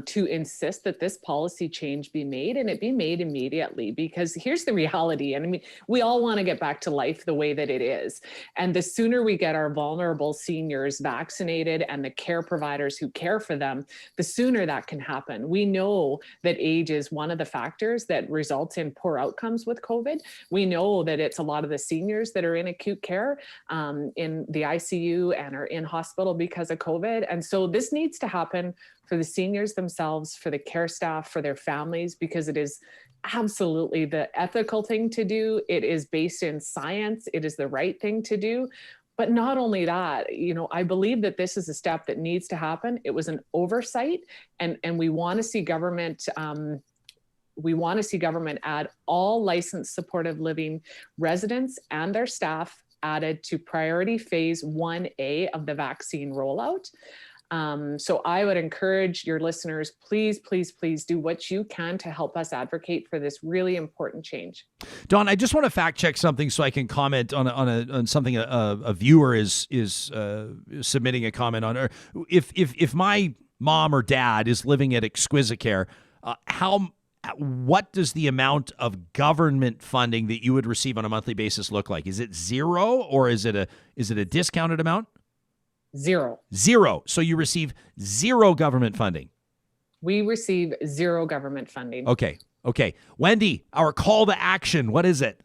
to insist that this policy change be made, and it be made immediately. Because here's the reality, and I mean, we all want to get back to life the way that it is. And the sooner we get our vulnerable seniors vaccinated and the care providers who care for them, the sooner that can happen. We know that age is one of the factors that results in poor outcomes with COVID. We know that it's a lot of the seniors that are in acute care in the ICU and are in hospital because of COVID. And so this needs to happen for the seniors themselves, for the care staff, for their families, because it is absolutely the ethical thing to do. It is based in science. It is the right thing to do. But not only that, I believe that this is a step that needs to happen. It was an oversight, and we want to see government add all licensed supportive living residents and their staff added to priority phase 1A of the vaccine rollout. So I would encourage your listeners, please, please, please do what you can to help us advocate for this really important change. Don, I just want to fact check something so I can comment on something a viewer is submitting a comment on. If my mom or dad is living at Exquisite Care, what does the amount of government funding that you would receive on a monthly basis look like? Is it zero, or is it a discounted amount? Zero. So you receive zero government funding. We receive zero government funding. Okay. Wendy, our call to action, what is it?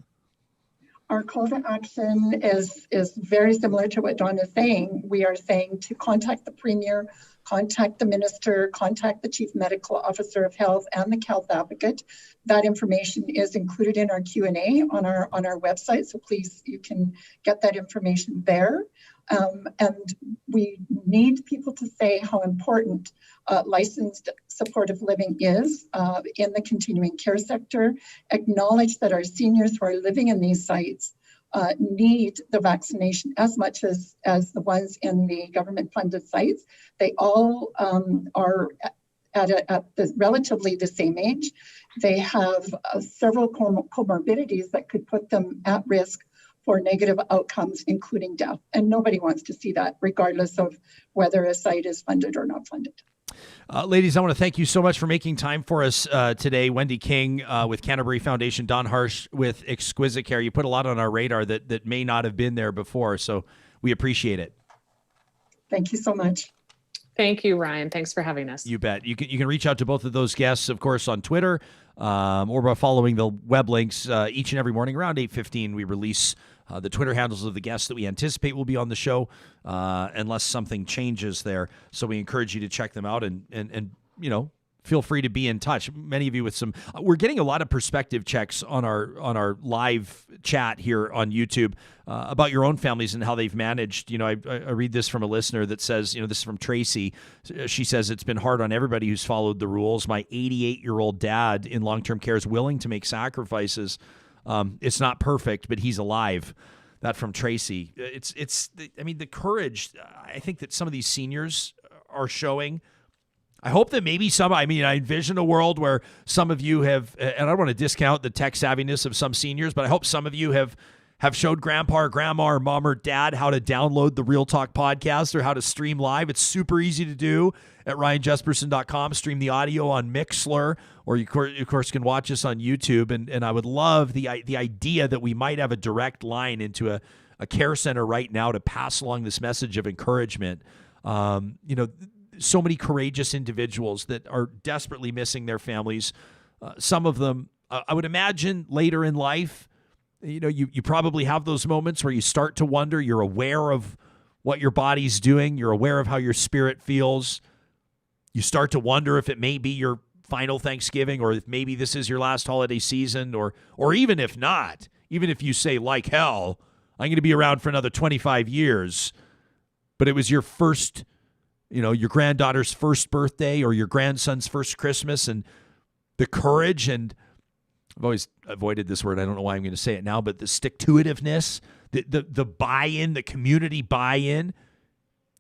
Our call to action is very similar to what Don is saying. We are saying to contact the Premier, contact the Minister, contact the Chief Medical Officer of Health and the Health Advocate. That information is included in our Q&A on our website, so please, you can get that information there. And we need people to say how important licensed supportive living is in the continuing care sector. Acknowledge that our seniors who are living in these sites need the vaccination as much as the ones in the government-funded sites. They all are at relatively the same age. They have several comorbidities that could put them at risk for negative outcomes, including death. And nobody wants to see that, regardless of whether a site is funded or not funded. Ladies, I want to thank you so much for making time for us today. Wendy King with Canterbury Foundation, Don Harsch with Exquisite Care. You put a lot on our radar that may not have been there before, so we appreciate it. Thank you so much. Thank you, Ryan. Thanks for having us. You bet. You can reach out to both of those guests, of course, on Twitter or by following the web links each and every morning around 8:15. We release the Twitter handles of the guests that we anticipate will be on the show, unless something changes there. So we encourage you to check them out and feel free to be in touch. Many of you with some, we're getting a lot of perspective checks on our live chat here on YouTube about your own families and how they've managed. I read this from a listener that says, this is from Tracy. She says, it's been hard on everybody who's followed the rules. My 88-year-old dad in long-term care is willing to make sacrifices. It's not perfect, but he's alive. That from Tracy. The courage I think that some of these seniors are showing. I hope that maybe I envision a world where some of you have, and I don't want to discount the tech savviness of some seniors, but I hope some of you have showed grandpa or grandma or mom or dad how to download the Real Talk podcast or how to stream live. It's super easy to do at ryanjesperson.com. Stream the audio on Mixlr, or you, of course, can watch us on YouTube. And I would love the idea that we might have a direct line into a care center right now to pass along this message of encouragement. So many courageous individuals that are desperately missing their families. Some of them, I would imagine later in life, you probably have those moments where you start to wonder, you're aware of what your body's doing. You're aware of how your spirit feels. You start to wonder if it may be your final Thanksgiving, or if maybe this is your last holiday season, or even if not, even if you say, like hell, I'm going to be around for another 25 years, but it was your first, your granddaughter's first birthday or your grandson's first Christmas, and the courage, and I've always avoided this word. I don't know why I'm going to say it now, but the stick-to-itiveness, the buy-in, the community buy-in.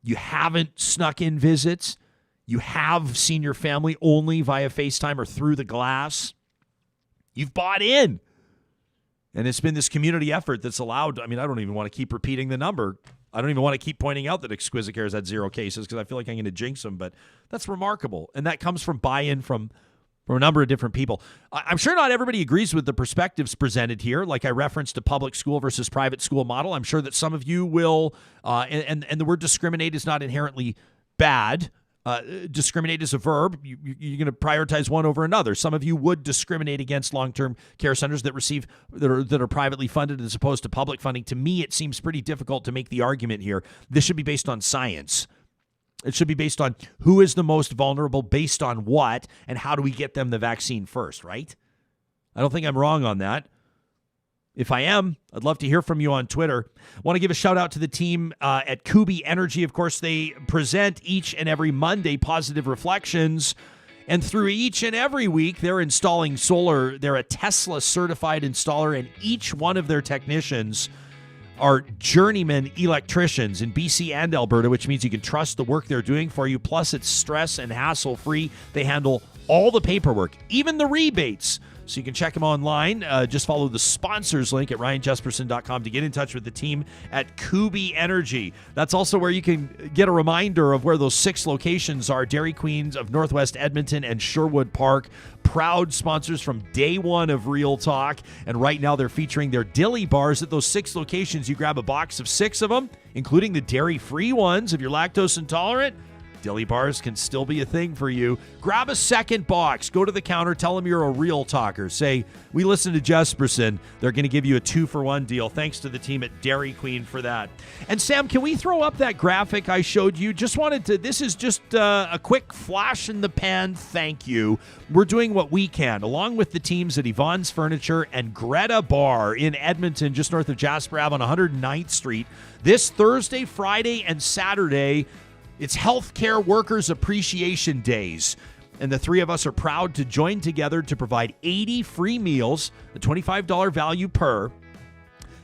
You haven't snuck in visits. You have seen your family only via FaceTime or through the glass. You've bought in. And it's been this community effort that's allowed, I don't even want to keep repeating the number. I don't even want to keep pointing out that Exquisite Care has had 0 cases because I feel like I'm going to jinx them, but that's remarkable. And that comes from buy-in from a number of different people. I'm sure not everybody agrees with the perspectives presented here. Like I referenced a public school versus private school model. I'm sure that some of you will, and the word discriminate is not inherently bad. Discriminate is a verb. You're going to prioritize one over another. Some of you would discriminate against long-term care centers that are privately funded as opposed to public funding. To me, it seems pretty difficult to make the argument here. This should be based on science. It should be based on who is the most vulnerable, based on what, and how do we get them the vaccine first, right? I don't think I'm wrong on that. If I am, I'd love to hear from you on Twitter. I want to give a shout out to the team at Kubi Energy. Of course, they present each and every Monday Positive Reflections. And through each and every week, they're installing solar. They're a Tesla certified installer, and each one of their technicians are journeyman electricians in BC and Alberta, which means you can trust the work they're doing for you. Plus, it's stress and hassle-free. They handle all the paperwork, even the rebates. So you can check them online. Just follow the sponsors link at ryanjesperson.com to get in touch with the team at Kubi Energy. That's also where you can get a reminder of where those 6 locations are. Dairy Queens of Northwest Edmonton and Sherwood Park. Proud sponsors from day one of Real Talk. And right now they're featuring their dilly bars at those 6 locations. You grab a box of 6 of them, including the dairy-free ones if you're lactose intolerant. Dilly bars can still be a thing for you. Grab a second box. Go to the counter. Tell them you're a Real Talker. Say, we listen to Jesperson. They're going to give you a 2-for-1 deal. Thanks to the team at Dairy Queen for that. And Sam, can we throw up that graphic I showed you? This is just a quick flash in the pan thank you. We're doing what we can, along with the teams at Yvonne's Furniture and Greta Bar in Edmonton, just north of Jasper Ave on 109th Street. This Thursday, Friday, and Saturday, it's Healthcare Workers Appreciation Days, and the 3 of us are proud to join together to provide 80 free meals, a $25 value per,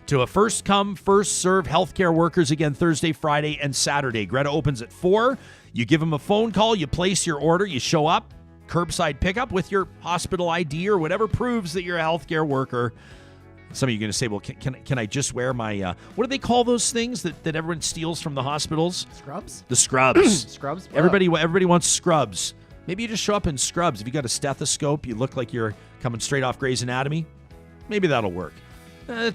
to a first-come, first-serve healthcare workers again Thursday, Friday, and Saturday. Greta opens at 4. You give them a phone call, you place your order, you show up, curbside pickup with your hospital ID or whatever proves that you're a healthcare worker. Some of you are going to say, well, can I just wear my, what do they call those things that everyone steals from the hospitals? Scrubs? The scrubs. Scrubs? Everybody wants scrubs. Maybe you just show up in scrubs. If you got a stethoscope, you look like you're coming straight off Grey's Anatomy. Maybe that'll work.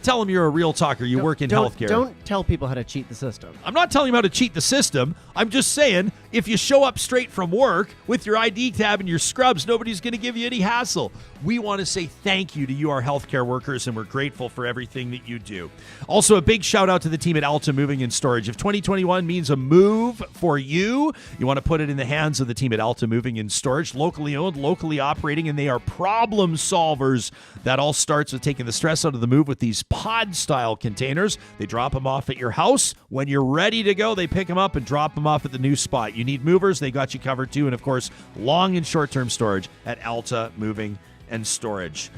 Tell them you're a real talker. You work in healthcare. Don't tell people how to cheat the system. I'm not telling you how to cheat the system. I'm just saying, if you show up straight from work with your ID tab and your scrubs, nobody's going to give you any hassle. We want to say thank you to you, our healthcare workers, and we're grateful for everything that you do. Also, a big shout out to the team at Alta Moving and Storage. If 2021 means a move for you, you want to put it in the hands of the team at Alta Moving and Storage. Locally owned, locally operating, and they are problem solvers. That all starts with taking the stress out of the move with these pod-style containers. They drop them off at your house. When you're ready to go, they pick them up and drop them off at the new spot. You need movers, they got you covered too. And of course, long and short-term storage at Alta Moving and Storage.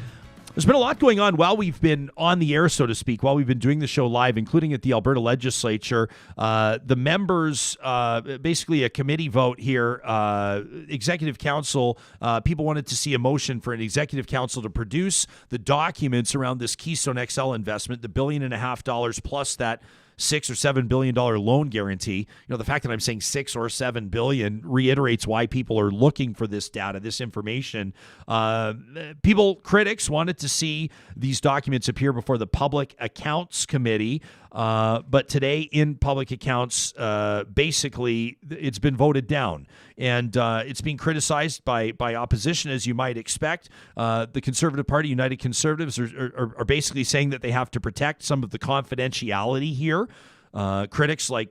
There's been a lot going on while we've been on the air, so to speak, while we've been doing the show live, including at the Alberta Legislature. The members, basically a committee vote here, Executive Council, people wanted to see a motion for an Executive Council to produce the documents around this Keystone XL investment, the $1.5 billion plus that $6 or $7 billion loan guarantee. You know, the fact that I'm saying $6 or $7 billion reiterates why people are looking for this data, this information. Critics wanted to see these documents appear before the Public Accounts Committee. But today in Public Accounts, basically it's been voted down, and it's being criticized by opposition, as you might expect. The Conservative Party, United Conservatives, are basically saying that they have to protect some of the confidentiality here. Critics like,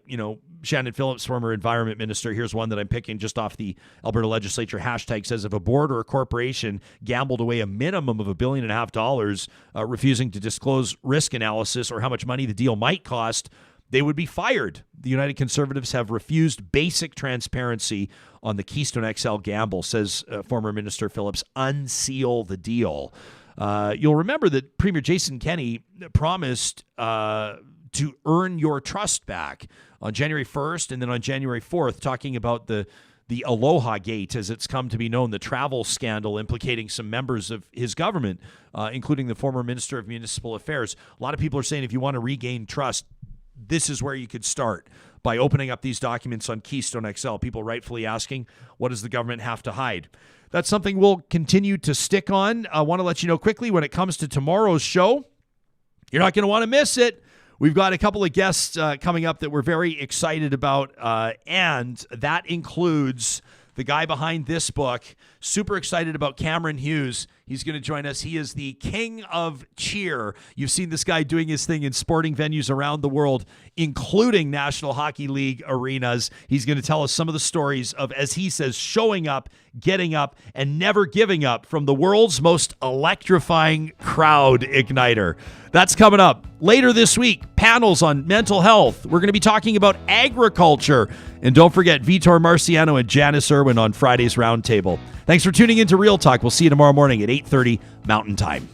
Shannon Phillips, former environment minister, here's one that I'm picking just off the Alberta Legislature hashtag, says if a board or a corporation gambled away a minimum of $1.5 billion, refusing to disclose risk analysis or how much money the deal might cost, they would be fired. The United Conservatives have refused basic transparency on the Keystone XL gamble, says former Minister Phillips. Unseal the deal. You'll remember that Premier Jason Kenney promised to earn your trust back on January 1st and then on January 4th, talking about the Aloha Gate, as it's come to be known, the travel scandal implicating some members of his government, including the former Minister of Municipal Affairs. A lot of people are saying if you want to regain trust, this is where you could start, by opening up these documents on Keystone XL. People rightfully asking, what does the government have to hide? That's something we'll continue to stick on. I want to let you know quickly, when it comes to tomorrow's show, you're not going to want to miss it. We've got a couple of guests coming up that we're very excited about, and that includes the guy behind this book. Super excited about Cameron Hughes. He's going to join us. He is the king of cheer. You've seen this guy doing his thing in sporting venues around the world, including National Hockey League arenas. He's going to tell us some of the stories of, as he says, showing up, getting up, and never giving up from the world's most electrifying crowd igniter. That's coming up later this week. Panels on mental health. We're going to be talking about agriculture. And don't forget Vitor Marciano and Janice Irwin on Friday's Roundtable. Thanks for tuning in to Real Talk. We'll see you tomorrow morning at 8:30 Mountain Time.